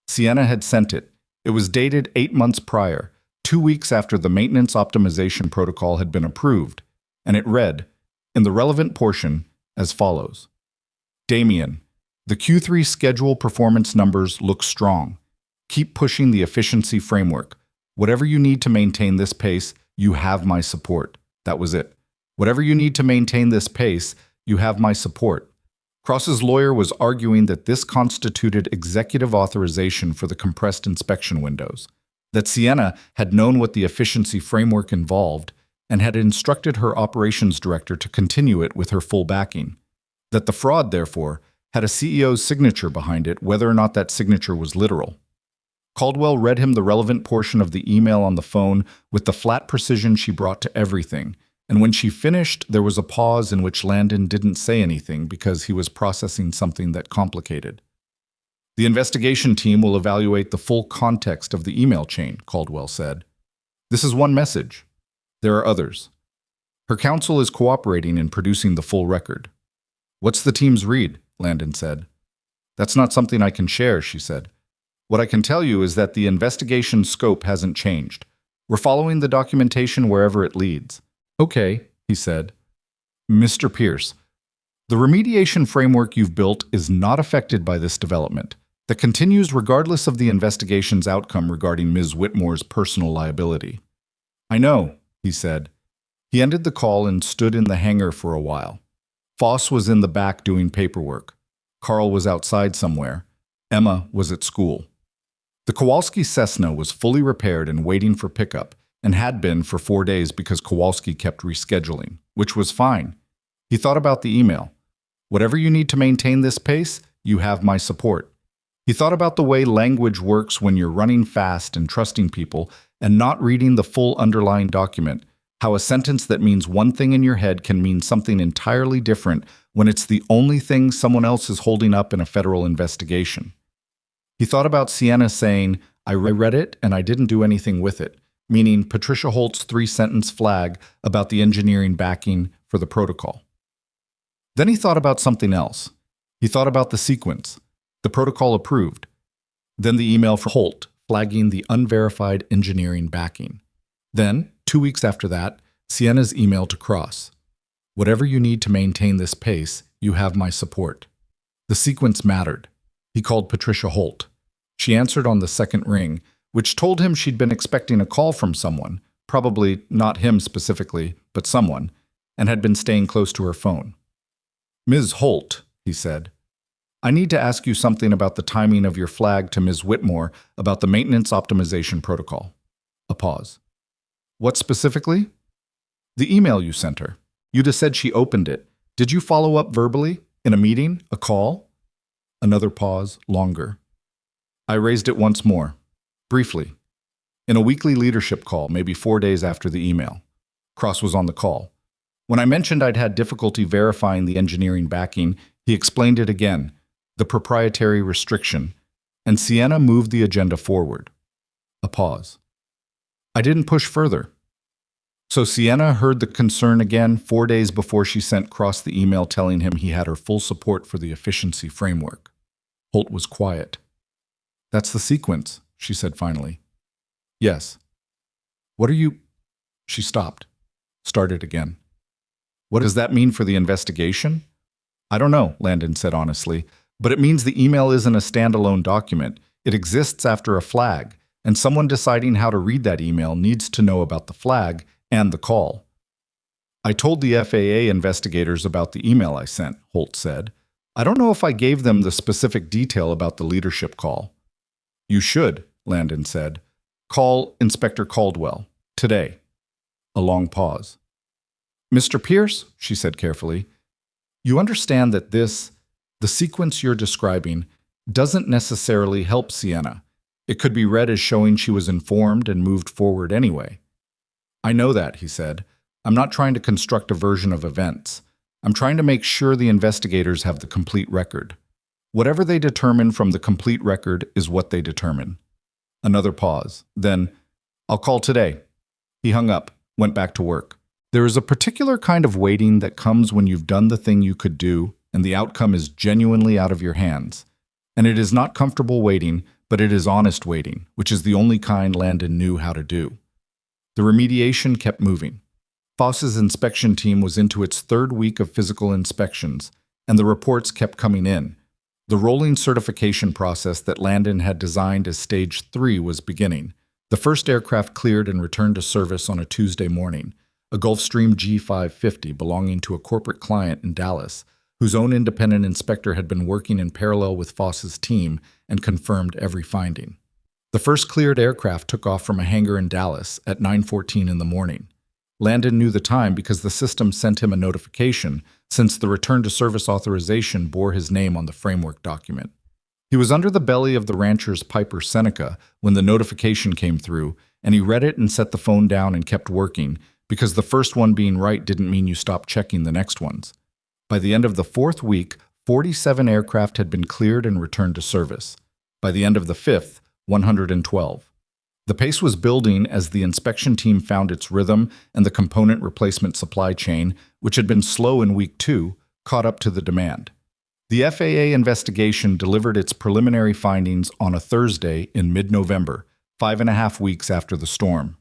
Sienna had sent it. It was dated 8 months prior, 2 weeks after the maintenance optimization protocol had been approved, and it read, in the relevant portion, as follows. Damien, the Q3 schedule performance numbers look strong. Keep pushing the efficiency framework. Whatever you need to maintain this pace, you have my support. That was it. Whatever you need to maintain this pace, you have my support. Cross's lawyer was arguing that this constituted executive authorization for the compressed inspection windows, that Sienna had known what the efficiency framework involved and had instructed her operations director to continue it with her full backing, that the fraud, therefore, had a CEO's signature behind it, whether or not that signature was literal. Caldwell read him the relevant portion of the email on the phone with the flat precision she brought to everything, and when she finished, there was a pause in which Landon didn't say anything because he was processing something that complicated. The investigation team will evaluate the full context of the email chain, Caldwell said. This is one message. There are others. Her counsel is cooperating in producing the full record. What's the team's read? Landon said. That's not something I can share, she said. What I can tell you is that the investigation scope hasn't changed. We're following the documentation wherever it leads. Okay, he said. Mr. Pierce, the remediation framework you've built is not affected by this development, that continues regardless of the investigation's outcome regarding Ms. Whitmore's personal liability. I know, he said. He ended the call and stood in the hangar for a while. Foss was in the back doing paperwork. Carl was outside somewhere. Emma was at school. The Kowalski Cessna was fully repaired and waiting for pickup, and had been for 4 days because Kowalski kept rescheduling, which was fine. He thought about the email. Whatever you need to maintain this pace, you have my support. He thought about the way language works when you're running fast and trusting people and not reading the full underlying document, how a sentence that means one thing in your head can mean something entirely different when it's the only thing someone else is holding up in a federal investigation. He thought about Sienna saying, I read it and I didn't do anything with it, meaning Patricia Holt's 3-sentence flag about the engineering backing for the protocol. Then he thought about something else. He thought about the sequence, the protocol approved, then the email from Holt flagging the unverified engineering backing. Then, 2 weeks after that, Sienna's email to Cross. Whatever you need to maintain this pace, you have my support. The sequence mattered. He called Patricia Holt. She answered on the second ring, which told him she'd been expecting a call from someone, probably not him specifically, but someone, and had been staying close to her phone. Ms. Holt, he said, I need to ask you something about the timing of your flag to Ms. Whitmore about the maintenance optimization protocol. A pause. What specifically? The email you sent her. You just said she opened it. Did you follow up verbally? In a meeting? A call? Another pause, longer. I raised it once more. Briefly. In a weekly leadership call, maybe 4 days after the email. Cross was on the call. When I mentioned I'd had difficulty verifying the engineering backing, he explained it again, the proprietary restriction, and Sienna moved the agenda forward. A pause. I didn't push further. So Sienna heard the concern again 4 days before she sent Cross the email telling him he had her full support for the efficiency framework. Holt was quiet. That's the sequence, she said finally. Yes. What are you... She stopped. Started again. What does that mean for the investigation? I don't know, Landon said honestly, but it means the email isn't a standalone document. It exists after a flag, and someone deciding how to read that email needs to know about the flag and the call. I told the FAA investigators about the email I sent, Holt said. I don't know if I gave them the specific detail about the leadership call. You should, Landon said. Call Inspector Caldwell. Today. A long pause. Mr. Pierce, she said carefully, you understand that the sequence you're describing, doesn't necessarily help Sienna. It could be read as showing she was informed and moved forward anyway. I know that, he said. I'm not trying to construct a version of events. I'm trying to make sure the investigators have the complete record. Whatever they determine from the complete record is what they determine. Another pause. Then, I'll call today. He hung up, went back to work. There is a particular kind of waiting that comes when you've done the thing you could do and the outcome is genuinely out of your hands. And it is not comfortable waiting, but it is honest waiting, which is the only kind Landon knew how to do. The remediation kept moving. Foss's inspection team was into its third week of physical inspections, and the reports kept coming in. The rolling certification process that Landon had designed as Stage 3 was beginning. The first aircraft cleared and returned to service on a Tuesday morning, a Gulfstream G550 belonging to a corporate client in Dallas, whose own independent inspector had been working in parallel with Foss's team and confirmed every finding. The first cleared aircraft took off from a hangar in Dallas at 9:14 in the morning. Landon knew the time because the system sent him a notification since the return to service authorization bore his name on the framework document. He was under the belly of the rancher's Piper Seneca when the notification came through, and he read it and set the phone down and kept working, because the first one being right didn't mean you stopped checking the next ones. By the end of the fourth week, 47 aircraft had been cleared and returned to service. By the end of the fifth, 112. The pace was building as the inspection team found its rhythm and the component replacement supply chain, which had been slow in week 2, caught up to the demand. The FAA investigation delivered its preliminary findings on a Thursday in mid-November, 5.5 weeks after the storm.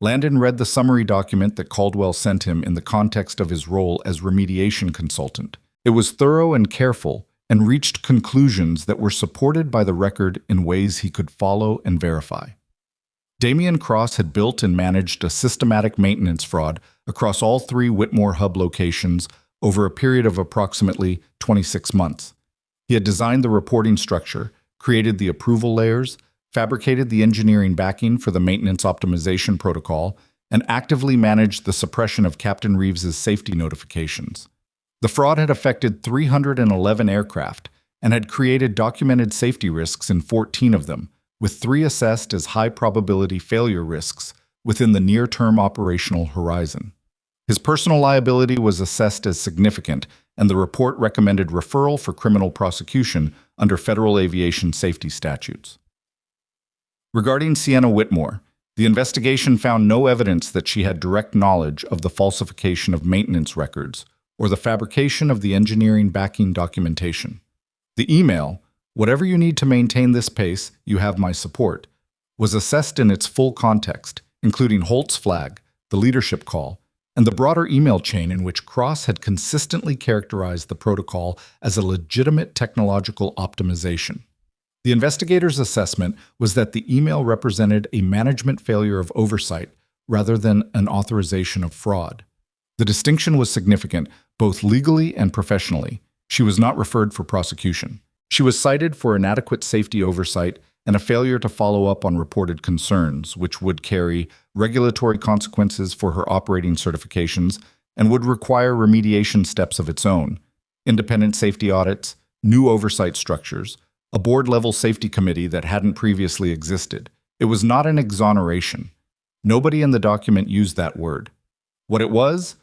Landon read the summary document that Caldwell sent him in the context of his role as remediation consultant. It was thorough and careful, and reached conclusions that were supported by the record in ways he could follow and verify. Damian Cross had built and managed a systematic maintenance fraud across all 3 Whitmore hub locations over a period of approximately 26 months. He had designed the reporting structure, created the approval layers, fabricated the engineering backing for the maintenance optimization protocol, and actively managed the suppression of Captain Reeves's safety notifications. The fraud had affected 311 aircraft and had created documented safety risks in 14 of them, with 3 assessed as high-probability failure risks within the near-term operational horizon. His personal liability was assessed as significant, and the report recommended referral for criminal prosecution under federal aviation safety statutes. Regarding Sienna Whitmore, the investigation found no evidence that she had direct knowledge of the falsification of maintenance records or the fabrication of the engineering backing documentation. The email, "Whatever you need to maintain this pace, you have my support," was assessed in its full context, including Holt's flag, the leadership call, and the broader email chain in which Cross had consistently characterized the protocol as a legitimate technological optimization. The investigators' assessment was that the email represented a management failure of oversight rather than an authorization of fraud. The distinction was significant, both legally and professionally. She was not referred for prosecution. She was cited for inadequate safety oversight and a failure to follow up on reported concerns, which would carry regulatory consequences for her operating certifications and would require remediation steps of its own: independent safety audits, new oversight structures, a board-level safety committee that hadn't previously existed. It was not an exoneration. Nobody in the document used that word. What it was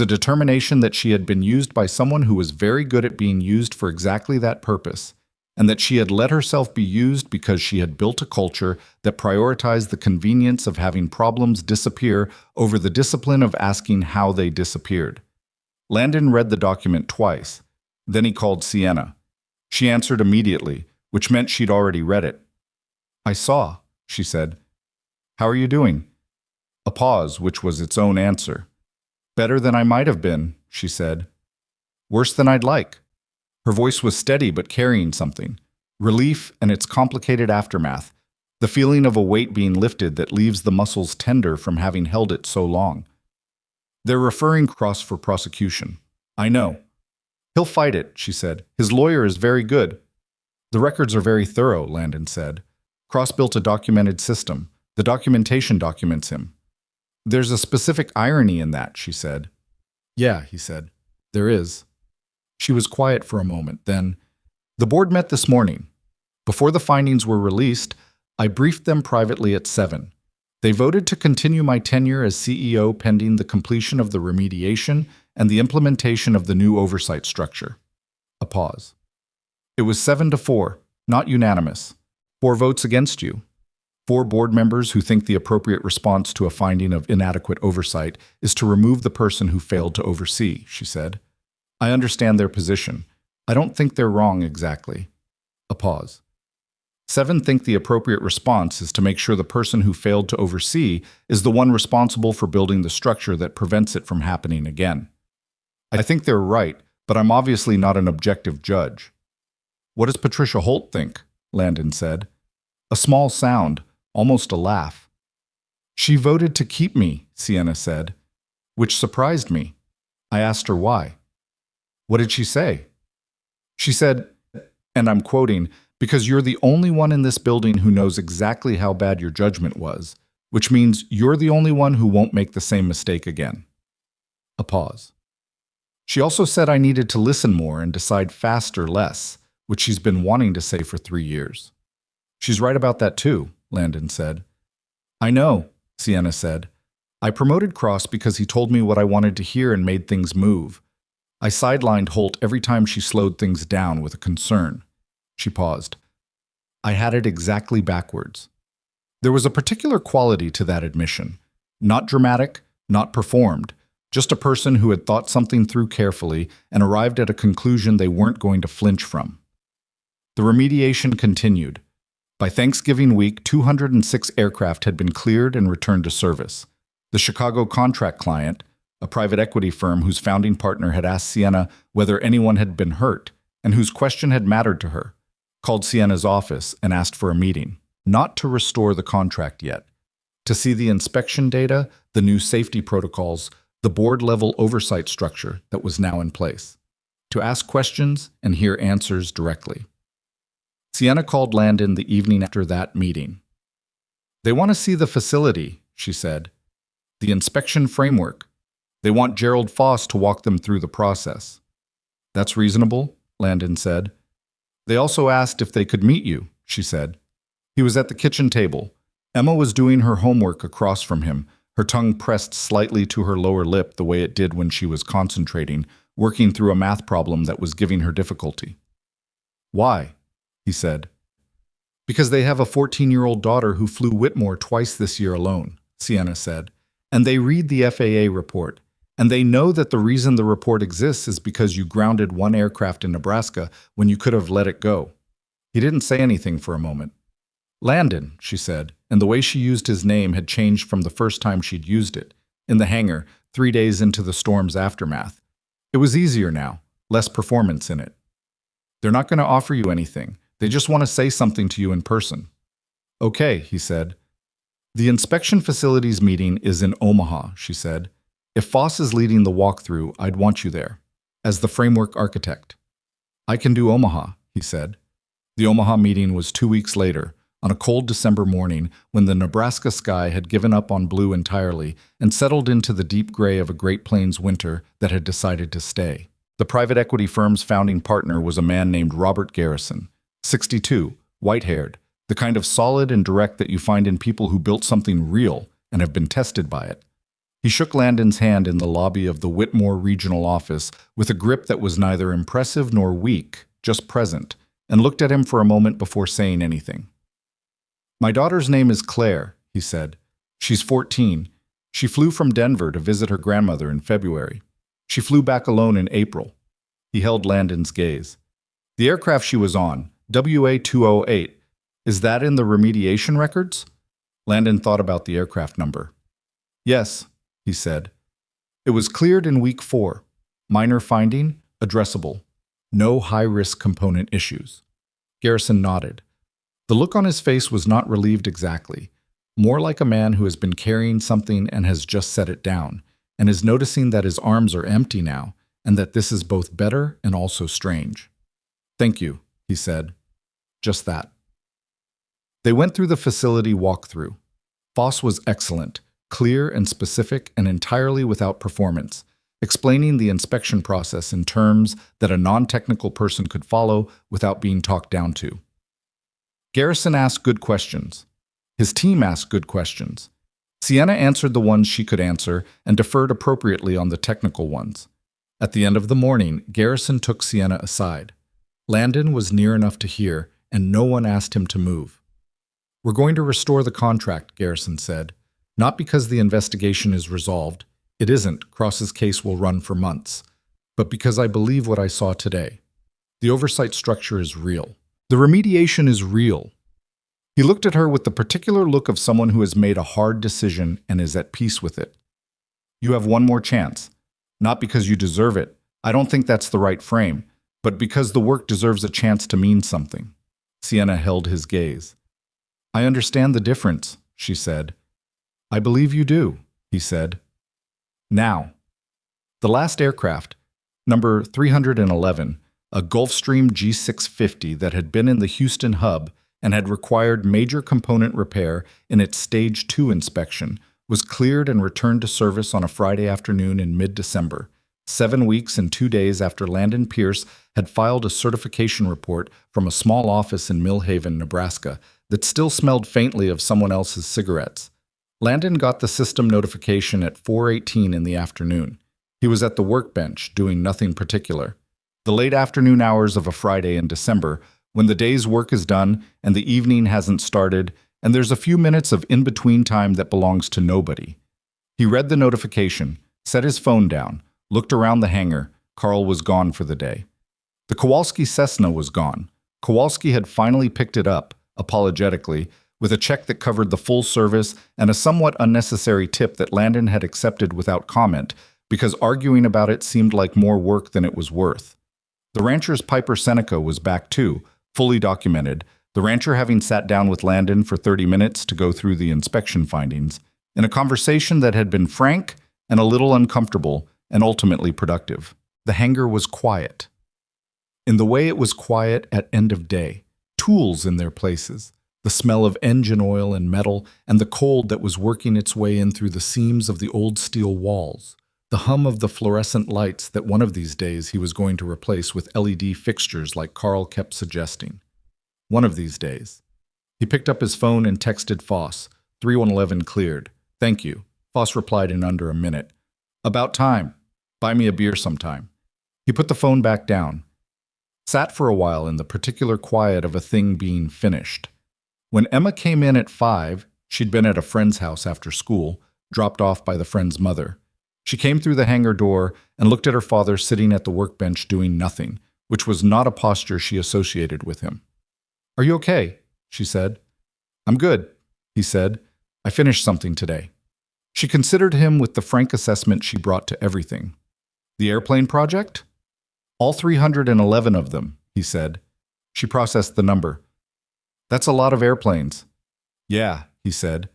a determination that she had been used by someone who was very good at being used for exactly that purpose, and that she had let herself be used because she had built a culture that prioritized the convenience of having problems disappear over the discipline of asking how they disappeared. Landon read the document twice. Then he called Sienna. She answered immediately, which meant she'd already read it. "I saw," she said. "How are you doing?" A pause, which was its own answer. "Better than I might have been," she said. "Worse than I'd like." Her voice was steady but carrying something. Relief and its complicated aftermath, the feeling of a weight being lifted that leaves the muscles tender from having held it so long. "They're referring Cross for prosecution." "I know." "He'll fight it," she said. "His lawyer is very good." "The records are very thorough," Landon said. "Cross built a documented system. The documentation documents him." "There's a specific irony in that," she said. "Yeah," he said. "There is." She was quiet for a moment, then, "The board met this morning. Before the findings were released, I briefed them privately at 7. They voted to continue my tenure as CEO pending the completion of the remediation and the implementation of the new oversight structure." A pause. "It was 7-4, not unanimous. 4 votes against you. 4 board members who think the appropriate response to a finding of inadequate oversight is to remove the person who failed to oversee," she said. "I understand their position. I don't think they're wrong exactly." A pause. 7 think the appropriate response is to make sure the person who failed to oversee is the one responsible for building the structure that prevents it from happening again. "I think they're right, but I'm obviously not an objective judge." "What does Patricia Holt think?" Landon said. A small sound, almost a laugh. "She voted to keep me," Sienna said, which surprised me. I asked her why. "What did she say?" "She said, and I'm quoting, 'because you're the only one in this building who knows exactly how bad your judgment was, which means you're the only one who won't make the same mistake again.'" A pause. "She also said I needed to listen more and decide faster less, which she's been wanting to say for 3 years. She's right about that too," Landon said. "I know," Sienna said. "I promoted Cross because he told me what I wanted to hear and made things move. I sidelined Holt every time she slowed things down with a concern." She paused. "I had it exactly backwards." There was a particular quality to that admission. Not dramatic, not performed, just a person who had thought something through carefully and arrived at a conclusion they weren't going to flinch from. The remediation continued. By Thanksgiving week, 206 aircraft had been cleared and returned to service. The Chicago contract client, a private equity firm whose founding partner had asked Sienna whether anyone had been hurt and whose question had mattered to her, called Sienna's office and asked for a meeting, not to restore the contract yet, to see the inspection data, the new safety protocols, the board-level oversight structure that was now in place, to ask questions and hear answers directly. Sienna called Landon the evening after that meeting. "They want to see the facility," she said. "The inspection framework. They want Gerald Foss to walk them through the process." "That's reasonable," Landon said. "They also asked if they could meet you," she said. He was at the kitchen table. Emma was doing her homework across from him, her tongue pressed slightly to her lower lip the way it did when she was concentrating, working through a math problem that was giving her difficulty. "Why?" he said. "Because they have a 14-year-old daughter who flew Whitmore twice this year alone," Sienna said, "and they read the FAA report. And they know that the reason the report exists is because you grounded one aircraft in Nebraska when you could have let it go. He didn't say anything for a moment. Landon, she said, and the way she used his name had changed from the first time she'd used it, in the hangar, 3 days into the storm's aftermath. It was easier now, less performance in it. They're not going to offer you anything. They just want to say something to you in person. Okay, he said. The inspection facilities meeting is in Omaha, she said. If Foss is leading the walkthrough, I'd want you there, as the framework architect. I can do Omaha, he said. The Omaha meeting was 2 weeks later, on a cold December morning when the Nebraska sky had given up on blue entirely and settled into the deep gray of a Great Plains winter that had decided to stay. The private equity firm's founding partner was a man named Robert Garrison, 62, white-haired, the kind of solid and direct that you find in people who built something real and have been tested by it. He shook Landon's hand in the lobby of the Whitmore regional office with a grip that was neither impressive nor weak, just present, and looked at him for a moment before saying anything. My daughter's name is Claire, he said. She's 14. She flew from Denver to visit her grandmother in February. She flew back alone in April. He held Landon's gaze. The aircraft she was on, WA-208, is that in the remediation records? Landon thought about the aircraft number. Yes, he said. It was cleared in week 4. Minor finding, addressable. No high-risk component issues. Garrison nodded. The look on his face was not relieved exactly, more like a man who has been carrying something and has just set it down, and is noticing that his arms are empty now, and that this is both better and also strange. Thank you, he said. Just that. They went through the facility walkthrough. Foss was excellent, clear and specific and entirely without performance, explaining the inspection process in terms that a non-technical person could follow without being talked down to. Garrison asked good questions. His team asked good questions. Sienna answered the ones she could answer and deferred appropriately on the technical ones. At the end of the morning, Garrison took Sienna aside. Landon was near enough to hear, and no one asked him to move. We're going to restore the contract, Garrison said. Not because the investigation is resolved. It isn't. Cross's case will run for months. But because I believe what I saw today. The oversight structure is real. The remediation is real. He looked at her with the particular look of someone who has made a hard decision and is at peace with it. You have one more chance. Not because you deserve it. I don't think that's the right frame. But because the work deserves a chance to mean something. Sienna held his gaze. I understand the difference, she said. I believe you do, he said. Now. The last aircraft, number 311, a Gulfstream G650 that had been in the Houston hub and had required major component repair in its Stage 2 inspection, was cleared and returned to service on a Friday afternoon in mid-December, 7 weeks and 2 days after Landon Pierce had filed a certification report from a small office in Mill Haven, Nebraska, that still smelled faintly of someone else's cigarettes. Landon got the system notification at 4:18 in the afternoon. He was at the workbench, doing nothing particular. The late afternoon hours of a Friday in December, when the day's work is done and the evening hasn't started, and there's a few minutes of in-between time that belongs to nobody. He read the notification, set his phone down, looked around the hangar. Carl was gone for the day. The Kowalski Cessna was gone. Kowalski had finally picked it up, apologetically, with a check that covered the full service and a somewhat unnecessary tip that Landon had accepted without comment, because arguing about it seemed like more work than it was worth. The rancher's Piper Seneca was back too, fully documented, the rancher having sat down with Landon for 30 minutes to go through the inspection findings, in a conversation that had been frank and a little uncomfortable and ultimately productive. The hangar was quiet. In the way it was quiet at end of day, tools in their places, the smell of engine oil and metal, and the cold that was working its way in through the seams of the old steel walls, the hum of the fluorescent lights that one of these days he was going to replace with LED fixtures like Carl kept suggesting. One of these days. He picked up his phone and texted Foss. 3111 cleared. Thank you. Foss replied in under a minute. About time. Buy me a beer sometime. He put the phone back down. Sat for a while in the particular quiet of a thing being finished. When Emma came in at 5, she'd been at a friend's house after school, dropped off by the friend's mother. She came through the hangar door and looked at her father sitting at the workbench doing nothing, which was not a posture she associated with him. "Are you okay?" she said. "I'm good," he said. "I finished something today." She considered him with the frank assessment she brought to everything. "The airplane project?" "All 311 of them," he said. She processed the number. "That's a lot of airplanes." "Yeah," he said.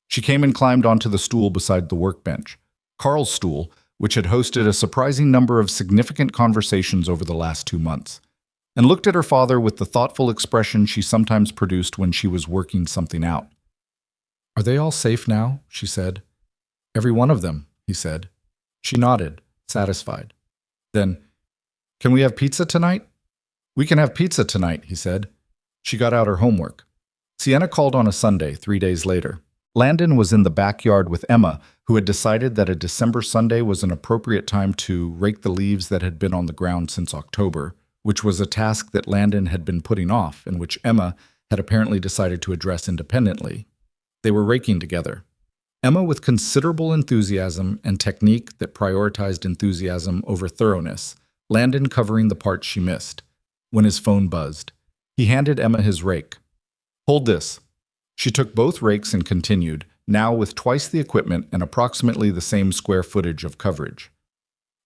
She came and climbed onto the stool beside the workbench, Carl's stool, which had hosted a surprising number of significant conversations over the last 2 months, and looked at her father with the thoughtful expression she sometimes produced when she was working something out. "Are they all safe now?" she said. "Every one of them," he said. She nodded, satisfied. Then, "Can we have pizza tonight?" "We can have pizza tonight," he said. She got out her homework. Sienna called on a Sunday, 3 days later. Landon was in the backyard with Emma, who had decided that a December Sunday was an appropriate time to rake the leaves that had been on the ground since October, which was a task that Landon had been putting off and which Emma had apparently decided to address independently. They were raking together. Emma with considerable enthusiasm and technique that prioritized enthusiasm over thoroughness, Landon covering the parts she missed. When his phone buzzed, he handed Emma his rake. "Hold this." She took both rakes and continued, now with twice the equipment and approximately the same square footage of coverage.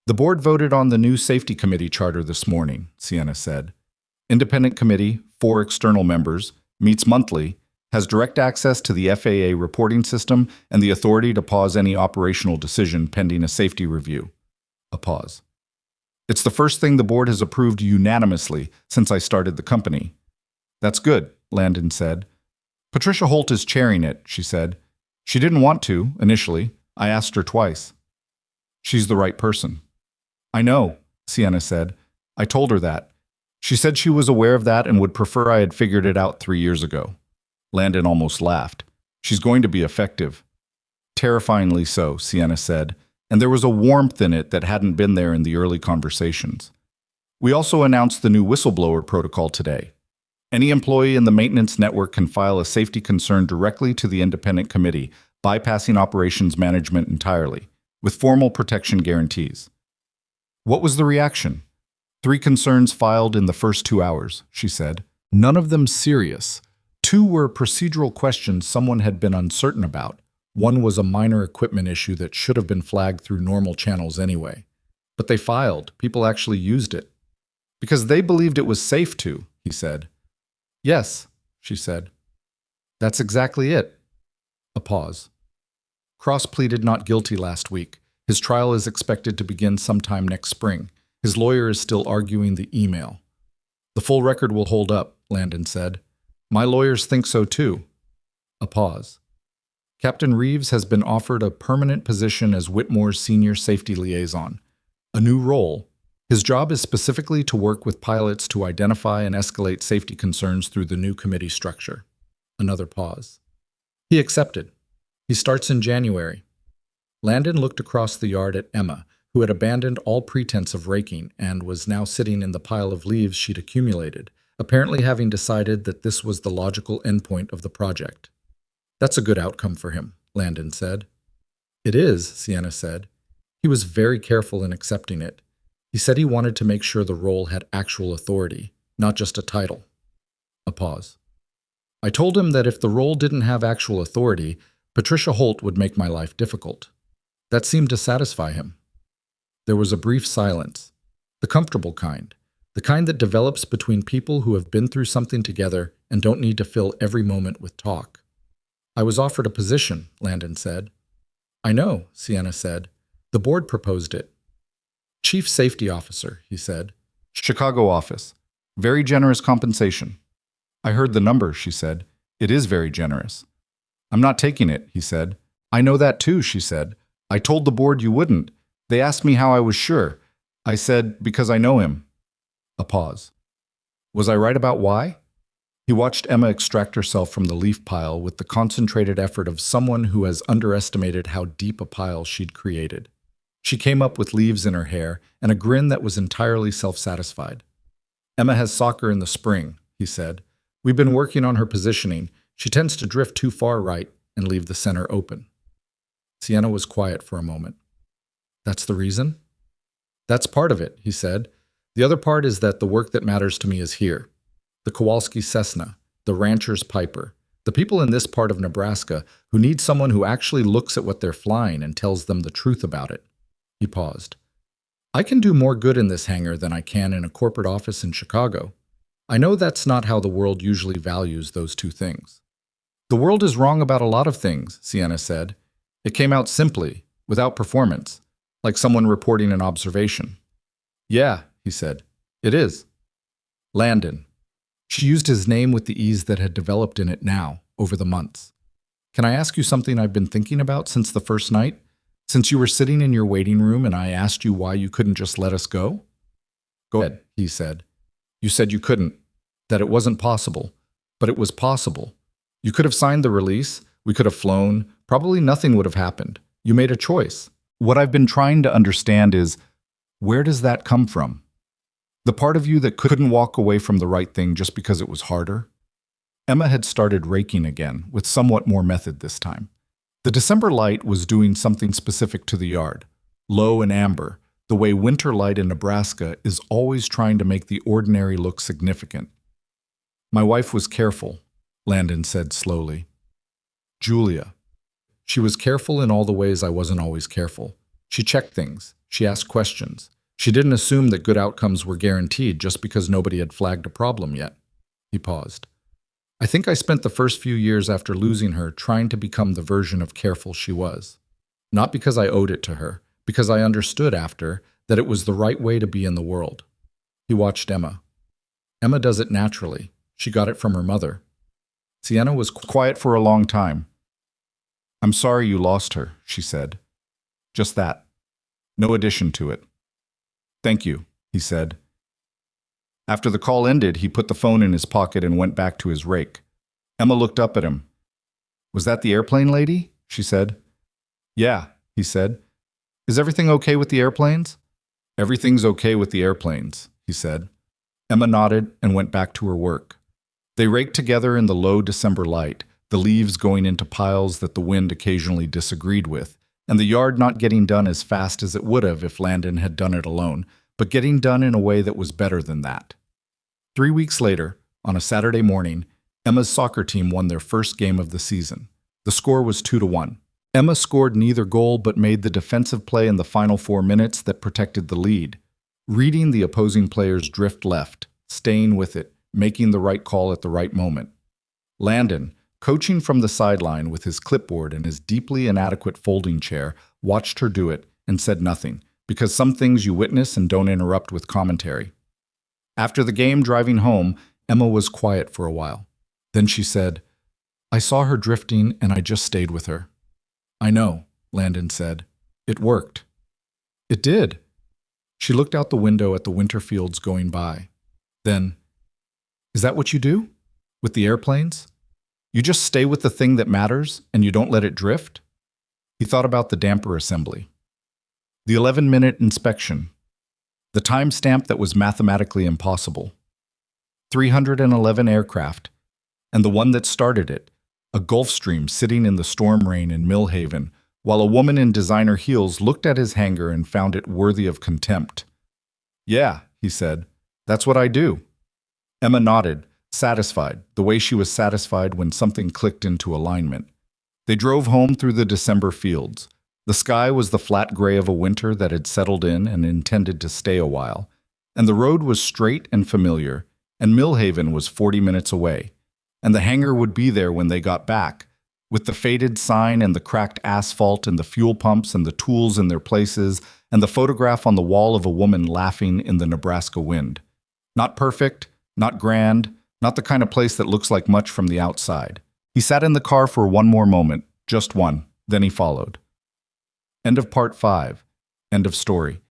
"The board voted on the new safety committee charter this morning," Sienna said. "Independent committee, 4 external members, meets monthly, has direct access to the FAA reporting system and the authority to pause any operational decision pending a safety review." A pause. "It's the first thing the board has approved unanimously since I started the company." "That's good," Landon said. "Patricia Holt is chairing it," she said. "She didn't want to, initially. I asked her twice." "She's the right person." "I know," Sienna said. "I told her that. She said she was aware of that and would prefer I had figured it out 3 years ago." Landon almost laughed. "She's going to be effective." "Terrifyingly so," Sienna said, and there was a warmth in it that hadn't been there in the early conversations. "We also announced the new whistleblower protocol today. Any employee in the maintenance network can file a safety concern directly to the independent committee, bypassing operations management entirely, with formal protection guarantees." "What was the reaction?" 3 concerns filed in the first 2 hours, she said. "None of them serious. 2 were procedural questions someone had been uncertain about. 1 was a minor equipment issue that should have been flagged through normal channels anyway. But they filed. People actually used it. Because they believed it was safe to," he said. "Yes," she said. "That's exactly it." A pause. "Cross pleaded not guilty last week. His trial is expected to begin sometime next spring. His lawyer is still arguing the email." "The full record will hold up," Landon said. "My lawyers think so too." A pause. "Captain Reeves has been offered a permanent position as Whitmore's senior safety liaison. A new role. His job is specifically to work with pilots to identify and escalate safety concerns through the new committee structure." Another pause. "He accepted. He starts in January." Landon looked across the yard at Emma, who had abandoned all pretense of raking and was now sitting in the pile of leaves she'd accumulated, apparently having decided that this was the logical endpoint of the project. "That's a good outcome for him," Landon said. "It is," Sienna said. "He was very careful in accepting it. He said he wanted to make sure the role had actual authority, not just a title." A pause. "I told him that if the role didn't have actual authority, Patricia Holt would make my life difficult. That seemed to satisfy him." There was a brief silence. The comfortable kind. The kind that develops between people who have been through something together and don't need to fill every moment with talk. "I was offered a position," Landon said. "I know," Sienna said. "The board proposed it." "Chief Safety Officer," he said. "Chicago office. Very generous compensation." "I heard the number," she said. "It is very generous." "I'm not taking it," he said. "I know that too," she said. "I told the board you wouldn't. They asked me how I was sure. I said, because I know him." A pause. "Was I right about why?" He watched Emma extract herself from the leaf pile with the concentrated effort of someone who has underestimated how deep a pile she'd created. She came up with leaves in her hair and a grin that was entirely self-satisfied. "Emma has soccer in the spring," he said. "We've been working on her positioning. She tends to drift too far right and leave the center open." Sienna was quiet for a moment. That's the reason? That's part of it, he said. The other part is that the work that matters to me is here. The Kowalski Cessna, the rancher's Piper, the people in this part of Nebraska who need someone who actually looks at what they're flying and tells them the truth about it. He paused. I can do more good in this hangar than I can in a corporate office in Chicago. I know that's not how the world usually values those two things. The world is wrong about a lot of things, Sienna said. It came out simply, without performance, like someone reporting an observation. Yeah, he said. It is. Landon. She used his name with the ease that had developed in it now, over the months. Can I ask you something I've been thinking about since the first night? Since you were sitting in your waiting room and I asked you why you couldn't just let us go? Go ahead, he said. You said you couldn't, that it wasn't possible, but it was possible. You could have signed the release, we could have flown, probably nothing would have happened. You made a choice. What I've been trying to understand is, where does that come from? The part of you that couldn't walk away from the right thing just because it was harder? Emma had started raking again, with somewhat more method this time. The December light was doing something specific to the yard. Low and amber, the way winter light in Nebraska is always trying to make the ordinary look significant. My wife was careful, Landon said slowly. Julia. She was careful in all the ways I wasn't always careful. She checked things. She asked questions. She didn't assume that good outcomes were guaranteed just because nobody had flagged a problem yet. He paused. I think I spent the first few years after losing her trying to become the version of careful she was. Not because I owed it to her, because I understood after that it was the right way to be in the world. He watched Emma. Emma does it naturally. She got it from her mother. Sienna was quiet for a long time. I'm sorry you lost her, she said. Just that. No addition to it. Thank you, he said. After the call ended, he put the phone in his pocket and went back to his rake. Emma looked up at him. Was that the airplane lady? She said. Yeah, he said. Is everything okay with the airplanes? Everything's okay with the airplanes, he said. Emma nodded and went back to her work. They raked together in the low December light, the leaves going into piles that the wind occasionally disagreed with, and the yard not getting done as fast as it would have if Landon had done it alone, but getting done in a way that was better than that. 3 weeks later, on a Saturday morning, Emma's soccer team won their first game of the season. The score was 2-1. Emma scored neither goal but made the defensive play in the final 4 minutes that protected the lead, reading the opposing player's drift left, staying with it, making the right call at the right moment. Landon, coaching from the sideline with his clipboard and his deeply inadequate folding chair, watched her do it and said nothing, because some things you witness and don't interrupt with commentary. After the game driving home, Emma was quiet for a while. Then she said, I saw her drifting and I just stayed with her. I know, Landon said. It worked. It did. She looked out the window at the winter fields going by. Then, is that what you do? With the airplanes? You just stay with the thing that matters and you don't let it drift? He thought about the damper assembly. The 11-minute inspection. The timestamp that was mathematically impossible. 311 aircraft. And the one that started it, a Gulfstream sitting in the storm rain in Millhaven, while a woman in designer heels looked at his hangar and found it worthy of contempt. Yeah, he said. That's what I do. Emma nodded, satisfied, the way she was satisfied when something clicked into alignment. They drove home through the December fields. The sky was the flat gray of a winter that had settled in and intended to stay a while, and the road was straight and familiar, and Millhaven was 40 minutes away, and the hangar would be there when they got back, with the faded sign and the cracked asphalt and the fuel pumps and the tools in their places and the photograph on the wall of a woman laughing in the Nebraska wind. Not perfect, not grand, not the kind of place that looks like much from the outside. He sat in the car for one more moment, just one, then he followed. End of part 5. End of story.